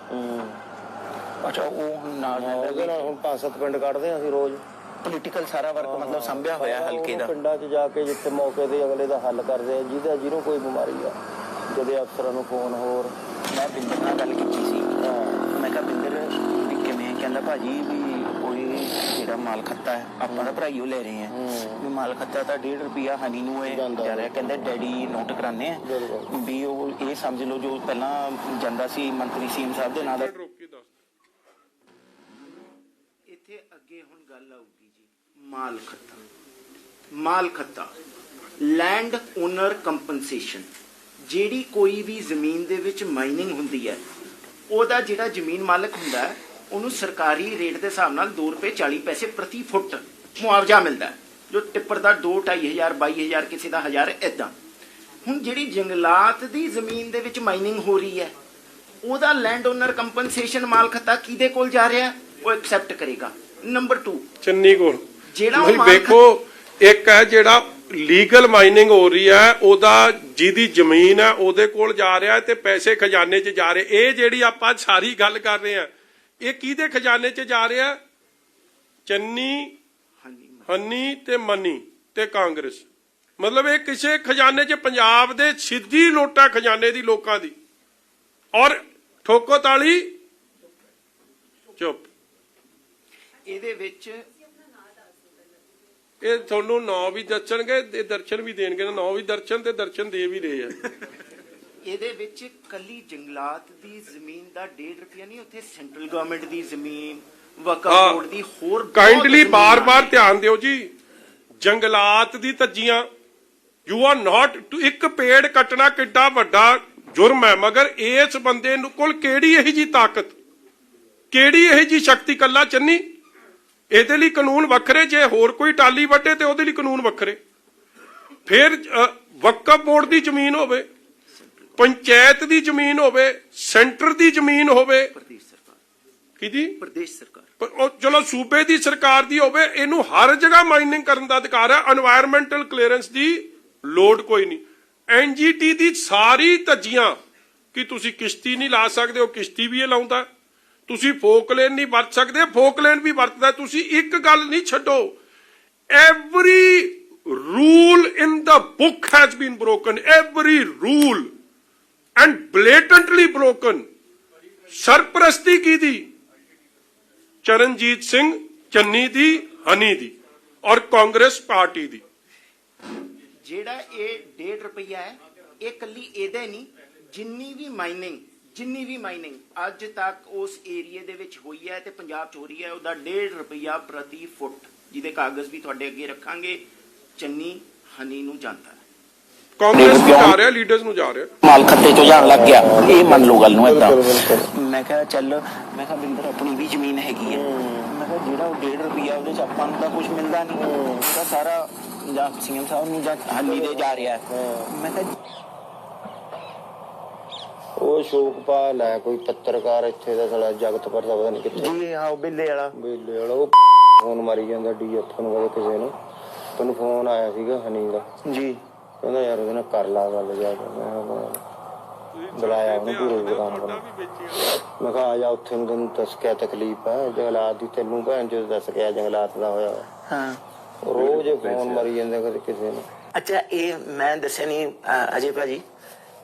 ਅੱਛਾ, ਉਹ ਨਾਲ ਉਹਦੇ ਨਾਲ ਹੁਣ 5-7 ਪਿੰਡ ਕੱਢਦੇ ਅਸੀਂ ਰੋਜ਼। ਪੋਲੀਟੀਕਲ ਸਾਰਾ ਵਰਕ ਮਤਲਬ ਸੰਭਿਆ ਹੋਇਆ ਹਲਕੇ ਦਾ। ਪਿੰਡਾਂ 'ਚ ਜਾ ਕੇ ਜਿੱਥੇ ਮੌਕੇ ਤੇ ਅਗਲੇ ਦਾ ਹੱਲ ਕਰਦੇ ਆ, ਜਿਹਨੂੰ ਕੋਈ ਬਿਮਾਰੀ ਆ, ਜਦੋਂ ਅਫਸਰਾਂ ਨੂੰ ਫੋਨ ਹੋਰ। ਮੈਂ ਬਿੰਦਰ ਨਾਲ ਗੱਲ ਕੀਤੀ ਸੀ। ਮੈਂ ਕਿਹਾ ਬਿੰਦਰ ਵੀ ਕਿਵੇਂ? ਕਹਿੰਦਾ ਭਾਜੀ ਵੀ ਕੋਈ ਜਿਹੜਾ ਮਾਲ ਖੱਤਾ ਹੈ ਆਪਾਂ ਦਾ ਭਰਾਈਓ ਲੈ ਰਹੇ ਆ ਵੀ ਮਾਲ ਖੱਤਾ ਤਾਂ 1.5 ਰੁਪਿਆ ਹਨੀ ਨੂੰ ਇਹ ਜਾ ਰਿਹਾ। ਕਹਿੰਦਾ ਡੈਡੀ ਨੋਟ ਕਰਾਨੇ ਆ ਵੀ ਉਹ ਇਹ ਸਮਝ ਲਓ ਜੋ ਪਹਿਲਾਂ ਜਾਂਦਾ ਸੀ ਮੰਤਰੀ ਸੀਐਮ ਸਾਹਿਬ ਦੇ ਨਾਲ। ਇੱਥੇ ਅੱਗੇ ਹੁਣ ਗੱਲ ਆਊਗੀ ਜੀ ਮਾਲ ਖੱਤਾ ਲੈਂਡ ਓਨਰ ਕੰਪਨਸੇਸ਼ਨ। ਜਿਹੜੀ ਕੋਈ ਵੀ ਜ਼ਮੀਨ ਦੇ ਵਿੱਚ ਮਾਈਨਿੰਗ ਹੁੰਦੀ ਹੈ, ਉਹਦਾ ਜਿਹੜਾ ਜ਼ਮੀਨ ਮਾਲਕ ਹੁੰਦਾ ਹੈ ਉਹਨੂੰ ਸਰਕਾਰੀ ਰੇਟ ਦੇ ਹਿਸਾਬ ਨਾਲ 2 ਰੁਪਏ 40 ਪੈਸੇ ਪ੍ਰਤੀ ਫੁੱਟ ਮੁਆਵਜ਼ਾ ਮਿਲਦਾ ਹੈ। ਜੋ ਟਿੱਪਰ ਦਾ 2-2.5 22,000 ਕਿਸੇ ਦਾ 1000 ਏਦਾਂ। ਹੁਣ ਜਿਹੜੀ ਜੰਗਲਾਤ ਦੀ ਜ਼ਮੀਨ ਦੇ ਵਿੱਚ ਮਾਈਨਿੰਗ ਹੋ ਰਹੀ ਹੈ, ਉਹਦਾ ਲੈਂਡ ਓਨਰ ਕੰਪਨਸੇਸ਼ਨ ਮਾਲ ਖੱਤਾ ਕਿਹਦੇ ਕੋਲ ਜਾ ਰਿਹਾ, ਉਹ ਐਕਸੈਪਟ ਕਰੇਗਾ। ਨੰਬਰ 2 ਚੰਨੀ ਕੋਲ ਜਿਹੜਾ ਉਹ ਵੇਖੋ, ਇੱਕ ਹੈ ਜਿਹੜਾ ਲੀਗਲ ਮਾਈਨਿੰਗ ਹੋ ਰਹੀ ਹੈ, ਉਹਦਾ ਜਿਹਦੀ ਜ਼ਮੀਨ ਹੈ ਉਹਦੇ ਕੋਲ ਜਾ ਰਿਹਾ ਤੇ ਪੈਸੇ ਖਜ਼ਾਨੇ 'ਚ ਜਾ ਰਹੇ। ਇਹ ਜਿਹੜੀ ਆਪਾਂ ਸਾਰੀ ਗੱਲ ਕਰ ਰਹੇ ਆ, ਇਹ ਕਿਹਦੇ ਖਜ਼ਾਨੇ 'ਚ ਜਾ ਰਿਹਾ? ਚੰਨੀ, ਹਨੀ ਤੇ ਮਨੀ ਤੇ ਕਾਂਗਰਸ। ਮਤਲਬ ਇਹ ਕਿਸੇ ਖਜ਼ਾਨੇ 'ਚ ਪੰਜਾਬ ਦੇ ਸਿੱਧੀ ਲੋਟਾ ਖਜ਼ਾਨੇ ਦੀ ਲੋਕਾਂ ਦੀ। ਔਰ ਠੋਕੋ ਤਾਲੀ ਚੁੱਪ। ਇਹਦੇ ਵਿੱਚ ਇਹ ਤੁਹਾਨੂੰ ਨਾਂ ਵੀ ਦੱਸਣਗੇ ਤੇ ਦਰਸ਼ਨ ਵੀ ਦੇਣਗੇ। ਨਾਂ ਵੀ ਦਰਸ਼ਨ ਤੇ ਦਰਸ਼ਨ ਦੇ ਵੀ ਰਹੇ ਆ। ਇਹਦੇ ਵਿੱਚ ਕੱਲੀ ਜੰਗਲਾਤ ਦੀ ਜ਼ਮੀਨ ਦਾ 1.5 ਰੁਪਿਆ ਨਹੀਂ, ਉੱਥੇ ਸੈਂਟਰਲ ਗਵਰਨਮੈਂਟ ਦੀ ਜ਼ਮੀਨ, ਵਕਫ ਬੋਰਡ ਦੀ ਹੋਰ ਕਾਈਂਡਲੀ ਬਾਰ-ਬਾਰ ਧਿਆਨ ਦਿਓ ਜੀ। ਜੰਗਲਾਤ ਦੀ ਧੱਜੀਆਂ, ਯੂ ਆਰ ਨਾਟ ਟੂ। ਇੱਕ ਪੇੜ ਕੱਟਣਾ ਕਿੱਡਾ ਵੱਡਾ ਜੁਰਮ ਹੈ, ਮਗਰ ਇਸ ਬੰਦੇ ਨੂੰ ਕੋਲ ਕਿਹੜੀ ਇਹੋ ਜੀ ਤਾਕਤ, ਕਿਹੜੀ ਇਹੋ ਜੀ ਸ਼ਕਤੀ? ਕੱਲਾ ਚੰਨੀ। ਇਹਦੇ ਲਈ ਕਾਨੂੰਨ ਵੱਖਰੇ, ਜੇ ਹੋਰ ਕੋਈ ਟਾਲੀ ਵੱਟੇ ਤੇ ਉਹਦੇ ਲਈ ਕਾਨੂੰਨ ਵੱਖਰੇ। ਫਿਰ ਵਕਫ ਬੋਰਡ ਦੀ ਜ਼ਮੀਨ ਹੋਵੇ, ਪੰਚਾਇਤ ਦੀ ਜ਼ਮੀਨ ਹੋਵੇ, ਸੈਂਟਰ ਦੀ ਜ਼ਮੀਨ ਹੋਵੇ, ਪ੍ਰਦੇਸ਼ ਸਰਕਾਰ ਕਿਹਦੀ? ਪ੍ਰਦੇਸ਼ ਸਰਕਾਰ, ਪਰ ਉਹ ਚਲੋ ਸੂਬੇ ਦੀ ਸਰਕਾਰ ਦੀ ਹੋਵੇ, ਇਹਨੂੰ ਹਰ ਜਗ੍ਹਾ ਮਾਈਨਿੰਗ ਕਰਨ ਦਾ ਅਧਿਕਾਰ ਹੈ। এনवायरमेंटल ਕਲੀਅਰੈਂਸ ਦੀ ਲੋੜ ਕੋਈ ਨਹੀਂ। ਐਨਜੀਟੀ ਦੀ ਸਾਰੀ ਧੱਜੀਆਂ ਕਿ ਤੁਸੀਂ ਕਿਸ਼ਤੀ ਨਹੀਂ ਲਾ ਸਕਦੇ, ਉਹ ਕਿਸ਼ਤੀ ਵੀ ਇਹ ਲਾਉਂਦਾ। ਤੁਸੀਂ ਫੋਕਲੇਨ ਨਹੀਂ ਵਰਤ ਸਕਦੇ, ਫੋਕਲੇਨ ਵੀ ਵਰਤਦਾ। ਤੁਸੀਂ ਇੱਕ ਗੱਲ ਨਹੀਂ ਛੱਡੋ, every rule in the book has been broken, every rule and blatantly broken. ਸਰਪ੍ਰਸਤੀ ਕਿਹਦੀ? ਚਰਨਜੀਤ ਸਿੰਘ ਚੰਨੀ ਦੀ, ਹਨੀ ਦੀ ਔਰ ਕਾਂਗਰਸ ਪਾਰਟੀ ਦੀ। ਜਿਹੜਾ ਇਹ 1.5 ਰੁਪਿਆ ਹੈ, ਇਹ ਕੱਲੀ ਇਹਦੇ ਨਹੀਂ, ਜਿੰਨੀ ਵੀ ਮਾਈਨਿੰਗ ਅੱਜ ਤੱਕ ਉਸ ਏਰੀਏ ਦੇ ਵਿੱਚ ਹੋਈ ਹੈ ਤੇ ਪੰਜਾਬ 'ਚ ਹੋ ਰਹੀ ਹੈ, ਉਹਦਾ 1.5 ਰੁਪਿਆ ਪ੍ਰਤੀ ਫੁੱਟ, ਜਿਹਦੇ ਕਾਗਜ਼ ਵੀ ਤੁਹਾਡੇ ਅੱਗੇ ਰੱਖਾਂਗੇ, ਚੰਨੀ ਹਨੀ ਨੂੰ ਜਾਂਦਾ ਹੈ। ਕਾਂਗਰਸ ਨੂੰ ਜਾ ਰਿਹਾ, ਲੀਡਰਸ ਨੂੰ ਜਾ ਰਿਹਾ। ਮਾਲ ਖੱਤੇ ਚੋਂ ਜਾਣ ਲੱਗ ਗਿਆ, ਇਹ ਮੰਨ ਲਓ ਗੱਲ ਨੂੰ ਏਦਾਂ। ਮੈਂ ਕਿਹਾ ਚੱਲ, ਮੈਂ ਕਿਹਾ ਬਿੰਦਰ ਆਪਣੀ ਵੀ ਜ਼ਮੀਨ ਹੈਗੀ ਹੈ। ਮੈਂ ਕਿਹਾ ਜਿਹੜਾ ਉਹ 1.5 ਰੁਪਿਆ ਉਹਦੇ 'ਚ ਆਪਾਂ ਨੂੰ ਤਾਂ ਕੁਝ ਮਿਲਦਾ ਨਹੀਂ, ਉਹਦਾ ਸਾਰਾ ਜਾਂ ਸੀਐਮ ਸਾਹਿਬ ਨੂੰ ਜਾਂ ਹਨੀ ਦੇ ਜਾ ਰਿਹਾ। ਮੈਂ ਕਿਹਾ ਉਹ ਸ਼ੋਕਪਾਲ ਹੈ ਕੋਈ ਪੱਤਰਕਾਰ ਇੱਥੇ ਦਾ, ਸਾਲਾ ਜਗਤ ਪਰ ਦਾ ਪਤਾ ਨਹੀਂ ਕਿੱਥੇ ਜੀ। ਹਾਂ, ਉਹ ਬੇਲੇ ਵਾਲਾ ਉਹ ਫੋਨ ਮਾਰੀ ਜਾਂਦਾ ਡੀਐਫ ਨੂੰ ਕਦੇ ਕਿਸੇ ਨੂੰ, ਪਾਪਾ ਨੂੰ ਫੋਨ ਆਇਆ ਸੀਗਾ ਹਨੀ ਦਾ ਜੀ ਕਹਿੰਦਾ ਯਾਰ ਉਹਦੇ ਨਾਲ ਕਰ ਲਾ ਗੱਲ ਜਾ ਕੇ। ਮੈਂ ਬੁਲਾਇਆ ਉਹਨੂੰ ਪੂਰੇ ਦੁਕਾਨ ਕੋਲ। ਮੈਂ ਕਿਹਾ ਆ ਜਾ ਉੱਥੇ ਨੂੰ ਤੈਨੂੰ ਦੱਸ ਕਿਆ ਤਕਲੀਫ ਹੈ ਜੰਗਲਾਤ ਦੀ, ਤੈਨੂੰ ਭੈਣ ਜੋ ਦੱਸ ਗਿਆ ਜੰਗਲਾਤ ਦਾ ਹੋਇਆ। ਹਾਂ ਰੋਜ਼ ਫੋਨ ਮਰੀ ਜਾਂਦੇ ਕਦੇ ਕਿਸੇ ਨੂੰ। ਅੱਛਾ ਇਹ ਮੈਂ ਦੱਸਿਆ ਨਹੀਂ ਅਜੇ ਭਾਜੀ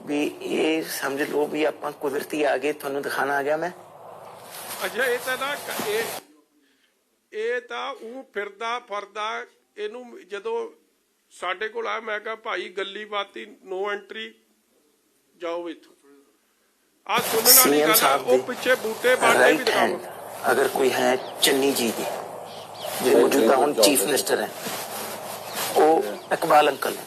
ਵੀ ਇਹ ਸਮਝ ਲਓ ਵੀ ਆਪਾਂ ਕੁਦਰਤੀ ਆ ਗਏ, ਤੁਹਾਨੂੰ ਦਿਖਾਣਾ ਆ ਗਿਆ ਮੈਂ। ਅੱਛਾ ਇਹ ਤਾਂ ਨਾ ਇਹ ਤਾਂ ਉਹ ਫਿਰਦਾ ਫਰਦਾ ਇਹਨੂੰ ਜਦੋਂ ਸਾਡੇ ਕੋਲ ਆਇਆ ਮੈਂ ਕਿਹਾ ਭਾਈ ਗੱਲੀ ਬਾਤੀ ਨੋ ਐਂਟਰੀ ਜਾਓ ਇੱਥੋਂ। ਆ ਸੁਣਨ ਵਾਲੀ ਗੱਲ ਆ, ਉਹ ਪਿੱਛੇ ਬੂਟੇ ਬਾਟੇ ਵੀ ਦਿਖਾਓ। ਅਗਰ ਕੋਈ ਹੈ ਚੰਨੀ ਜੀ ਦੀ जो मौजूदा ਹੁਣ चीफ मिनिस्टर है वो इकबाल अंकल है।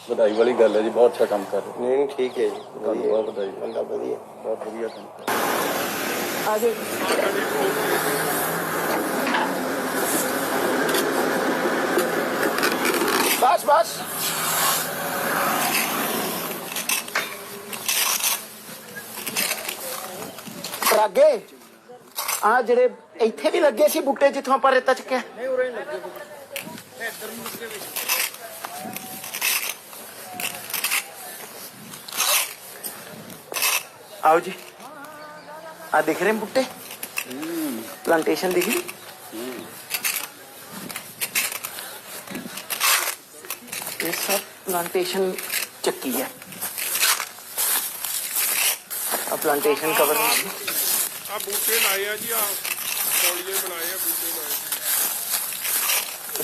ਵਧਾਈ ਵਾਲੀ ਗੱਲ ਹੈ ਜੀ, ਬਹੁਤ ਅੱਛਾ ਕੰਮ ਕਰ ਰਹੇ। ਨਹੀਂ ਠੀਕ ਹੈ ਜੀ, ਤੁਹਾਨੂੰ ਬਹੁਤ ਵਧਾਈ, ਬੰਦਾ ਵਧੀਆ, ਬਹੁਤ ਵਧੀਆ ਕੰਮ ਕਰ ਰਹੇ। आगे बस बस आगे आ ਜਿਹੜੇ ਇੱਥੇ ਵੀ ਲੱਗੇ ਸੀ ਬੂਟੇ ਜਿੱਥੋਂ ਆਪਾਂ ਰੇਤਾ ਚੱਕਿਆ ਨਹੀਂ ਉਰੇ ਲੱਗੇ ਇੱਧਰ ਨੂੰ ਲੱਗੇ ਵੇ। आओ जी आ दिख रहे हैं बूटे प्लांटेशन दिख रही ये सब प्लांटेशन चक्की है अब प्लांटेशन कवर ਆ ਬੂਟੇ ਲਾਏ ਆ ਜੀ, ਆ ਤੌਲੀਏ ਬਣਾਏ ਆ ਬੂਟੇ ਲਾਏ।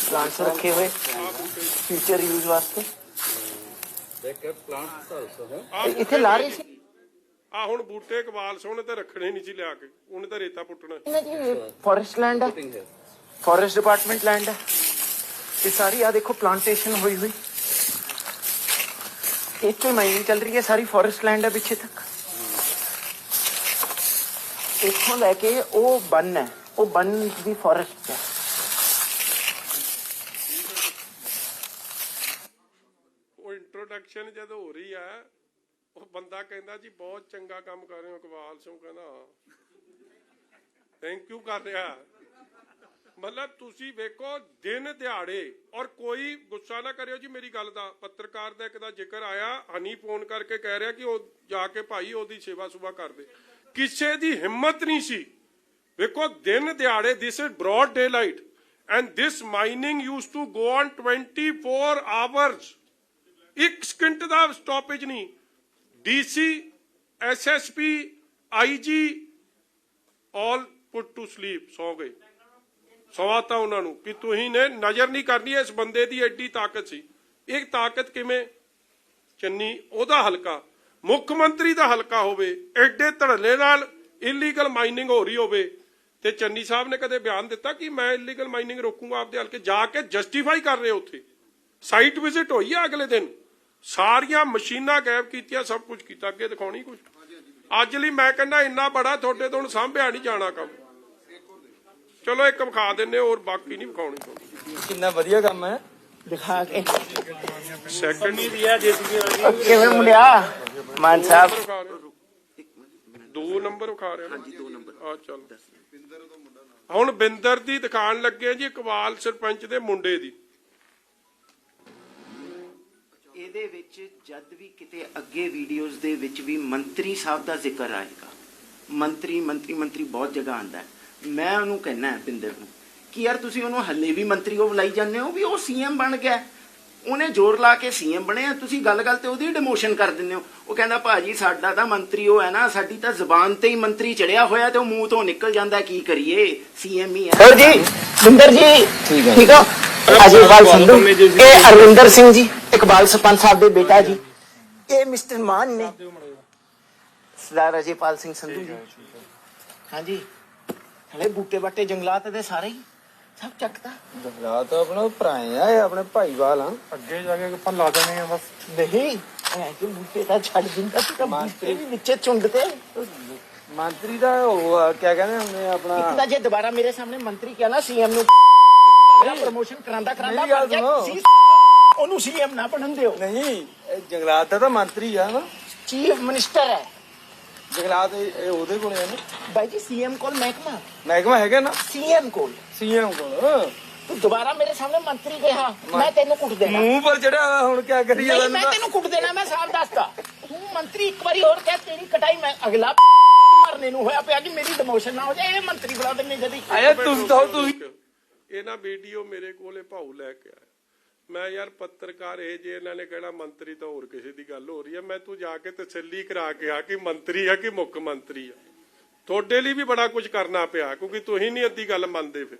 प्लांट्स रखे हुए ਆ ਬੂਟੇ फ्यूचर यूज वास्ते ਦੇਖ ਪਲਾਂਟਸ ਆਲਸੋ ਹੈ। इतने ला रहे थे ਆ ਹੁਣ ਬੂਟੇ ਇਕਬਾਲ ਸੋਹਣੇ ਤੇ ਰੱਖਣੇ ਨਹੀਂ ਸੀ ਲਿਆ ਕੇ, ਉਹਨੇ ਤਾਂ ਰੇਤਾ ਪੁੱਟਣਾ। फॉरेस्ट लैंड है, फॉरेस्ट डिपार्टमेंट लैंड है ये सारी। आ देखो प्लांटेशन हुई हुई एक तो माइनिंग चल रही है सारी, फॉरेस्ट लैंड है पीछे तक। इथों लैके वो बन है, वो बन भी फॉरेस्ट है। ਉਹ ਇੰਟਰੋਡਕਸ਼ਨ ਜਦੋਂ ਹੋ ਰਹੀ ਆ ਉਹ ਬੰਦਾ ਕਹਿੰਦਾ ਜੀ ਬਹੁਤ ਚੰਗਾ ਕੰਮ ਕਰ ਰਹੇ ਹੋ। ਇਕਬਾਲ ਸਿੰਘ ਕਹਿੰਦਾ ਥੈਂਕ ਯੂ ਕਰ ਰਿਹਾ। ਮਤਲਬ ਤੁਸੀਂ ਵੇਖੋ ਦਿਨ ਦਿਹਾੜੇ, ਔਰ ਕੋਈ ਗੁੱਸਾ ਨਾ ਕਰਿਓ ਜੀ ਮੇਰੀ ਗੱਲ ਦਾ। ਪੱਤਰਕਾਰ ਦਾ ਇੱਕ ਦਾ ਜ਼ਿਕਰ ਆਇਆ, ਹਨੀ ਫੋਨ ਕਰਕੇ ਕਹਿ ਰਿਹਾ ਕਿ ਉਹ ਜਾ ਕੇ ਭਾਈ ਉਹਦੀ ਸੇਵਾ ਸੁਭਾ ਕਰਦੇ। ਕਿਸੇ ਦੀ ਹਿੰਮਤ ਨਹੀਂ ਸੀ। ਵੇਖੋ ਦਿਨ ਦਿਹਾੜੇ, this is broad daylight and this mining use to go on 24 hours. ਇੱਕ ਸਕਿੰਟ ਦਾ ਸਟਾਪੇਜ ਨਹੀਂ। DC, SSP, IG all put to sleep, ਸੌ ਗਏ। ਸਵਾਤਾ ਉਹਨਾਂ ਨੂੰ ਕਿ ਤੁਸੀਂ ਨੇ ਨਜ਼ਰ ਨਹੀਂ ਕਰਨੀ। ਇਸ ਬੰਦੇ ਦੀ ਐਡੀ ਤਾਕਤ ਸੀ। ਇਹ ਤਾਕਤ ਕਿਵੇਂ? ਚੰਨੀ ਉਹਦਾ ਹਲਕਾ, ਮੁੱਖ ਮੰਤਰੀ ਦਾ ਹਲਕਾ ਹੋਵੇ, ਐਡੇ ਧੜੱਲੇ ਨਾਲ ਇਲੀਗਲ ਮਾਈਨਿੰਗ ਹੋ ਰਹੀ ਹੋਵੇ, ਤੇ ਚੰਨੀ ਸਾਹਿਬ ਨੇ ਕਦੇ ਬਿਆਨ ਦਿੱਤਾ ਕਿ ਮੈਂ ਇਲੀਗਲ ਮਾਈਨਿੰਗ ਰੋਕੂੰਗਾ ਆਪਦੇ ਹਲਕੇ? ਜਾ ਕੇ ਜਸਟੀਫਾਈ ਕਰ ਰਹੇ ਉੱਥੇ। ਸਾਈਟ ਵਿਜ਼ਿਟ ਹੋਈ ਆ ਅਗਲੇ ਦਿਨ, ਸਾਰੀਆਂ ਮਸ਼ੀਨਾਂ ਗਾਇਬ ਕੀਤੀਆਂ, ਸਭ ਕੁਝ ਕੀਤਾ। ਅੱਗੇ ਦਿਖਾਉਣੀ ਕੁਝ ਅੱਜ ਲਈ ਮੈਂ ਕਹਿੰਦਾ ਇੰਨਾ ਬੜਾ ਤੁਹਾਡੇ ਤੋਂ ਹੁਣ ਸਾਂਭਿਆ ਨਹੀਂ ਜਾਣਾ ਕੰਮ। ਚਲੋ ਇੱਕ ਵਿਖਾ ਦਿੰਨੇ, ਹੋਰ ਬਾਕੀ ਨਹੀਂ ਵਿਖਾਉਣੀ। ਕਿੰਨਾ ਵਧੀਆ ਕੰਮ ਹੈ। दिखा के ਸੈਕੰਡ ਕਿਵੇਂ ਮੁੰਡਿਆ ਮਾਨ ਸਾਹਿਬ? 2 ਨੰਬਰ ਵਿਖਾ ਰਿਹਾ। ਹਾਂਜੀ 2 ਨੰਬਰ। ਆ ਚੱਲ ਹੁਣ ਬਿੰਦਰ ਦੀ ਦਿਖਾਣ ਲੱਗੇ ਜੀ, ਇਕਬਾਲ ਸਰਪੰਚ ਦੇ ਮੁੰਡੇ ਦੀ। ਇਹਦੇ ਵਿੱਚ ਜਦ ਵੀ ਕਿਤੇ ਅੱਗੇ ਵੀਡੀਓਜ਼ ਦੇ ਵਿੱਚ ਵੀ ਮੰਤਰੀ ਸਾਹਿਬ ਦਾ ਜ਼ਿਕਰ ਆਏਗਾ, ਮੰਤਰੀ ਮੰਤਰੀ ਮੰਤਰੀ ਬਹੁਤ ਜਗ੍ਹਾ ਆਂਦਾ ਹੈ, ਮੈਂ ਉਹਨੂੰ ਕਹਿਣਾ ਹੈ ਬਿੰਦਰ ਨੂੰ ਕਿ ਯਾਰ ਤੁਸੀਂ ਉਹਨੂੰ ਹੱਲੇ ਵੀ ਮੰਤਰੀ ਉਹ ਬੁਲਾਈ ਜਾਂਦੇ ਹੋ ਵੀ ਉਹ ਸੀਐਮ ਬਣ ਗਿਆ, ਉਹਨੇ ਜ਼ੋਰ ਲਾ ਕੇ ਸੀਐਮ ਬਣਿਆ, ਤੁਸੀਂ ਗੱਲ ਗੱਲ ਤੇ ਉਹਦੀ ਡਿਮੋਸ਼ਨ ਕਰ ਦਿੰਦੇ ਹੋ। ਉਹ ਕਹਿੰਦਾ ਭਾਜੀ ਸਾਡਾ ਤਾਂ ਮੰਤਰੀ ਉਹ ਹੈ ਨਾ, ਸਾਡੀ ਤਾਂ ਜ਼ਬਾਨ ਤੇ ਹੀ ਮੰਤਰੀ ਚੜਿਆ ਹੋਇਆ ਤੇ ਉਹ ਮੂੰਹ ਤੋਂ ਨਿਕਲ ਜਾਂਦਾ, ਕੀ ਕਰੀਏ, ਸੀਐਮ ਹੀ ਹੈ। ਸਰ ਜੀ, ਬਿੰਦਰ ਜੀ ਠੀਕ ਹੋ? ਅਜੀਵਾਲ ਸੰਧੂ, ਇਹ ਅਰਵਿੰਦਰ ਸਿੰਘ ਜੀ, ਇਕਬਾਲ ਸਰਪੰਚ ਸਾਹਿਬ ਦੇ ਬੇਟਾ ਜੀ। ਇਹ ਮਿਸਟਰ ਮਾਨ ਨੇ, ਸਰਦਾਰ ਅਜੀਵਾਲ ਸਿੰਘ ਸੰਧੂ ਜੀ। ਹਾਂਜੀ ਹਲੇ ਬੂਟੇ ਬਾਟੇ ਜੰਗਲਾਤ ਦੇ ਸਾਰੇ ਹੀ ਸਭ ਚੱਕਦਾ। ਜੰਗਲਾਤ ਆਪਣਾ ਭਰਾਏ ਆ, ਇਹ ਆਪਣੇ ਭਾਈਵਾਲ ਆ। ਅੱਗੇ ਜਾ ਕੇ ਆਪਾਂ ਲਾ ਦੇਣੇ ਆ ਬਸ। ਨਹੀਂ ਕਿ ਬੂਟੇ ਤਾਂ ਛੱਡ ਦਿੰਦਾ ਤੂੰ ਤਾਂ ਬੂਟੇ ਵੀ ਵਿੱਚੇ ਚੁੰਡਦੇ। ਮੰਤਰੀ ਦਾ ਉਹ ਆ, ਕਿਆ ਕਹਿੰਦੇ ਹੁੰਦੇ ਆਪਣਾ। ਇਤਨਾ ਜੇ ਦੁਬਾਰਾ ਮੇਰੇ ਸਾਹਮਣੇ ਮੰਤਰੀ ਕਿਹਾ ਨਾ ਸੀਐਮ ਨੂੰ ਪ੍ਰਮੋਸ਼ਨ ਕਰਾਂਦਾ ਮੇਰੀ ਗੱਲ ਸੁਣੋ। ਉਹਨੂੰ ਸੀਐਮ ਨਾ ਬਣਨ ਦਿਓ। ਨਹੀਂ ਇਹ ਜੰਗਲਾਤ ਦਾ ਤਾਂ ਮੰਤਰੀ ਆ ਨਾ, ਚੀਫ ਮਿਨਿਸਟਰ ਹੈ ਜੰਗਲਾਤ ਇਹ ਉਹਦੇ ਕੋਲੇ ਆ ਨਾ। ਬਾਈ ਜੀ, ਸੀਐਮ ਕੋਲ ਮਹਿਕਮਾ ਮਹਿਕਮਾ ਹੈਗਾ ਨਾ, ਸੀਐਮ ਕੋਲ। ਸੀਐਮ ਕੋਲ ਤੂੰ ਦੁਬਾਰਾ ਮੇਰੇ ਸਾਹਮਣੇ ਮੰਤਰੀ ਕਿਹਾ, ਮੈਂ ਤੈਨੂੰ ਕੁੱਟ ਦੇਣਾ। ਮੂੰਹ ਪਰ ਚੜਿਆ ਹੁਣ ਕੀ ਕਰੀਏ ਨਹੀਂ, ਸਾਨੂੰ ਮੈਂ ਤਾਂ ਤੈਨੂੰ ਕੁੱਟ ਦੇਣਾ, ਮੈਂ ਸਾਫ਼ ਦੱਸਦਾ। ਤੂੰ ਮੰਤਰੀ ਇੱਕ ਵਾਰੀ ਹੋਰ ਕਹਿ, ਤੇਰੀ ਕਟਾਈ ਮੈਂ ਅਗਲਾ ਮਰਨੇ ਨੂੰ ਹੋਇਆ ਪਿਆ ਕਿ ਮੇਰੀ ਡਿਮੋਸ਼ਨ ਨਾ ਹੋ ਜਾਏ, ਇਹ ਮੰਤਰੀ ਬਣਾ ਦਿੰਨੇ ਜਦੀ। ਆਇਆ ਤੁਸੀਂ ਇਹ ਨਾ ਵੀਡੀਓ ਮੇਰੇ ਕੋਲੇ ਭਾਊ ਲੈ ਕੇ ਆਇਆ। ਮੈਂ ਯਾਰ ਪੱਤਰਕਾਰ ਇਹ ਜੇ ਇਹਨਾਂ ਨੇ ਕਹਿਣਾ ਮੰਤਰੀ ਤਾਂ ਹੋਰ ਕਿਸੇ ਦੀ ਗੱਲ ਹੋ ਰਹੀ ਹੈ, ਮੈਂ ਤੂੰ ਜਾ ਕੇ ਤਸੱਲੀ ਕਰਾ ਕੇ ਆ ਕਿ ਮੰਤਰੀ ਆ ਕਿ ਮੁੱਖ ਮੰਤਰੀ ਆ। ਤੁਹਾਡੇ ਲਈ ਵੀ ਬੜਾ ਕੁਝ ਕਰਨਾ ਪਿਆ ਕਿਉਂਕਿ ਤੁਸੀਂ ਨਹੀਂ ਅੱਧੀ ਗੱਲ ਮੰਨਦੇ। ਫਿਰ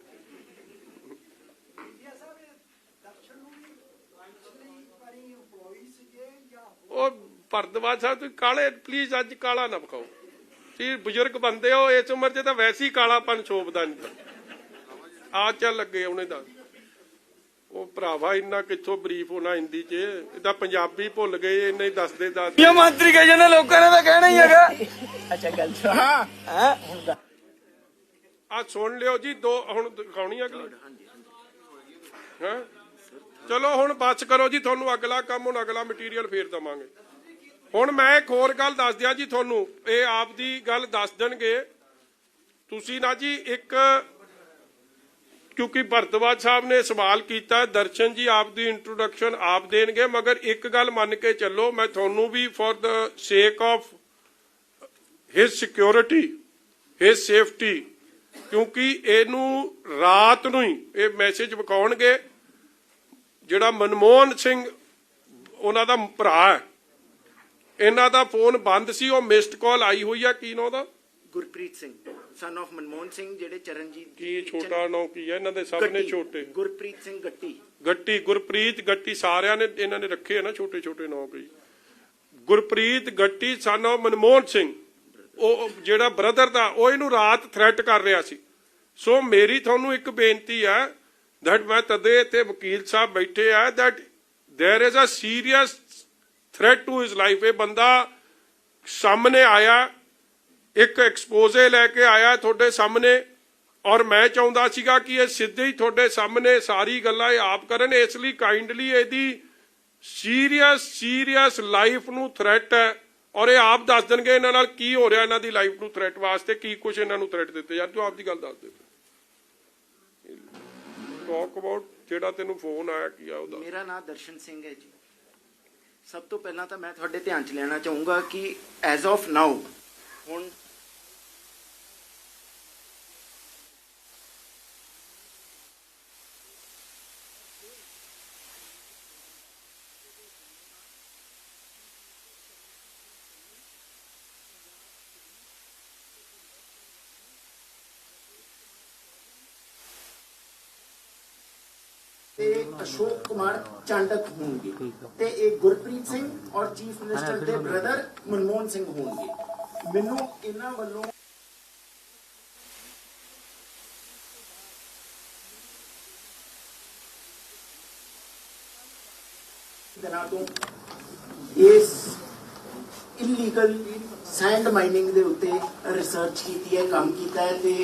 ਉਹ ਭਰਦਵਾਜ ਸਾਹਿਬ ਤੁਸੀਂ ਕਾਲੇ ਪਲੀਜ਼ ਅੱਜ ਕਾਲਾ ਨਾ ਵਿਖਾਓ। ਤੁਸੀਂ ਬਜ਼ੁਰਗ ਬੰਦੇ ਹੋ, ਇਸ ਉਮਰ 'ਚ ਤਾਂ ਵੈਸੇ ਹੀ ਕਾਲਾਪਨ ਸ਼ੋਭਦਾ ਨਹੀਂ। ਆ ਚੱਲ ਲੱਗੇ ਉਹਨੇ ਦਾ ਉਹ ਭਰਾਵਾ ਇੰਨਾ ਕਿੱਥੋਂ ਬਰੀਫ ਹੋਣਾ ਹਿੰਦੀ 'ਚ, ਇਹਦਾ ਪੰਜਾਬੀ ਭੁੱਲ ਗਏ ਇੰਨੇ ਦੱਸਦੇ ਦੱਸ। ਇਹ ਮੰਤਰੀ ਕਹੇ ਜਾਂਦੇ, ਲੋਕਾਂ ਨੇ ਤਾਂ ਕਹਿਣਾ ਹੀ ਹੈਗਾ। ਅੱਛਾ ਗੱਲ ਹਾਂ ਆ ਸੁਣ ਲਿਓ ਜੀ, ਦੋ ਹੁਣ ਦਿਖਾਉਣੀ ਅਗਲੀ। ਹਾਂ ਚਲੋ ਹੁਣ ਬਸ ਕਰੋ ਜੀ, ਤੁਹਾਨੂੰ ਅਗਲਾ ਕੰਮ ਹੁਣ ਅਗਲਾ ਮਟੀਰੀਅਲ ਫੇਰ ਦਵਾਂਗੇ। ਹੁਣ ਮੈਂ ਇੱਕ ਹੋਰ ਗੱਲ ਦੱਸ ਦਿਆਂ ਜੀ ਤੁਹਾਨੂੰ, ਇਹ ਆਪ ਦੀ ਗੱਲ ਦੱਸ ਦੇਣਗੇ ਤੁਸੀਂ ਨਾ ਜੀ। ਇੱਕ ਕਿਉਂਕਿ ਭਰਦਵਾਜ ਸਾਹਿਬ ਨੇ ਸਵਾਲ ਕੀਤਾ, ਦਰਸ਼ਨ ਜੀ ਆਪ ਦੀ ਇੰਟਰੋਡਕਸ਼ਨ ਆਪ ਦੇਣਗੇ, ਮਗਰ ਇੱਕ ਗੱਲ ਮੰਨ ਕੇ ਚੱਲੋ, ਮੈਂ ਤੁਹਾਨੂੰ ਵੀ for the sake of his security his safety, ਕਿਉਂਕਿ ਇਹਨੂੰ ਰਾਤ ਨੂੰ ਹੀ ਇਹ ਮੈਸੇਜ ਵਿਖਾਉਣਗੇ। ਜਿਹੜਾ ਮਨਮੋਹਨ ਸਿੰਘ ਉਹਨਾਂ ਦਾ ਭਰਾ ਹੈ, ਇਹਨਾਂ ਦਾ ਫੋਨ ਬੰਦ ਸੀ, ਉਹ ਮਿਸਡ ਕਾਲ ਆਈ ਹੋਈ ਆ। ਕੀ ਨਾਂ ਦਾ? ਗੁਰਪ੍ਰੀਤ ਸਿੰਘ ਸਨ ਆਫ ਮਨਮੋਹਨ ਸਿੰਘ, ਜਿਹੜੇ ਚਰਨਜੀਤ ਕੀ ਛੋਟਾ ਨਾਂ ਕੀ ਹੈ ਇਹਨਾਂ ਦੇ? ਸਭ ਨੇ ਛੋਟੇ। ਗੁਰਪ੍ਰੀਤ ਸਿੰਘ ਗੱਟੀ। ਗੱਟੀ, ਗੁਰਪ੍ਰੀਤ ਗੱਟੀ, ਸਾਰਿਆਂ ਨੇ ਇਹਨਾਂ ਨੇ ਰੱਖੇ ਆ ਨਾ ਛੋਟੇ ਛੋਟੇ ਨਾਂ ਕਈ। ਗੁਰਪ੍ਰੀਤ ਗੱਟੀ ਸਨ ਆਫ ਮਨਮੋਹਨ ਸਿੰਘ, ਉਹ ਜਿਹੜਾ ਬ੍ਰਦਰ ਦਾ, ਉਹ ਇਹਨੂੰ ਰਾਤ ਥ੍ਰੈਟ ਕਰ ਰਿਹਾ ਸੀ। ਸੋ ਮੇਰੀ ਤੁਹਾਨੂੰ ਇੱਕ ਬੇਨਤੀ ਹੈ that ਮੈਂ ਤਦੇ ਇੱਥੇ ਵਕੀਲ ਸਾਹਿਬ ਬੈਠੇ ਆ that there is a serious threat to his life। ਇਹ ਬੰਦਾ ਸਾਹਮਣੇ ਆਇਆ, ਇੱਕ ਐਕਸਪੋਜ਼ੇ ਲੈ ਕੇ ਆਇਆ ਤੁਹਾਡੇ ਸਾਹਮਣੇ, ਔਰ ਮੈਂ ਚਾਹੁੰਦਾ ਸੀਗਾ ਕਿ ਇਹ ਸਿੱਧੇ ਹੀ ਤੁਹਾਡੇ ਸਾਹਮਣੇ ਸਾਰੀ ਗੱਲਾਂ ਇਹ ਆਪ ਕਰਨ। ਇਸ ਲਈ ਕਾਈਂਡਲੀ ਇਹਦੀ ਸੀਰੀਅਸ ਲਾਈਫ ਨੂੰ ਥ੍ਰੈਟ ਹੈ, ਔਰ ਇਹ ਆਪ ਦੱਸ ਦੇਣਗੇ ਇਹਨਾਂ ਨਾਲ ਕੀ ਹੋ ਰਿਹਾ, ਇਹਨਾਂ ਦੀ ਲਾਈਫ ਨੂੰ ਥ੍ਰੈਟ ਵਾਸਤੇ ਕੀ ਕੁਝ ਇਹਨਾਂ ਨੂੰ ਥ੍ਰੈਟ ਦਿੱਤੇ। ਯਾਰ ਤੂੰ ਆਪ ਦੀ ਗੱਲ ਦੱਸ ਦੇ। ਟਾਕ ਅਬਾਊਟ ਜਿਹੜਾ ਤੈਨੂੰ ਫੋਨ ਆਇਆ ਕੀ ਆ ਉਹਦਾ? ਮੇਰਾ ਨਾਮ ਦਰਸ਼ਨ ਸਿੰਘ ਹੈ ਜੀ। ਸਭ ਤੋਂ ਪਹਿਲਾਂ ਤਾਂ ਮੈਂ ਤੁਹਾਡੇ ਧਿਆਨ 'ਚ ਲੈਣਾ ਚਾਹੂੰਗਾ ਕਿ ਐਜ਼ ਆਫ ਨਾਓ ਹੁਣ अशोक कुमार चांडक होंगे ते एक गुरप्रीत सिंह और चीफ मिनिस्टर के ब्रदर मनमोहन सिंह होंगे। मैनू इन्हां वल्लों इस इलीगल सैंड माइनिंग दे उत्ते रिसर्च की है, काम किया है ते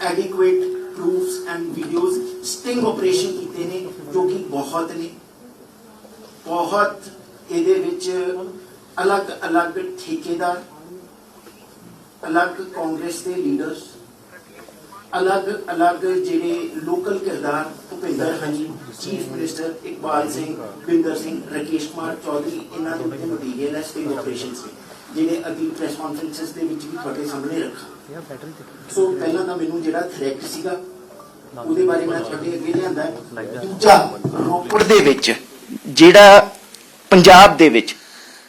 adequate proofs and videos sting operation कीते ने जो कि बहुत ने बहुत ਇਹਦੇ ਵਿੱਚ अलग-अलग ठेकेदार, अलग कांग्रेस के लीडर्स, अलग-अलग ਜਿਹੜੇ लोकल किरदार ਭੁਪਿੰਦਰ ਹਨੀ, चीफ मिनिस्टर इकबाल सिंह, बिंदर सिंह, राकेश कुमार चौधरी, ਇਹਨਾਂ ਦੇ ਉੱਤੇ ਮਟੀਰੀਅਲ ਹੈ ਸਟਿੰਗ ਆਪਰੇਸ਼ਨਸ ਦੇ, ਜਿਹੜੇ ਅਗਲੀ ਪ੍ਰੈਸ ਕਾਨਫਰੰਸਸ ਦੇ ਵਿੱਚ ਵੀ ਤੁਹਾਡੇ ਸਾਹਮਣੇ ਰੱਖਾਂ। ਸੋ ਪਹਿਲਾਂ ਤਾਂ ਮੈਨੂੰ ਜਿਹੜਾ ਥ੍ਰੈਟ ਸੀਗਾ ਉਹਦੇ ਬਾਰੇ ਮੈਂ ਤੁਹਾਡੇ ਅੱਗੇ ਲਿਆਂਦਾ। ਦੂਜਾ, ਰੋਪੜ ਦੇ ਵਿੱਚ ਜਿਹੜਾ ਪੰਜਾਬ ਦੇ ਵਿੱਚ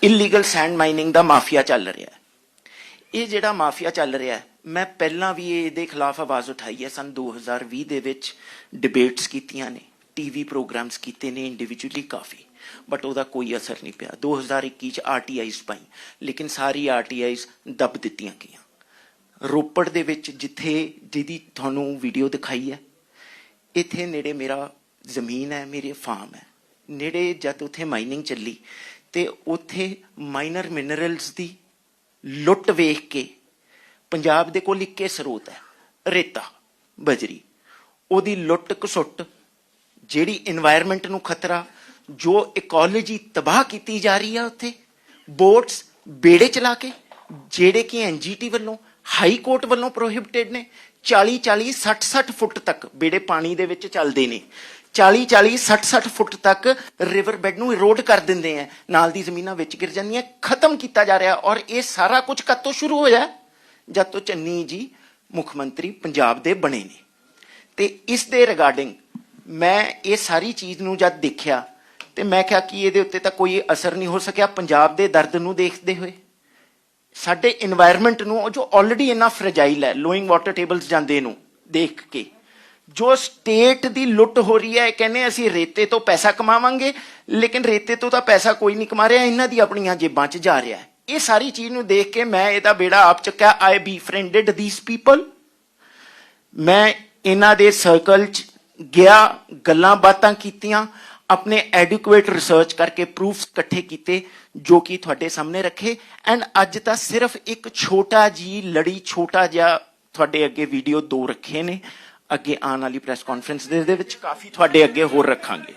ਇਲੀਗਲ ਸੈਂਡ ਮਾਈਨਿੰਗ ਦਾ ਮਾਫੀਆ ਚੱਲ ਰਿਹਾ ਹੈ, ਇਹ ਜਿਹੜਾ ਮਾਫੀਆ ਚੱਲ ਰਿਹਾ ਹੈ, ਮੈਂ ਪਹਿਲਾਂ ਵੀ ਇਹਦੇ ਖਿਲਾਫ ਆਵਾਜ਼ ਉਠਾਈ ਹੈ। ਸਨ 2020 ਦੇ ਵਿੱਚ ਡਿਬੇਟਸ ਕੀਤੀਆਂ ਨੇ, ਟੀਵੀ ਪ੍ਰੋਗਰਾਮਸ ਕੀਤੇ ਨੇ ਇੰਡੀਵਿਜੂਅਲੀ ਕਾਫੀ, ਬਟ ਉਹਦਾ ਕੋਈ ਅਸਰ ਨਹੀਂ ਪਿਆ। 2021 ਚ RTIs ਪਾਈ, ਲੇਕਿਨ ਸਾਰੀ RTIs ਦੱਬ ਦਿੱਤੀਆਂ ਗਈਆਂ। ਰੋਪੜ ਦੇ ਵਿੱਚ ਜਿੱਥੇ ਜਿਹਦੀ ਤੁਹਾਨੂੰ ਵੀਡੀਓ ਦਿਖਾਈ ਹੈ, ਇੱਥੇ ਨੇੜੇ ਮੇਰਾ ਜ਼ਮੀਨ ਹੈ, ਮੇਰੇ ਫਾਰਮ ਹੈ ਨੇੜੇ। ਜਦ ਉੱਥੇ ਮਾਈਨਿੰਗ ਚੱਲੀ ਤੇ ਉੱਥੇ ਮਾਈਨਰ ਮਿਨਰਲਸ ਦੀ ਲੁੱਟ ਵੇਖ ਕੇ, ਪੰਜਾਬ ਦੇ ਕੋਲ ਇੱਕੇ ਸਰੋਤ ਹੈ ਰੇਤਾ ਬਜਰੀ, ਉਹਦੀ ਲੁੱਟ ਘਸੁੱਟ, ਜਿਹੜੀ ਇਨਵਾਇਰਨਮੈਂਟ ਨੂੰ ਖਤਰਾ, ਜੋ ਇਕੋਲੋਜੀ ਤਬਾਹ ਕੀਤੀ ਜਾ ਰਹੀ ਹੈ ਉੱਥੇ, ਬੋਟਸ ਬੇੜੇ ਚਲਾ ਕੇ, ਜਿਹੜੇ ਕਿ NGT ਵੱਲੋਂ, ਹਾਈ ਕੋਰਟ ਵੱਲੋਂ ਪ੍ਰੋਹਿਬਿਟਡ ਨੇ, 40-40 60-60 ਫੁੱਟ ਤੱਕ ਬੇੜੇ ਪਾਣੀ ਦੇ ਵਿੱਚ ਚੱਲਦੇ ਨੇ, 40-40 60-60 ਫੁੱਟ ਤੱਕ ਰਿਵਰ ਬੈਡ ਨੂੰ ਇਰੋਡ ਕਰ ਦਿੰਦੇ ਆ, ਨਾਲ ਦੀ ਜ਼ਮੀਨਾਂ ਵਿੱਚ ਗਿਰ ਜਾਂਦੀਆਂ, ਖਤਮ ਕੀਤਾ ਜਾ ਰਿਹਾ। ਔਰ ਇਹ ਸਾਰਾ ਕੁਝ ਕਦ ਤੋਂ ਸ਼ੁਰੂ ਹੋਇਆ? ਜਦ ਤੋਂ ਚੰਨੀ ਜੀ ਮੁੱਖ ਮੰਤਰੀ ਪੰਜਾਬ ਦੇ ਬਣੇ ਨੇ। ਤੇ ਇਸ ਦੇ ਰਿਗਾਰਡਿੰਗ ਮੈਂ ਇਹ ਸਾਰੀ ਚੀਜ਼ ਨੂੰ ਜਦ ਦੇਖਿਆ ਤੇ ਮੈਂ ਕਿਹਾ ਕਿ ਇਹਦੇ ਉੱਤੇ ਤਾਂ ਕੋਈ ਅਸਰ ਨਹੀਂ ਹੋ ਸਕਿਆ ਪੰਜਾਬ ਦੇ ਦਰਦ ਨੂੰ ਦੇਖਦੇ ਹੋਏ, ਸਾਡੇ ਇਨਵਾਇਰਨਮੈਂਟ ਨੂੰ ਜੋ ਆਲਰੇਡੀ ਇੰਨਾ ਫਰਜਾਈਲ ਹੈ, ਲੋਇੰਗ ਵਾਟਰ ਟੇਬਲਸ ਜਾਂਦੇ ਨੂੰ ਦੇਖ ਕੇ ਜੋ ਸਟੇਟ ਦੀ ਲੁੱਟ ਹੋ ਰਹੀ ਹੈ। ਕਹਿੰਦੇ ਅਸੀਂ ਰੇਤੇ ਤੋਂ ਪੈਸਾ ਕਮਾਵਾਂਗੇ, ਲੇਕਿਨ ਰੇਤੇ ਤੋਂ ਤਾਂ ਪੈਸਾ ਕੋਈ ਨਹੀਂ ਕਮਾ ਰਿਹਾ, ਇਹਨਾਂ ਦੀ ਆਪਣੀਆਂ ਜੇਬਾਂ 'ਚ ਜਾ ਰਿਹਾ ਹੈ। ਇਹ ਸਾਰੀ ਚੀਜ਼ ਨੂੰ ਦੇਖ ਕੇ ਮੈਂ ਇਹਦਾ ਬੇੜਾ ਆਪ ਚੱਕਿਆ। ਆਈ ਬੀਫ੍ਰੈਂਡਡ ਥੀਸ ਪੀਪਲ। ਮੈਂ ਇਹਨਾਂ ਦੇ ਸਰਕਲ 'ਚ ਗਿਆ, ਗੱਲਾਂ ਬਾਤਾਂ ਕੀਤੀਆਂ, ਆਪਣੇ ਐਡੁਕੇਟ ਰਿਸਰਚ ਕਰਕੇ ਪ੍ਰੂਫਸ ਇਕੱਠੇ ਕੀਤੇ ਜੋ ਕਿ ਤੁਹਾਡੇ ਸਾਹਮਣੇ ਰੱਖੇ। ਐਂਡ ਅੱਜ ਤਾਂ ਸਿਰਫ ਇੱਕ ਛੋਟਾ ਜੀ ਲੜੀ, ਛੋਟਾ ਜਿਹਾ ਤੁਹਾਡੇ ਅੱਗੇ ਵੀਡੀਓ 2 ਰੱਖੇ ਨੇ। ਅੱਗੇ ਆਉਣ ਵਾਲੀ ਪ੍ਰੈਸ ਕਾਨਫਰੰਸ ਦੇ ਵਿੱਚ ਕਾਫੀ ਤੁਹਾਡੇ ਅੱਗੇ ਹੋਰ ਰੱਖਾਂਗੇ।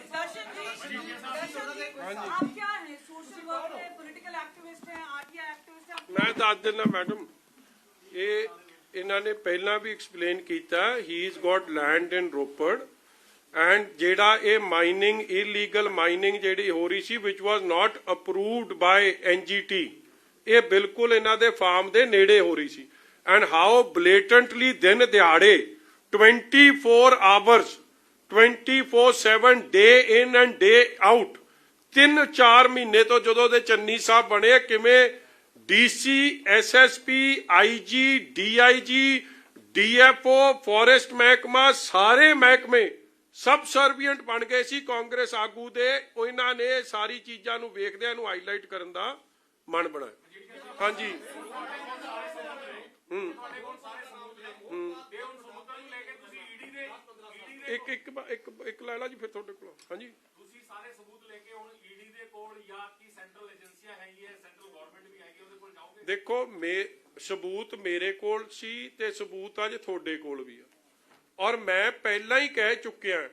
ਮੈਂ ਦੱਸ ਦਿੰਦਾ ਮੈਡਮ, ਇਹ ਇਹਨਾਂ ਨੇ ਪਹਿਲਾਂ ਵੀ ਐਕਸਪਲੇਨ ਕੀਤਾ। ਹੀ is got land in Ropar and ਜਿਹੜਾ ਇਹ ਮਾਈਨਿੰਗ, ਇਲੀਗਲ ਮਾਈਨਿੰਗ ਜਿਹੜੀ ਹੋ ਰਹੀ ਸੀ ਵਿਚ ਵਾਸ ਨਾਟ ਅਪਰੂਵਡ ਬਾय NGT, ਇਹ ਬਿਲਕੁਲ ਇਹਨਾਂ ਦੇ ਫਾਰਮ ਦੇ ਨੇੜੇ ਹੋ ਰਹੀ ਸੀ। ਐਂਡ ਹਾਊ ਬਲੇਟੈਂਟਲੀ ਦਿਨ ਦਿਹਾੜੇ 24 hours 24/7 day in and day out 3-4 ਮਹੀਨੇ ਤੋਂ ਜਦੋਂ ਦੇ ਚੰਨੀ ਸਾਹਿਬ ਬਣੇ, ਕਿਵੇਂ DC, SSP, IG, DIG, DFO, forest ਮਹਿਕਮਾ, ਸਾਰੇ ਮਹਿਕਮੇ ਸਬ ਸਰਵੀਐਂਟ ਬਣ ਗਏ ਸੀ ਕਾਂਗਰਸ ਆਗੂ ਦੇ। ਉਹਨਾਂ ਨੇ ਸਾਰੀ ਚੀਜ਼ਾਂ ਨੂੰ ਵੇਖਦਿਆਂ ਨੂੰ ਹਾਈਲਾਈਟ ਕਰਨ ਦਾ ਮਨ ਬਣਾਇਆ। ਹਾਂਜੀ ਇੱਕ ਇੱਕ ਇੱਕ ਇੱਕ ਲੈ ਲਾ ਜੀ ਫਿਰ ਤੁਹਾਡੇ ਕੋਲ। ਹਾਂਜੀ ਤੁਸੀਂ ਸਾਰੇ ਸਬੂਤ ਲੈ ਕੇ ਹੁਣ ਈਡੀ ਦੇ ਕੋਲ ਜਾਂ ਕੀ ਸੈਂਟਰਲ ਏਜੰਸੀਆਂ ਹੈਗੀ ਹੈ, ਸੈਂਟਰਲ ਗਵਰਨਮੈਂਟ ਵੀ ਹੈਗੀ, ਉਹਦੇ ਕੋਲ ਜਾਓਗੇ? ਦੇਖੋ ਸਬੂਤ ਮੇਰੇ ਕੋਲ ਸੀ ਤੇ ਸਬੂਤ ਅੱਜ ਤੁਹਾਡੇ ਕੋਲ ਵੀ ਆ। ਔਰ ਮੈਂ ਪਹਿਲਾਂ ਹੀ ਕਹਿ ਚੁੱਕਿਆ,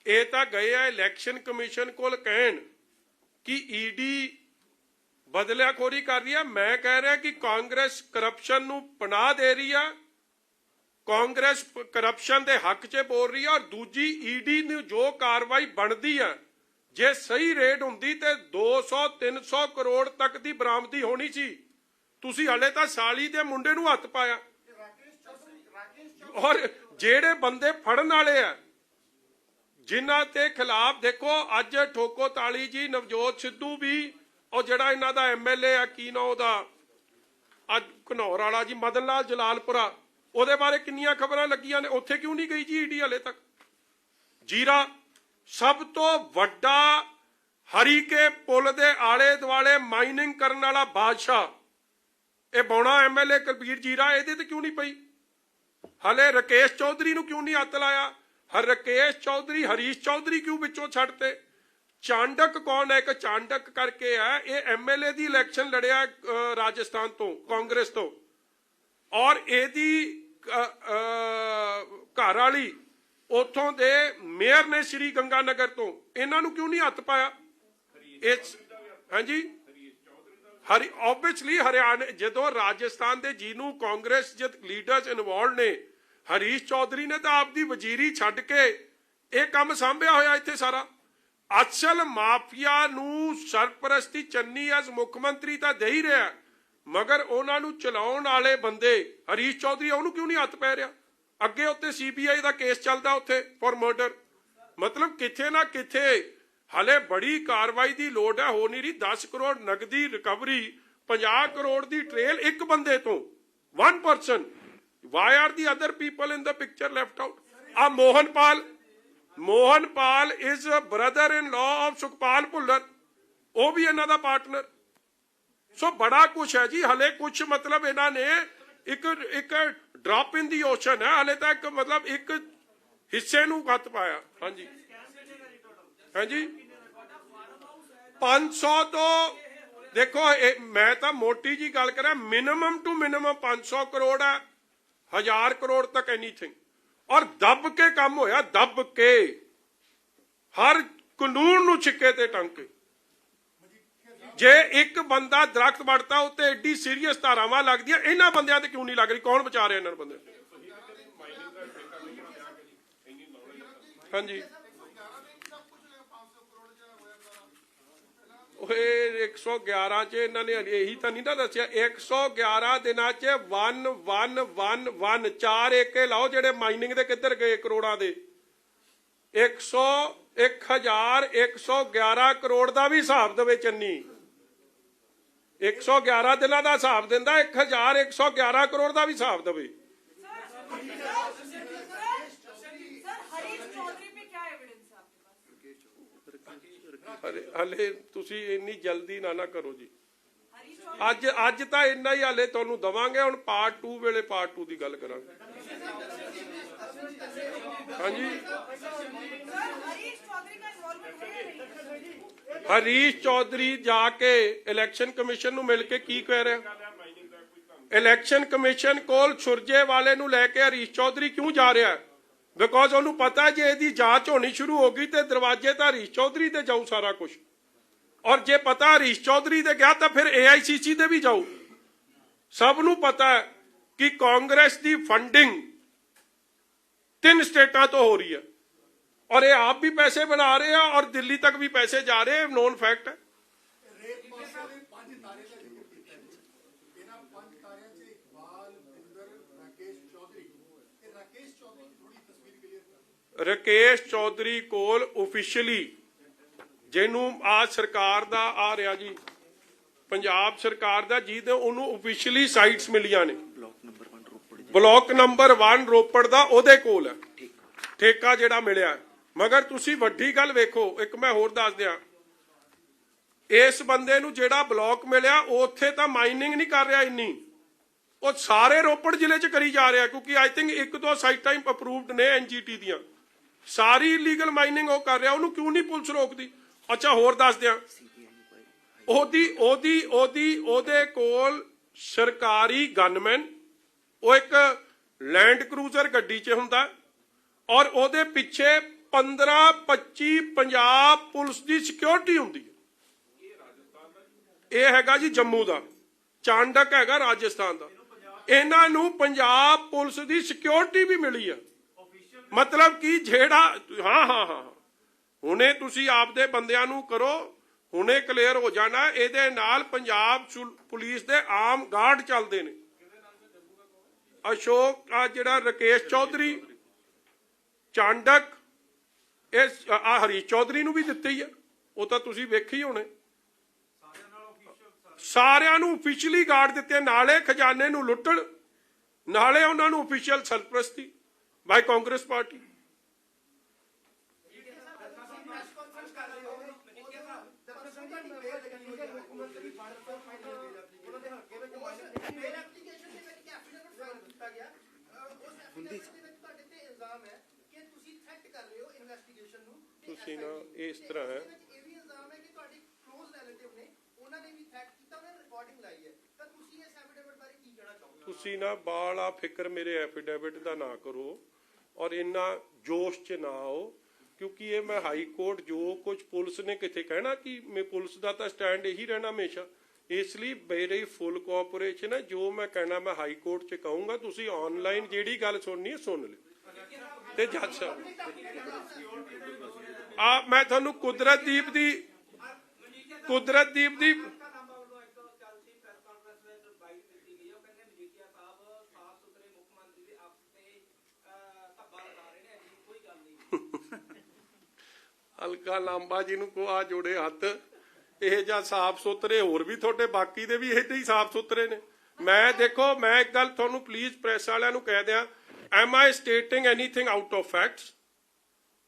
ਇਹ ਤਾਂ ਗਏ ਆ ਇਲੈਕਸ਼ਨ ਕਮਿਸ਼ਨ ਕੋਲ ਕਹਿਣ ਕਿ ਈਡੀ ਬਦਲਿਆਖੋਰੀ ਕਰ ਰਹੀ ਆ। ਮੈਂ ਕਹਿ ਰਿਹਾ ਕਿ ਕਾਂਗਰਸ ਕਰਪਸ਼ਨ ਨੂੰ ਪਨਾਹ ਦੇ ਰਹੀ ਆ, ਕਾਂਗਰਸ ਕਰਪਸ਼ਨ ਦੇ ਹੱਕ 'ਚ ਬੋਲ ਰਹੀ ਆ। ਔਰ ਦੂਜੀ ਈਡੀ ਨੂੰ ਜੋ ਕਾਰਵਾਈ ਬਣਦੀ ਆ, ਜੇ ਸਹੀ ਰੇਡ ਹੁੰਦੀ ਤੇ 200-300 ਕਰੋੜ ਤੱਕ ਦੀ ਬਰਾਮਦੀ ਹੋਣੀ ਸੀ। ਤੁਸੀਂ ਹਲੇ ਤਾਂ ਸਾਲੀ ਦੇ ਮੁੰਡੇ ਨੂੰ ਹੱਥ ਪਾਇਆ। ਔਰ ਜਿਹੜੇ ਬੰਦੇ ਫੜਨ ਵਾਲੇ ਆ, ਜਿਨ੍ਹਾਂ ਦੇ ਖਿਲਾਫ ਦੇਖੋ ਅੱਜ ਠੋਕੋ ਤਾਲੀ ਜੀ, ਨਵਜੋਤ ਸਿੱਧੂ ਵੀ, ਉਹ ਜਿਹੜਾ ਇਹਨਾਂ ਦਾ MLA ਆ, ਕੀ ਨਾ ਉਹਦਾ ਅੱਜ ਘਨੌਰ ਵਾਲਾ ਜੀ, ਮਦਨ ਲਾਲ ਜਲਾਲਪੁਰਾ, ਉਹਦੇ ਬਾਰੇ ਕਿੰਨੀਆਂ ਖਬਰਾਂ ਲੱਗੀਆਂ ਨੇ। ਉੱਥੇ ਕਿਉਂ ਨਹੀਂ ਗਈ ਜੀ ਈਡੀ ਹਲੇ ਤੱਕ? ਜੀਰਾ ਸਭ ਤੋਂ ਵੱਡਾ ਹਰੀਕੇ ਪੁਲ ਦੇ ਆਲੇ ਦੁਆਲੇ ਮਾਈਨਿੰਗ ਕਰਨ ਵਾਲਾ ਬਾਦਸ਼ਾਹ, ਇਹ ਬੌਣਾ MLA ਕੁਲਬੀਰ ਜੀਰਾ, ਇਹਦੇ ਤੇ ਕਿਉਂ ਨਹੀਂ ਪਈ? ਹਲੇ ਰਕੇਸ਼ ਚੌਧਰੀ ਨੂੰ ਕਿਉਂ ਨਹੀਂ ਹੱਥ ਲਾਇਆ? ਰਕੇਸ਼ ਚੌਧਰੀ, ਹਰੀਸ਼ ਚੌਧਰੀ ਕਿਉਂ ਵਿੱਚੋਂ ਛੱਡਤੇ? ਚਾਂਡਕ ਕੌਣ ਹੈ? ਇੱਕ ਚਾਂਡਕ ਕਰਕੇ ਹੈ, ਇਹ MLA ਦੀ ਇਲੈਕਸ਼ਨ ਲੜਿਆ ਰਾਜਸਥਾਨ ਤੋਂ, ਕਾਂਗਰਸ ਤੋਂ। ਔਰ ਇਹਦੀ ਘਰ ਵਾਲੀ ਉਥੋਂ ਦੇ ਮੇਅਰ ਨੇ ਸ਼੍ਰੀ ਗੰਗਾਨਗਰ ਤੋਂ, ਇਹਨਾਂ ਨੂੰ ਕਿਉਂ ਨਹੀਂ ਹੱਥ ਪਾਇਆ? ਹਾਂਜੀ obviously ਹਰਿਆਣਾ, ਜਦੋਂ ਰਾਜਸਥਾਨ ਦੇ ਜਿਹਨੂੰ ਕਾਂਗਰਸ ਜਦ ਲੀਡਰਸ ਇਨਵੋਲਡ ਨੇ, ਹਰੀਸ਼ ਚੌਧਰੀ ਨੇ ਤਾਂ ਆਪਦੀ ਵਜ਼ੀਰੀ ਛੱਡ ਕੇ ਇਹ ਕੰਮ ਸਾਂਭਿਆ ਹੋਇਆ ਇੱਥੇ ਸਾਰਾ। ਅਸਲ ਮਾਫੀਆ ਨੂੰ ਸਰਪ੍ਰਸਤੀ ਚੰਨੀ ਐਸ ਮੁੱਖ ਮੰਤਰੀ ਤਾਂ ਦੇ ਹੀ ਰਿਹਾ, ਮਗਰ ਉਹਨਾਂ ਨੂੰ ਚਲਾਉਣ ਵਾਲੇ ਬੰਦੇ ਹਰੀਸ਼ ਚੌਧਰੀ, ਉਹਨੂੰ ਕਿਉਂ ਨਹੀਂ ਹੱਥ ਪੈ ਰਿਹਾ? ਅੱਗੇ ਉੱਤੇ CBI ਦਾ ਕੇਸ ਚੱਲਦਾ ਉੱਥੇ ਫॉर ਮਰਡਰ। ਮਤਲਬ ਕਿਥੇ ਨਾ ਕਿਥੇ ਹਲੇ ਬੜੀ ਕਾਰਵਾਈ ਦੀ ਲੋੜ ਹੈ। ਹੋ ਨਹੀਂ ਰਹੀ। 10 ਕਰੋੜ ਨਗਦੀ ਰਿਕਵਰੀ, 50 ਕਰੋੜ ਦੀ ਟ੍ਰੇਲ ਇੱਕ ਬੰਦੇ ਤੋਂ, 1 person। Why are the other people in the picture left out? ਆ Mohanpal is brother in law of Sukhpal Bhullar, ਉਹ ਵੀ ਇਹਨਾਂ ਦਾ ਪਾਰਟਨਰ। ਸੋ ਬੜਾ ਕੁਛ ਹੈ ਜੀ ਹਲੇ। ਕੁਛ ਮਤਲਬ ਇਹਨਾਂ ਨੇ ਇੱਕ ਡ੍ਰੌਪ ਇਨ ਦੀ ਓਸ਼ਨ ਹੈ ਹਲੇ ਤੱਕ, ਮਤਲਬ ਇੱਕ ਹਿੱਸੇ ਨੂੰ ਹੱਥ ਪਾਇਆ। ਹਾਂਜੀ ਹਾਂਜੀ 500 ਤੋਂ ਦੇਖੋ, ਮੈਂ ਤਾਂ ਮੋਟੀ ਜੀ ਗੱਲ ਕਰਾਂ, ਮਿਨੀਮਮ ਟੂ ਮਿਨੀਮਮ 500 ਕਰੋੜ ਹੈ, 1000 ਕਰੋੜ ਤੱਕ ਐਨੀਥਿੰਗ। ਔਰ ਦੱਬ ਕੇ ਕੰਮ ਹੋਇਆ, ਦੱਬ ਕੇ, ਹਰ ਕਾਨੂੰਨ ਨੂੰ ਛਿੱਕੇ ਤੇ ਟੰਗ ਕੇ। ਜੇ ਇੱਕ ਬੰਦਾ ਦਰਖਤ ਵੱਢਦਾ ਉੱਤੇ ਐਡੀ ਸੀਰੀਅਸ ਧਾਰਾਵਾਂ ਲੱਗਦੀਆਂ, ਇਹਨਾਂ ਬੰਦਿਆਂ ਤੇ ਕਿਉਂ ਨਹੀਂ ਲੱਗ ਰਹੀ? ਕੌਣ ਬਚਾ ਰਿਹਾ ਇਹਨਾਂ ਬੰਦਿਆਂ? ਹਾਂਜੀ ਓਏ 111 ਚ ਇਹਨਾਂ ਨੇ ਇਹੀ ਤਾਂ ਨਹੀਂ ਨਾ ਦੱਸਿਆ 111 ਦਿਨਾਂ ਚ 1111 ਚਾਰ ਏਕੇ ਲਾਓ ਜਿਹੜੇ ਮਾਈਨਿੰਗ ਦੇ ਕਿੱਧਰ ਗਏ ਕਰੋੜਾਂ ਦੇ 1111 ਕਰੋੜ ਦਾ ਵੀ ਹਿਸਾਬ ਦੇਵੇ ਚੰਨੀ 111 ਦਿਨਾਂ ਦਾ ਹਿਸਾਬ ਦਿੰਦਾ 1111 ਕਰੋੜ ਦਾ ਵੀ ਹਿਸਾਬ ਦੇਵੇ ਹਲੇ ਤੁਸੀਂ ਇੰਨੀ ਜਲਦੀ ਨਾ ਕਰੋ ਜੀ ਅੱਜ ਤਾਂ ਇੰਨਾ ਹੀ ਹਲੇ ਤੁਹਾਨੂੰ ਦਵਾਂਗੇ ਹੁਣ ਪਾਰਟ 2 ਵੇਲੇ ਪਾਰਟ 2 ਦੀ ਗੱਲ ਕਰਾਂਗੇ ਹਾਂਜੀ ਹਰੀਸ਼ ਚੌਧਰੀ ਜਾ ਕੇ ਇਲੈਕਸ਼ਨ ਕਮਿਸ਼ਨ ਨੂੰ ਮਿਲ ਕੇ ਕੀ ਕਹਿ ਰਿਹਾ ਇਲੈਕਸ਼ਨ ਕਮਿਸ਼ਨ ਕੋਲ ਸੁਰਜੇ ਵਾਲੇ ਨੂੰ ਲੈ ਕੇ ਹਰੀਸ਼ ਚੌਧਰੀ ਕਿਉਂ ਜਾ ਰਿਹਾ ਬਿਕੋਜ਼ ਉਹਨੂੰ ਪਤਾ ਜੇ ਇਹਦੀ ਜਾਂਚ ਹੋਣੀ ਸ਼ੁਰੂ ਹੋ ਗਈ ਤੇ ਦਰਵਾਜ਼ੇ ਤਾਂ ਹਰੀਸ਼ ਚੌਧਰੀ ਤੇ ਜਾਊ ਸਾਰਾ ਕੁਝ ਔਰ ਜੇ ਪਤਾ ਹਰੀਸ਼ ਚੌਧਰੀ ਤੇ ਗਿਆ ਤਾਂ ਫਿਰ AICC ਤੇ ਵੀ ਜਾਊ ਸਭ ਨੂੰ ਪਤਾ ਹੈ ਕਿ ਕਾਂਗਰਸ ਦੀ ਫੰਡਿੰਗ 3 ਸਟੇਟਾਂ ਤੋਂ ਹੋ ਰਹੀ ਹੈ ਔਰ ਇਹ ਆਪ ਵੀ ਪੈਸੇ ਬਣਾ ਰਹੇ ਆ ਔਰ ਦਿੱਲੀ ਤੱਕ ਵੀ ਪੈਸੇ ਜਾ ਰਹੇ ਨੋਨ ਫੈਕਟ ਹੈ ਰਾਕੇਸ਼ ਚੌਧਰੀ ਕੋਲ ਆਫੀਸ਼ੀਅਲੀ ਜਿਹਨੂੰ ਆ ਸਰਕਾਰ ਦਾ ਆ ਰਿਹਾ ਜੀ ਪੰਜਾਬ ਸਰਕਾਰ ਦਾ ਜਿਹਦੇ ਉਹਨੂੰ ਆਫੀਸ਼ੀਅਲੀ ਸਾਈਟਸ ਮਿਲੀਆਂ ਨੇ ਬਲਾਕ ਨੰਬਰ 1 ਰੋਪੜ ਦਾ ਉਹਦੇ ਕੋਲ ਹੈ ਠੇਕਾ ਜਿਹੜਾ ਮਿਲਿਆ ਮਗਰ ਤੁਸੀਂ ਵੱਡੀ ਗੱਲ ਵੇਖੋ ਇੱਕ ਮੈਂ ਹੋਰ ਦੱਸ ਦਿਆਂ ਇਸ ਬੰਦੇ ਨੂੰ ਜਿਹੜਾ ਬਲਾਕ ਮਿਲਿਆ ਉੱਥੇ ਤਾਂ ਮਾਈਨਿੰਗ ਨਹੀਂ ਕਰ ਰਿਹਾ ਇੰਨੀ ਉਹ ਸਾਰੇ ਰੋਪੜ ਜ਼ਿਲ੍ਹੇ 'ਚ ਕਰੀ ਜਾ ਰਿਹਾ ਕਿਉਂਕਿ ਆਈ ਥਿੰਕ 1-2 ਸਾਈਟਾਂ ਹੀ ਅਪਰੂਵਡ ਨੇ NGT ਦੀਆਂ ਸਾਰੀ ਇਲੀਗਲ ਮਾਈਨਿੰਗ ਉਹ ਕਰ ਰਿਹਾ ਉਹਨੂੰ ਕਿਉਂ ਨਹੀਂ ਪੁਲਿਸ ਰੋਕਦੀ ਅੱਛਾ ਹੋਰ ਦੱਸ ਦਿਆਂ ਉਹਦੇ ਕੋਲ ਸਰਕਾਰੀ ਗਨਮੈਨ ਉਹ ਇੱਕ ਲੈਂਡ ਕਰੂਜ਼ਰ ਗੱਡੀ 'ਚ ਹੁੰਦਾ ਔਰ ਉਹਦੇ ਪਿੱਛੇ 15-25 ਪੰਜਾਬ ਪੁਲਿਸ ਦੀ ਸਿਕਿਉਰਿਟੀ ਹੁੰਦੀ ਹੈ ਇਹ ਹੈਗਾ ਜੀ ਜੰਮੂ ਦਾ ਚਾਂਡਕ ਹੈਗਾ ਰਾਜਸਥਾਨ ਦਾ ਇਹਨਾਂ ਨੂੰ ਪੰਜਾਬ ਪੁਲਿਸ ਦੀ ਸਿਕਿਉਰਿਟੀ ਵੀ ਮਿਲੀ ਹੈ ਮਤਲਬ ਕਿ ਜਿਹੜਾ ਹਾਂ ਹੁਣੇ ਤੁਸੀਂ ਆਪਦੇ ਬੰਦਿਆਂ ਨੂੰ ਕਰੋ ਹੁਣੇ ਕਲੀਅਰ ਹੋ ਜਾਣਾ ਇਹਦੇ ਨਾਲ ਪੰਜਾਬ ਪੁਲਿਸ ਦੇ ਆਮ ਗਾਰਡ ਚੱਲਦੇ ਨੇ ਅਸ਼ੋਕ ਆ ਜਿਹੜਾ ਰਾਕੇਸ਼ ਚੌਧਰੀ ਚਾਂਡਕ ਇਹ ਹਰੀਸ਼ ਚੌਧਰੀ ਨੂੰ ਵੀ ਦਿੱਤੀ ਹੈ ਉਹ ਤਾਂ ਤੁਸੀਂ ਵੇਖੀ ਹੋਣੇ ਸਾਰਿਆਂ ਨੂੰ ਆਫੀਸ਼ੀਅਲੀ ਗਾਰਡ ਦਿੱਤੇ ਨਾਲੇ ਖਜ਼ਾਨੇ ਨੂੰ ਲੁੱਟਣ ਨਾਲੇ ਉਹਨਾਂ ਨੂੰ ਆਫੀਸ਼ੀਅਲ ਸਰਪ੍ਰਸਤੀ ਬਾਈ ਕਾਂਗਰਸ ਪਾਰਟੀ ਤੁਸੀਂ ਨਾ ਇਸ ਤਰ੍ਹਾਂ ਹੈ ਤੁਸੀਂ ਨਾ ਬਾਲਾ ਫਿਕਰ ਮੇਰੇ ਐਫੀਡੇਵਿਟ ਦਾ ਨਾ ਕਰੋ ਔਰ ਇੰਨਾ ਜੋਸ਼ 'ਚ ਨਾ ਆਓ ਕਿਉਂਕਿ ਇਹ ਮੈਂ ਹਾਈ ਕੋਰਟ ਜੋ ਕੁਝ ਪੁਲਿਸ ਨੇ ਕਿਤੇ ਕਹਿਣਾ ਕਿ ਮੈਂ ਪੁਲਿਸ ਦਾ ਤਾਂ ਸਟੈਂਡ ਇਹੀ ਰਹਿਣਾ ਹਮੇਸ਼ਾ ਇਸ ਲਈ ਮੇਰੀ ਫੁੱਲ ਕੋਆਪਰੇਸ਼ਨ ਹੈ ਜੋ ਮੈਂ ਕਹਿਣਾ ਮੈਂ ਹਾਈ ਕੋਰਟ 'ਚ ਕਹੂੰਗਾ ਤੁਸੀਂ ਆਨਲਾਈਨ ਜਿਹੜੀ ਗੱਲ ਸੁਣਨੀ ਹੈ ਸੁਣ ਲਿਓ ਤੇ ਜੱਜ ਸਾਹਿਬ ਆ ਮੈਂ ਤੁਹਾਨੂੰ ਕੁਦਰਤਦੀਪ ਦੀ ਹਲਕਾ ਲਾਂਬਾ ਜੀ ਨੂੰ ਕੋ ਆ ਜੋੜੇ ਹੱਥ ਇਹ ਜਾਂ ਸਾਫ ਸੁਥਰੇ ਹੋਰ ਵੀ ਤੁਹਾਡੇ ਬਾਕੀ ਦੇ ਵੀ ਇਹਦੇ ਹੀ ਸਾਫ ਸੁਥਰੇ ਨੇ ਮੈਂ ਦੇਖੋ ਮੈਂ ਇੱਕ ਗੱਲ ਤੁਹਾਨੂੰ ਪਲੀਜ਼ ਪ੍ਰੈਸ ਵਾਲਿਆਂ ਨੂੰ ਕਹਿ ਦਿਆਂ am I stating anything out of facts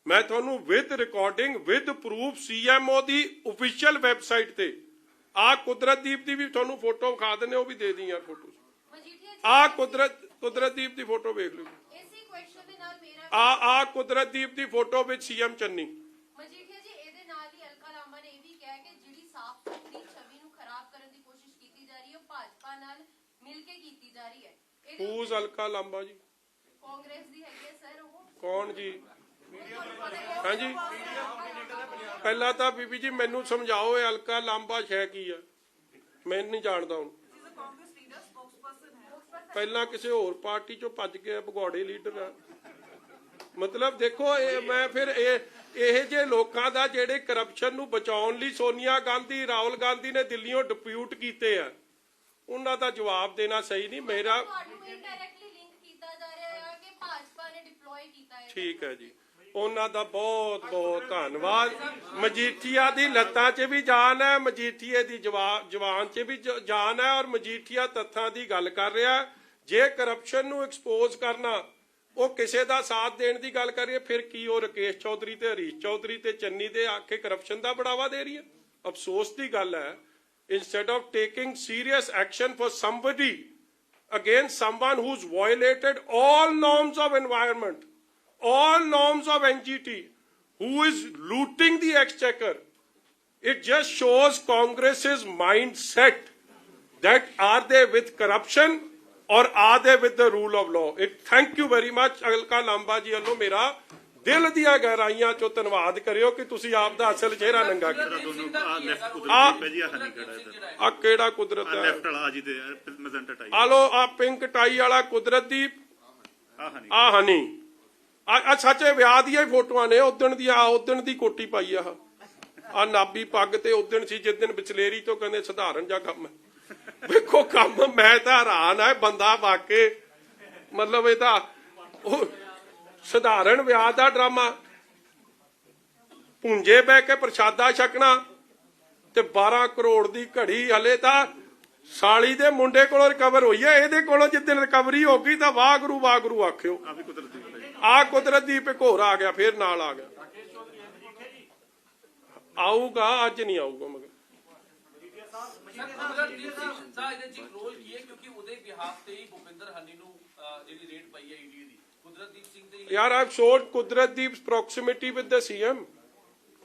ਮੈਂ ਤੁਹਾਨੂੰ with recording with proof CMO the official website ਤੇ ਆ ਕੁਦਰਤਦੀਪ ਦੀ ਵੀ ਤੁਹਾਨੂੰ ਫੋਟੋ ਵਿਖਾ ਦਿੰਦੇ ਉਹ ਵੀ ਦੇ ਦੀ ਯਾਰ ਫੋਟੋ ਆ ਕੁਦਰਤਦੀਪ ਦੀ ਫੋਟੋ ਵੇਖ ਲਓ ਆ ਕੁਦਰਤਦੀਪ ਦੀ ਫੋਟੋ ਵਿੱਚ CM ਚੰਨੀ ਮਜੀਠੀਆ ਜੀ ਇਹਦੇ ਨਾਲ ਹੀ ਅਲਕਾ ਲਾਂਬਾ ਨੇ ਇਹ ਵੀ ਕਿਹਾ ਕਿ ਜਿਹੜੀ ਸਾਫ਼ ਸੁਥਰੀ ਛਵੀ ਨੂੰ ਖਰਾਬ ਕਰਨ ਦੀ ਕੋਸ਼ਿਸ਼ ਕੀਤੀ ਜਾ ਰਹੀ ਹੈ ਉਹ ਭਾਜਪਾ ਨਾਲ ਮਿਲ ਕੇ ਕੀਤੀ ਜਾ ਰਹੀ ਹੈ ਹੂਜ਼ ਅਲਕਾ ਲਾਂਬਾ ਜੀ ਕਾਂਗਰਸ ਦੀ ਹੈਗੀ ਹੈ ਸਰ ਉਹ ਕੌਣ ਜੀ ਹਾਂਜੀ ਪਹਿਲਾਂ ਤਾਂ ਬੀਬੀ ਜੀ ਮੈਨੂੰ ਸਮਝਾਓ ਇਹ ਅਲਕਾ ਲਾਂਬਾ ਹੈ ਕੀ ਆ ਮੈਂ ਨਹੀਂ ਜਾਣਦਾ ਹੁਣ ਪਹਿਲਾਂ ਕਿਸੇ ਹੋਰ ਪਾਰਟੀ ਚੋਂ ਭੱਜ ਕੇ ਭਗੌੜੇ ਲੀਡਰ ਆ ਮਤਲਬ ਦੇਖੋ ਮੈਂ ਫਿਰ ਇਹ ਜੇ ਲੋਕਾਂ ਦਾ ਜਿਹੜੇ ਕਰਪਸ਼ਨ ਨੂੰ ਬਚਾਉਣ ਲਈ ਸੋਨੀਆ ਗਾਂਧੀ ਰਾਹੁਲ ਗਾਂਧੀ ਨੇ ਦਿੱਲੀੋਂ ਡਿਪਿਊਟ ਕੀਤੇ ਆ, ਉਹਨਾਂ ਦਾ ਜਵਾਬ ਦੇਣਾ ਸਹੀ ਨਹੀਂ। ਮੇਰਾ ਤੁਹਾਨੂੰ ਇਨਡਾਇਰੈਕਟਲੀ ਲਿੰਕ ਕੀਤਾ ਜਾ ਰਿਹਾ ਹੈ ਕਿ ਭਾਜਪਾ ਨੇ ਡਿਪਲੋਏ ਕੀਤਾ ਹੈ। ਠੀਕ ਹੈ ਜੀ, ਉਹਨਾਂ ਦਾ ਬਹੁਤ ਬਹੁਤ ਧੰਨਵਾਦ। ਮਜੀਠੀਆ ਦੀ ਲੱਤਾਂ 'ਚ ਵੀ ਜਾਨ ਹੈ, ਮਜੀਠੀਏ ਦੀ ਜਵਾਨ 'ਚ ਵੀ ਜਾਨ ਹੈ, ਔਰ ਮਜੀਠੀਆ ਤੱਥਾਂ ਦੀ ਗੱਲ ਕਰ ਰਿਹਾ। ਜੇ ਕਰਪਸ਼ਨ ਨੂੰ ਐਕਸਪੋਜ਼ ਕਰਨਾ ਉਹ ਕਿਸੇ ਦਾ ਸਾਥ ਦੇਣ ਦੀ ਗੱਲ ਕਰੀਏ, ਫਿਰ ਕੀ ਉਹ ਰਕੇਸ਼ ਚੌਧਰੀ ਤੇ ਹਰੀਸ਼ ਚੌਧਰੀ ਤੇ ਚੰਨੀ ਦੇ ਆਖੇ ਕਰਪਸ਼ਨ ਦਾ ਬੜਾਵਾ ਦੇ ਰਹੀ ਹੈ? ਅਫਸੋਸ ਦੀ ਗੱਲ ਹੈ, instead of taking serious action for somebody against someone who's violated all norms of environment, all norms of NGT, who is looting the exchequer, it just shows Congress's mindset that are they with corruption or are they with the rule of law? Thank you very much Alka ਲਾਂਬਾ ਜੀ ਵੱਲੋਂ ਮੇਰਾ ਦਿਲ ਦੀਆਂ ਗਹਿਰਾਈਆਂ ਚੋਂ ਧੰਨਵਾਦ ਕਰਿਓ ਕਿ ਤੁਸੀਂ ਆਪ ਦਾ ਅਸਲ ਚਿਹਰਾ ਨੰਗਾ ਕੀਤਾ। ਆ ਕਿਹੜਾ ਕੁਦਰਤ ਹੈ? ਲੈਫਟ ਵਾਲਾ ਜੀ ਦੇ ਮੈਜੈਂਟਾ ਟਾਈ ਆ ਲੋ ਆ ਪਿੰਕ ਟਾਈ ਵਾਲਾ ਕੁਦਰਤੀ ਆ ਹਨੀ ਆ ਸੱਚੇ ਵਿਆਹ ਦੀਆਂ ਫੋਟੋਆਂ ਨੇ, ਉਦਣ ਦੀ ਕੋਟੀ ਪਾਈ ਆ ਨਾਬੀ ਪੱਗ ਤੇ ਉਦਣ ਸੀ ਜਿਸ ਦਿਨ ਬਿਚਲੇਰੀ ਤੋਂ ਕਹਿੰਦੇ ਸਧਾਰਨ ਜਿਹਾ ਕੰਮ ਹੈ। ਵੇਖੋ ਕੰਮ, ਮੈਂ ਤਾਂ ਹੈਰਾਨ ਆ, ਬੰਦਾ ਵਾਕੇ ਮਤਲਬ ਇਹ ਤਾਂ ਉਹ ਸਧਾਰਨ ਵਿਆਹ ਦਾ ਡਰਾਮਾ, ਪੁੰਜੇ ਬਹਿ ਕੇ ਪ੍ਰਸ਼ਾਦਾ ਛਕਣਾ ਤੇ 12 ਕਰੋੜ ਦੀ ਘੜੀ। ਹਲੇ ਤਾਂ ਸਾਲੀ ਦੇ ਮੁੰਡੇ ਕੋਲੋਂ ਰਿਕਵਰ ਹੋਈ ਹੈ, ਇਹਦੇ ਕੋਲੋਂ ਜਿੱਦਣ ਰਿਕਵਰੀ ਹੋ ਗਈ ਤਾਂ ਵਾਹਿਗੁਰੂ ਆਖਿਓ। ਆ ਕੁਦਰਤ ਦੀ ਭਿਖੋਰ ਆ ਗਿਆ, ਫੇਰ ਨਾਲ ਆ ਗਿਆ। ਆਊਗਾ, ਅੱਜ ਨਹੀਂ ਆਊਗਾ ਮਗਰ ਕੁਦਰਤਦੀਪ ਸਿੰਘ ਦਾ ਇਹਦੇ ਚ ਰੋਲ ਕੀ ਹੈ, ਕਿਉਂਕਿ ਉਹਦੇ ਬਿਹਾਫ ਤੇ ਹੀ ਭੁਪਿੰਦਰ ਹਨੀ ਨੂੰ ਜਿਹੜੀ ਰੇਡ ਪਈ ਹੈ ਈਡੀ ਦੀ, ਕੁਦਰਤਦੀਪ ਸਿੰਘ ਦੇ ਯਾਰ ਆਈ showed ਕੁਦਰਤਦੀਪ proximity with the CM.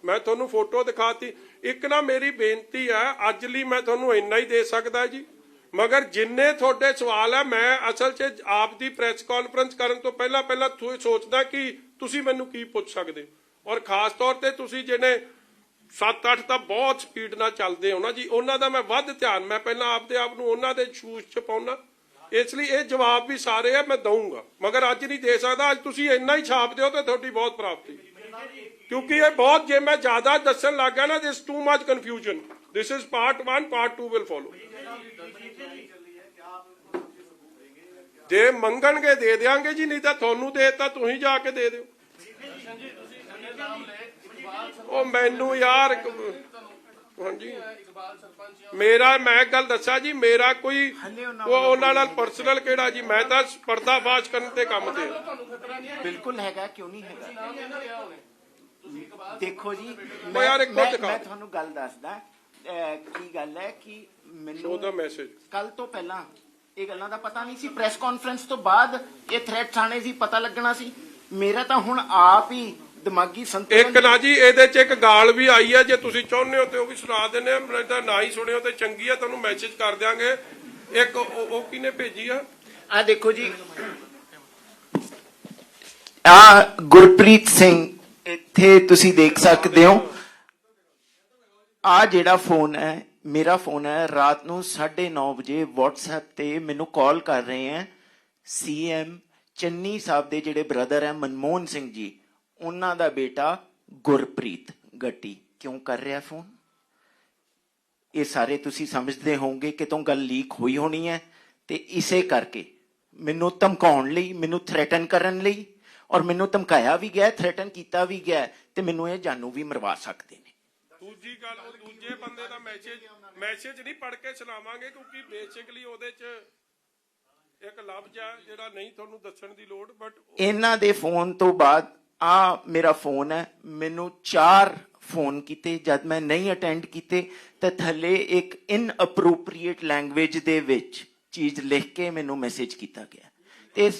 ਮੈਂ ਤੁਹਾਨੂੰ ਫੋਟੋ ਦਿਖਾਤੀ। ਇੱਕ ਨਾ ਮੇਰੀ ਬੇਨਤੀ ਹੈ, ਅੱਜ ਲਈ ਮੈਂ ਤੁਹਾਨੂੰ ਇੰਨਾ ਹੀ ਦੇ ਸਕਦਾ ਜੀ, ਮਗਰ ਜਿੰਨੇ ਤੁਹਾਡੇ ਸਵਾਲ ਹੈ ਮੈਂ ਅਸਲ 'ਚ ਆਪ ਦੀ ਪ੍ਰੈਸ ਕਾਨਫਰੰਸ ਕਰਨ ਤੋਂ ਪਹਿਲਾਂ ਸੋਚਦਾ ਕਿ ਤੁਸੀਂ ਮੈਨੂੰ ਕੀ ਪੁੱਛ ਸਕਦੇ ਹੋ, ਔਰ ਖਾਸ ਤੌਰ ਤੇ ਤੁਸੀਂ ਜਿਹੜੇ 7-8 ਤਾਂ ਬਹੁਤ ਸਪੀਡ ਨਾਲ ਚੱਲਦੇ ਹੋ ਨਾ ਜੀ, ਉਹਨਾਂ ਦਾ ਮੈਂ ਵੱਧ ਧਿਆਨ, ਮੈਂ ਪਹਿਲਾਂ ਆਪਦੇ ਆਪ ਨੂੰ ਉਹਨਾਂ ਦੇ ਸ਼ੂਜ਼ 'ਚ ਪਾਉਣਾ। ਇਸ ਲਈ ਇਹ ਜਵਾਬ ਵੀ ਸਾਰੇ ਆ ਮੈਂ ਦਊਂਗਾ, ਮਗਰ ਅੱਜ ਨਹੀਂ ਦੇ ਸਕਦਾ। ਅੱਜ ਤੁਸੀਂ ਇੰਨਾ ਹੀ ਛਾਪ ਦਿਓ ਤੇ ਤੁਹਾਡੀ ਬਹੁਤ ਪ੍ਰਾਪਤੀ, ਕਿਉਂਕਿ ਇਹ ਬਹੁਤ, ਜੇ ਮੈਂ ਜ਼ਿਆਦਾ ਦੱਸਣ ਲੱਗ ਗਿਆ ਨਾ, this too much confusion. This is part 1, part 2 will follow. ਜੇ ਮੰਗਣਗੇ ਦੇ ਦਿਆਂਗੇ ਜੀ, ਨਹੀਂ ਤਾਂ ਤੁਹਾਨੂੰ ਦੇ ਤਾਂ ਤੁਸੀਂ ਜਾ ਕੇ ਦੇ ਦਿਓ। ਉਹ ਮੈਨੂੰ ਯਾਰ ਹਾਂਜੀ ਮੇਰਾ, ਮੈਂ ਗੱਲ ਦੱਸਾਂ ਜੀ, ਮੇਰਾ ਕੋਈ ਉਹਨਾਂ ਨਾਲ ਪਰਸਨਲ ਕਿਹੜਾ ਜੀ, ਮੈਂ ਤਾਂ ਪਰਦਾਫਾਸ਼ ਕਰਨ ਤੇ ਕੰਮ ਤੇ। ਬਿਲਕੁਲ ਹੈਗਾ, ਕਿਉਂ ਨਹੀਂ ਹੈਗਾ। ਦੇਖੋ ਜੀ, ਮੈਂ ਤੁਹਾਨੂੰ ਗੱਲ ਦੱਸਦਾ ਕੀ ਗੱਲ ਹੈ ਕਿ ਮੈਨੂੰ ਮੈਸੇਜ ਕੱਲ ਤੋਂ ਪਹਿਲਾਂ ਇਹ ਗੱਲਾਂ ਦਾ ਪਤਾ ਨਹੀਂ ਸੀ, ਪ੍ਰੈਸ ਕਾਨਫਰੰਸ ਤੋਂ ਬਾਅਦ ਇਹ ਥ੍ਰੈਟਸ ਆਣੇ ਸੀ, ਪਤਾ ਲੱਗਣਾ ਸੀ। ਮੇਰਾ ਤਾਂ ਹੁਣ ਆਪ ਹੀ ਦਿਮਾਗੀ ਸੰਤੁਲਨ। ਇੱਕ ਨਾ ਜੀ ਇਹਦੇ 'ਚ ਇੱਕ ਗਾਲ ਵੀ ਆਈ ਹੈ, ਜੇ ਤੁਸੀਂ ਚਾਹੁੰਦੇ ਹੋ ਤੇ ਉਹ ਵੀ ਸੁਣਾ ਦਿੰਦੇ ਆ, ਮੈਂ ਤਾਂ ਨਾ ਹੀ ਸੁਣਿਓ ਤੇ ਚੰਗੀ ਆ, ਤੁਹਾਨੂੰ ਮੈਸੇਜ ਕਰ ਦਿਆਂਗੇ। ਇੱਕ ਉਹ ਕਿਹਨੇ ਭੇਜੀ ਆ ਦੇਖੋ ਜੀ, ਆ ਗੁਰਪ੍ਰੀਤ ਸਿੰਘ, ਇੱਥੇ ਤੁਸੀਂ ਦੇਖ ਸਕਦੇ ਹੋ। ਆ ਜਿਹੜਾ ਫੋਨ ਹੈ, ਮੇਰਾ ਫੋਨ ਹੈ, ਰਾਤ ਨੂੰ 9:30 ਵਜੇ WhatsApp ਤੇ ਮੈਨੂੰ ਕਾਲ ਕਰ ਰਹੇ ਹੈ CM ਚੰਨੀ ਸਾਹਿਬ ਦੇ ਜਿਹੜੇ ਬ੍ਰਦਰ ਹੈ ਮਨਮੋਹਨ ਸਿੰਘ ਜੀ, ਉਹਨਾਂ ਦਾ ਬੇਟਾ ਗੁਰਪ੍ਰੀਤ ਗੱਟੀ। ਕਿਉਂ ਕਰ ਰਿਹਾ ਫੋਨ? ਇਹ ਸਾਰੇ ਤੁਸੀਂ ਸਮਝਦੇ ਹੋਵੋਗੇ ਕਿ ਤੋਂ ਗੱਲ ਲੀਕ ਹੋਈ ਹੋਣੀ ਹੈ, ਤੇ ਇਸੇ ਕਰਕੇ ਮੈਨੂੰ ਧਮਕਾਉਣ ਲਈ, ਮੈਨੂੰ ਥ੍ਰੈਟਨ ਕਰਨ ਲਈ, ਔਰ ਮੈਨੂੰ ਧਮਕਾਇਆ ਵੀ ਗਿਆ, ਥ੍ਰੈਟਨ ਕੀਤਾ ਵੀ ਗਿਆ, ਤੇ ਮੈਨੂੰ ਇਹ ਜਾਨੂ ਵੀ ਮਰਵਾ ਸਕਦੇ ਨੇ। ਦੂਜੀ ਗੱਲ, ਉਹ ਦੂਜੇ ਬੰਦੇ ਦਾ ਮੈਸੇਜ ਨਹੀਂ ਪੜ੍ਹ ਕੇ ਸੁਣਾਵਾਂਗੇ, ਕਿਉਂਕਿ ਬੇਸਿਕਲੀ ਉਹਦੇ 'ਚ ਇੱਕ ਲਫ਼ਜ਼ ਹੈ ਜਿਹੜਾ ਨਹੀਂ ਤੁਹਾਨੂੰ ਦੱਸਣ ਦੀ ਲੋੜ। ਬਟ ਇਹਨਾਂ ਦੇ ਫੋਨ ਤੋਂ ਬਾਅਦ ਆ ਮੇਰਾ ਫੋਨ ਹੈ, ਮੈਨੂੰ 4 ਫੋਨ ਕੀਤੇ, ਜਦ ਮੈਂ ਨਹੀਂ ਅਟੈਂਡ ਕੀਤੇ ਤਾਂ ਥੱਲੇ ਇੱਕ ਇਨਅਪਰੋਪਰੀਏਟ ਲੈਂਗੁਏਜ ਦੇ ਵਿੱਚ ਚੀਜ਼ ਲਿਖ ਕੇ ਮੈਨੂੰ ਮੈਸੇਜ ਕੀਤਾ ਗਿਆ। ਤੇ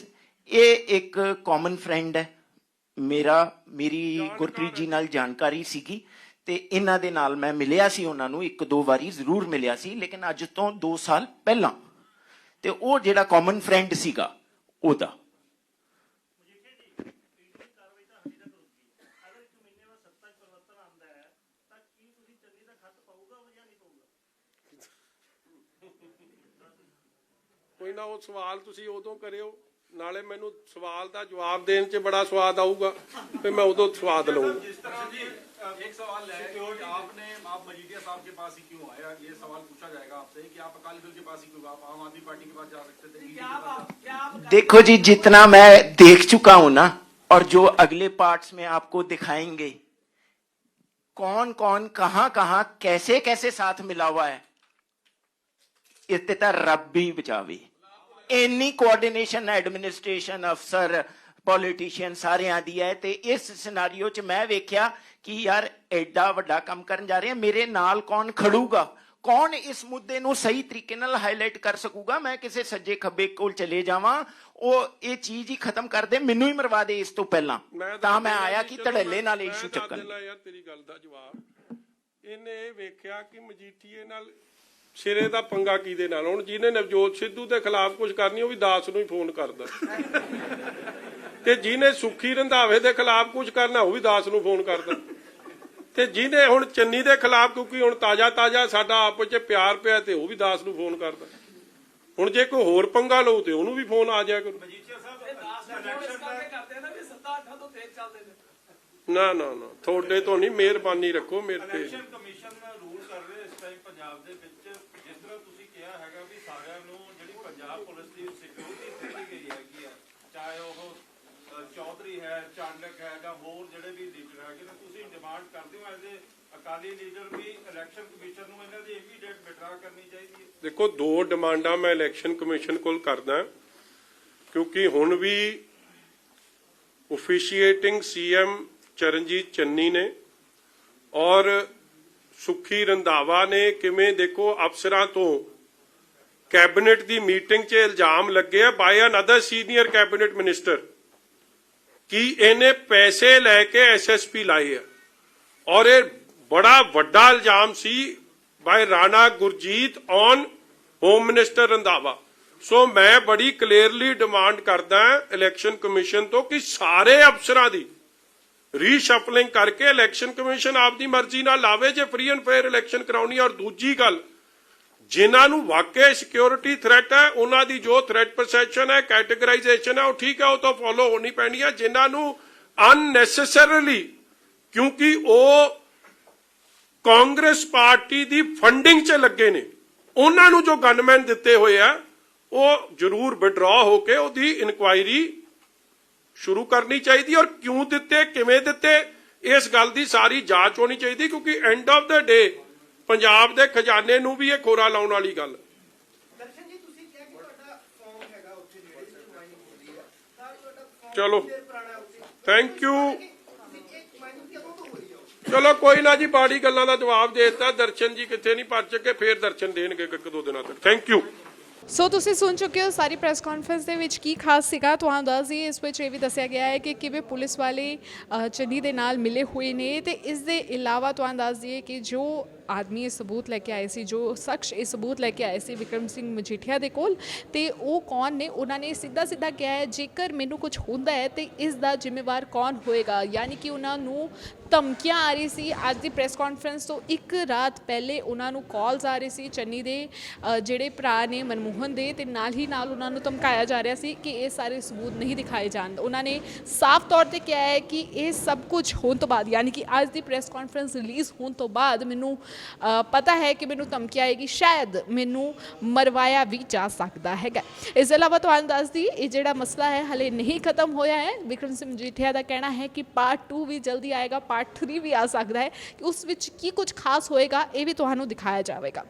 ਇਹ ਇੱਕ ਕਾਮਨ ਫਰੈਂਡ ਹੈ ਮੇਰੀ ਗੁਰਪ੍ਰੀਤ ਜੀ ਨਾਲ ਜਾਣਕਾਰੀ ਸੀਗੀ, ਤੇ ਇਹਨਾਂ ਦੇ ਨਾਲ ਮੈਂ ਮਿਲਿਆ ਸੀ, ਉਹਨਾਂ ਨੂੰ 1-2 ਵਾਰੀ ਜ਼ਰੂਰ ਮਿਲਿਆ ਸੀ, ਲੇਕਿਨ ਅੱਜ ਤੋਂ 2 ਸਾਲ ਪਹਿਲਾਂ। ਤੇ ਉਹ ਜਿਹੜਾ ਕਾਮਨ ਫਰੈਂਡ ਸੀਗਾ ਉਹਦਾ ਕੋਈ ਨਾ, ਉਹ ਸਵਾਲ ਤੁਸੀਂ ਉਦੋਂ ਕਰਿਓ ਨਾਲੇ ਮੈਨੂੰ ਸਵਾਲ ਦਾ ਜਵਾਬ ਦੇਣ 'ਚ ਬੜਾ ਸਵਾਦ ਆਊਗਾ ਤੇ ਮੈਂ ਉਦੋਂ ਸਵਾਦ ਲਵਾਂਗਾ। जिस तरह जी एक सवाल है कि आप मजीठिया साहब के पास ही क्यों आए? ये सवाल पूछा जाएगा आपसे कि आप अकाली दल के पास ही क्यों, आप आम आदमी पार्टी के पास जा सकते थे। देखो जी, जितना मैं देख चुका हूं ना, और जो अगले पार्ट्स में आपको दिखाएंगे, कौन कौन कहां कहां कैसे कैसे साथ मिला हुआ है, इतने तो रब भी बचावे। इन्नी कोऑर्डिनेशन एडमिनिस्ट्रेशन अफसर पॉलिटिशियन सारे दी है। ते इस सिनारियो च मैं वेख्या कि यार एडा वड्डा काम करन जा रहे हैं, मेरे नाल कौन खड़ूगा, कौन इस मुद्दे नूं सही तरीके नाल हाईलाइट कर सकूगा। मैं किसी सज्जे खब्बे कोल चले जावां, ਉਹ ਇਹ ਚੀਜ਼ ਹੀ ਖਤਮ ਕਰ ਦੇ, ਮੈਨੂੰ ਹੀ ਮਰਵਾ ਦੇ ਇਸ ਤੋਂ ਪਹਿਲਾਂ, ਤਾਂ ਮੈਂ ਆਇਆ ਕਿ ਧੜੱਲੇ ਨਾਲ ਇਸ਼ੂ ਚੱਕਣ। ਯਾਰ ਤੇਰੀ ਗੱਲ ਦਾ ਜਵਾਬ ਇਹਨੇ ਇਹ ਵੇਖਿਆ ਕਿ ਮਜੀਠੀਏ ਨਾਲ ਸਿਰੇ ਦਾ ਪੰਗਾ ਕਿਹਦੇ ਨਾਲ। ਹੁਣ ਜਿਹਨੇ ਨਵਜੋਤ ਸਿੱਧੂ ਦੇ ਖਿਲਾਫ ਕੁਝ ਕਰਨੀ ਉਹ ਵੀ ਦਾਸ ਨੂੰ ਹੀ ਫੋਨ ਕਰਦਾ, ਤੇ ਜਿਹਨੇ ਸੁੱਖੀ ਰੰਧਾਵੇ ਦੇ ਖਿਲਾਫ ਕੁਝ ਕਰਨਾ ਉਹ ਵੀ ਦਾਸ ਨੂੰ ਫੋਨ ਕਰਦਾ, ਤੇ ਜਿਹਨੇ ਹੁਣ ਚੰਨੀ ਦੇ ਖਿਲਾਫ, ਕਿਉਂਕਿ ਹੁਣ ਤਾਜ਼ਾ ਸਾਡਾ ਆਪਸ ਚ ਪਿਆਰ ਪਿਆ, ਤੇ ਉਹ ਵੀ ਦਾਸ ਨੂੰ ਫੋਨ ਕਰਦਾ। ਹੁਣ ਜੇ ਕੋਈ ਹੋਰ ਪੰਗਾ ਲਊ ਤੇ ਉਹਨੂੰ ਵੀ ਫੋਨ ਆ ਜਾਇਆ ਕਰੂ। ਨਾ ਨਾ ਨਾ, ਤੁਹਾਡੇ ਤੋਂ ਨਹੀਂ, ਮਿਹਰਬਾਨੀ ਰੱਖੋ ਮੇਰੇ ਤੇ। ਇਲੈਕਸ਼ਨ ਕਮਿਸ਼ਨ ਰੂਲ ਕਰ ਰਹੇ ਇਸ ਟਾਈਮ ਪੰਜਾਬ ਦੇ ਵਿੱਚ, ਜਿਸ ਤਰ੍ਹਾਂ ਤੁਸੀਂ ਕਿਹਾ ਹੈਗਾ ਵੀ ਸਾਰਿਆਂ ਨੂੰ ਜਿਹੜੀ ਪੰਜਾਬ ਪੁਲਿਸ ਦੀ ਸਿਕਿਉਰਿਟੀ ਦਿੱਤੀ ਗਈ ਹੈਗੀ ਆ, ਚਾਹੇ ਉਹ ਚੌਧਰੀ ਹੈ, ਚਾਂਡਕ ਹੈਗਾ, ਹੋਰ ਜਿਹੜੇ ਵੀ ਲੀਡਰ ਹੈਗੇ ਨੇ, ਤੁਸੀਂ ਡਿਮਾਂਡ ਕਰਦੇ ਹੋ ਐਜ਼ ਏ ਅਕਾਲੀ ਲੀਡਰ ਵੀ ਇਲੈਕਸ਼ਨ ਕਮਿਸ਼ਨ ਨੂੰ ਇਹਨਾਂ ਦੀ ਇਮੀਡੀਏਟ ਵਿਡਰਾ ਕਰਨੀ ਚਾਹੀਦੀ ਹੈ? ਦੇਖੋ, ਦੋ ਡਿਮਾਂਡਾਂ ਮੈਂ ਇਲੈਕਸ਼ਨ ਕਮਿਸ਼ਨ ਕੋਲ ਕਰਦਾ, ਕਿਉਂਕਿ ਹੁਣ ਵੀ ਓਫੀਸ਼ੀਏਟਿੰਗ ਸੀਐਮ ਚਰਨਜੀਤ ਚੰਨੀ ਨੇ ਔਰ ਸੁੱਖੀ ਰੰਧਾਵਾ ਨੇ ਕਿਵੇਂ, ਦੇਖੋ, ਅਫਸਰਾਂ ਤੋਂ ਕੈਬਨਿਟ ਦੀ ਮੀਟਿੰਗ 'ਚ ਇਲਜ਼ਾਮ ਲੱਗੇ ਆ ਬਾਈ ਅਨਦਰ ਸੀਨੀਅਰ ਕੈਬਨਿਟ ਮਿਨਿਸਟਰ ਕਿ ਇਹਨੇ ਪੈਸੇ ਲੈ ਕੇ ਐਸਐਸਪੀ ਲਾਏ ਆ, ਔਰ ਇਹ ਬੜਾ ਵੱਡਾ ਇਲਜ਼ਾਮ ਸੀ by Rana Gurjeet on home minister Randhawa. So ਮੈਂ ਬੜੀ ਕਲੀਅਰਲੀ ਡਿਮਾਂਡ ਕਰਦਾ ਇਲੈਕਸ਼ਨ ਕਮਿਸ਼ਨ ਤੋਂ ਕਿ ਸਾਰੇ ਅਫਸਰਾਂ ਦੀ ਰੀਸ਼ਫਲਿੰਗ ਕਰਕੇ ਇਲੈਕਸ਼ਨ ਕਮਿਸ਼ਨ ਆਪਦੀ ਮਰਜ਼ੀ ਨਾਲ ਲਾਵੇ ਜੇ ਫ੍ਰੀ ਐਂਡ ਫੇਅਰ ਇਲੈਕਸ਼ਨ ਕਰਾਉਣੀ। ਔਰ ਦੂਜੀ ਗੱਲ, ਜਿਨ੍ਹਾਂ ਨੂੰ ਵਾਕਈ ਸਿਕਿਉਰਿਟੀ ਥ੍ਰੈਟ ਹੈ ਉਹਨਾਂ ਦੀ ਜੋ ਥ੍ਰੈਟ ਪਰਸੈਪਸ਼ਨ ਹੈ, ਕੈਟੇਗਰਾਈਜੇਸ਼ਨ ਹੈ, ਉਹ ਠੀਕ ਹੈ, ਉਹ ਤਾਂ ਫੋਲੋ ਹੋਣੀ ਪੈਣੀ ਹੈ। ਜਿਨ੍ਹਾਂ ਨੂੰ ਅਨਨੈਸੈਸਰੀਲੀ, ਕਿਉਂਕਿ ਉਹ ਕਾਂਗਰਸ ਪਾਰਟੀ ਦੀ ਫੰਡਿੰਗ 'ਚ ਲੱਗੇ ਨੇ, ਉਹਨਾਂ ਨੂੰ ਜੋ ਗਨਮੈਨ ਦਿੱਤੇ ਹੋਏ ਆ ਉਹ ਜ਼ਰੂਰ ਵਿਡਰਾ ਹੋ ਕੇ ਉਹਦੀ ਇਨਕੁਆਇਰੀ ਸ਼ੁਰੂ ਕਰਨੀ ਚਾਹੀਦੀ। ਔਰ ਕਿਉਂ ਦਿੱਤੇ, ਕਿਵੇਂ ਦਿੱਤੇ, ਇਸ ਗੱਲ ਦੀ ਸਾਰੀ ਜਾਂਚ ਹੋਣੀ ਚਾਹੀਦੀ, ਕਿਉਂਕਿ ਐਂਡ ਆਫ ਦਾ ਡੇ ਪੰਜਾਬ ਦੇ ਖਜ਼ਾਨੇ ਨੂੰ ਵੀ ਇਹ ਖੋਰਾ ਲਾਉਣ ਵਾਲੀ ਗੱਲ। ਚਲੋ, ਥੈਂਕ ਯੂ। ਚਲੋ ਕੋਈ ਨਾ ਜੀ, ਬਾੜੀ ਗੱਲਾਂ ਦਾ ਜਵਾਬ ਦੇ ਦਿੱਤਾ। ਦਰਸ਼ਨ ਜੀ ਕਿੱਥੇ ਨਹੀਂ ਪਹੁੰਚ ਸਕੇ, ਫੇਰ ਦਰਸ਼ਨ ਦੇਣਗੇ ਇੱਕ ਦੋ ਦਿਨਾਂ ਤੱਕ। Thank you. ਸੋ ਤੁਸੀਂ ਸੁਣ ਚੁੱਕੇ ਹੋ ਸਾਰੀ ਪ੍ਰੈਸ ਕਾਨਫਰੰਸ ਦੇ ਵਿੱਚ ਕੀ ਖਾਸ ਸੀਗਾ। ਤੁਹਾਨੂੰ ਦੱਸ ਦਈਏ, ਇਸ ਵਿੱਚ ਇਹ ਵੀ ਦੱਸਿਆ ਗਿਆ ਹੈ ਕਿ ਕਿਵੇਂ ਪੁਲਿਸ ਵਾਲੇ ਚੰਨੀ ਦੇ ਨਾਲ ਮਿਲੇ ਹੋਏ ਨੇ, ਤੇ ਇਸ ਦੇ ਇਲਾਵਾ ਤੁਹਾਨੂੰ ਦੱਸ ਦਈਏ ਕਿ ਜੋ ਆਦਮੀ ਇਹ ਸਬੂਤ ਲੈ ਕੇ ਆਏ ਸੀ, ਜੋ ਸ਼ਖਸ ਇਹ ਸਬੂਤ ਲੈ ਕੇ ਆਏ ਸੀ ਵਿਕਰਮ ਸਿੰਘ ਮਜੀਠੀਆ ਦੇ ਕੋਲ, ਤੇ ਉਹ ਕੌਣ ਨੇ, ਉਹਨਾਂ ਨੇ ਸਿੱਧਾ ਕਿਹਾ ਹੈ ਜੇਕਰ ਮੈਨੂੰ ਕੁਝ ਹੁੰਦਾ ਹੈ ਤੇ ਇਸ ਦਾ ਜ਼ਿੰਮੇਵਾਰ ਕੌਣ ਹੋਏਗਾ। ਯਾਨੀ ਕਿ ਉਹਨਾਂ ਨੂੰ ਧਮਕੀਆਂ ਆ ਰਹੀ ਸੀ। ਅੱਜ ਦੀ ਪ੍ਰੈਸ ਕਾਨਫਰੰਸ ਤੋਂ ਇੱਕ ਰਾਤ ਪਹਿਲੇ ਉਹਨਾਂ ਨੂੰ ਕਾਲਸ ਆ ਰਹੀ ਸੀ ਚੰਨੀ ਦੇ ਜਿਹੜੇ ਭਰਾ ਨੇ ਮਨਮੋਹਨ ਦੇ, ਤੇ ਨਾਲ ਹੀ ਨਾਲ ਉਹਨਾਂ ਨੂੰ ਧਮਕਾਇਆ ਜਾ ਰਿਹਾ ਸੀ ਕਿ ਇਹ ਸਾਰੇ ਸਬੂਤ ਨਹੀਂ ਦਿਖਾਏ ਜਾਣ। ਉਹਨਾਂ ਨੇ ਸਾਫ਼ ਤੌਰ ਤੇ ਕਿਹਾ ਹੈ ਕਿ ਇਹ ਸਭ ਕੁਝ ਹੋਣ ਤੋਂ ਬਾਅਦ, ਯਾਨੀ ਕਿ ਅੱਜ ਦੀ ਪ੍ਰੈਸ ਕਾਨਫਰੰਸ ਰਿਲੀਜ਼ ਹੋਣ ਤੋਂ ਬਾਅਦ ਮੈਨੂੰ ਪਤਾ ਹੈ ਕਿ ਮੈਨੂੰ ਧਮਕੀ ਆਏਗੀ, ਸ਼ਾਇਦ ਮੈਨੂੰ ਮਰਵਾਇਆ ਵੀ ਜਾ ਸਕਦਾ ਹੈਗਾ। ਇਸ ਤੋਂ ਇਲਾਵਾ ਤੁਹਾਨੂੰ ਦੱਸ ਦੀ, ਇਹ ਜਿਹੜਾ ਮਸਲਾ ਹੈ ਹਲੇ ਨਹੀਂ ਖਤਮ ਹੋਇਆ ਹੈ। ਵਿਕਰਮ ਸਿੰਘ ਮਜੀਠੀਆ ਦਾ ਕਹਿਣਾ ਹੈ ਕਿ ਪਾਰਟ 2 ਵੀ ਜਲਦੀ ਆਏਗਾ, ਪਾਰਟ 3 ਵੀ ਆ ਸਕਦਾ ਹੈ, ਕਿ ਉਸ ਵਿੱਚ ਕੀ ਕੁਝ ਖਾਸ ਹੋਏਗਾ ਇਹ ਵੀ ਤੁਹਾਨੂੰ ਦਿਖਾਇਆ ਜਾਵੇਗਾ।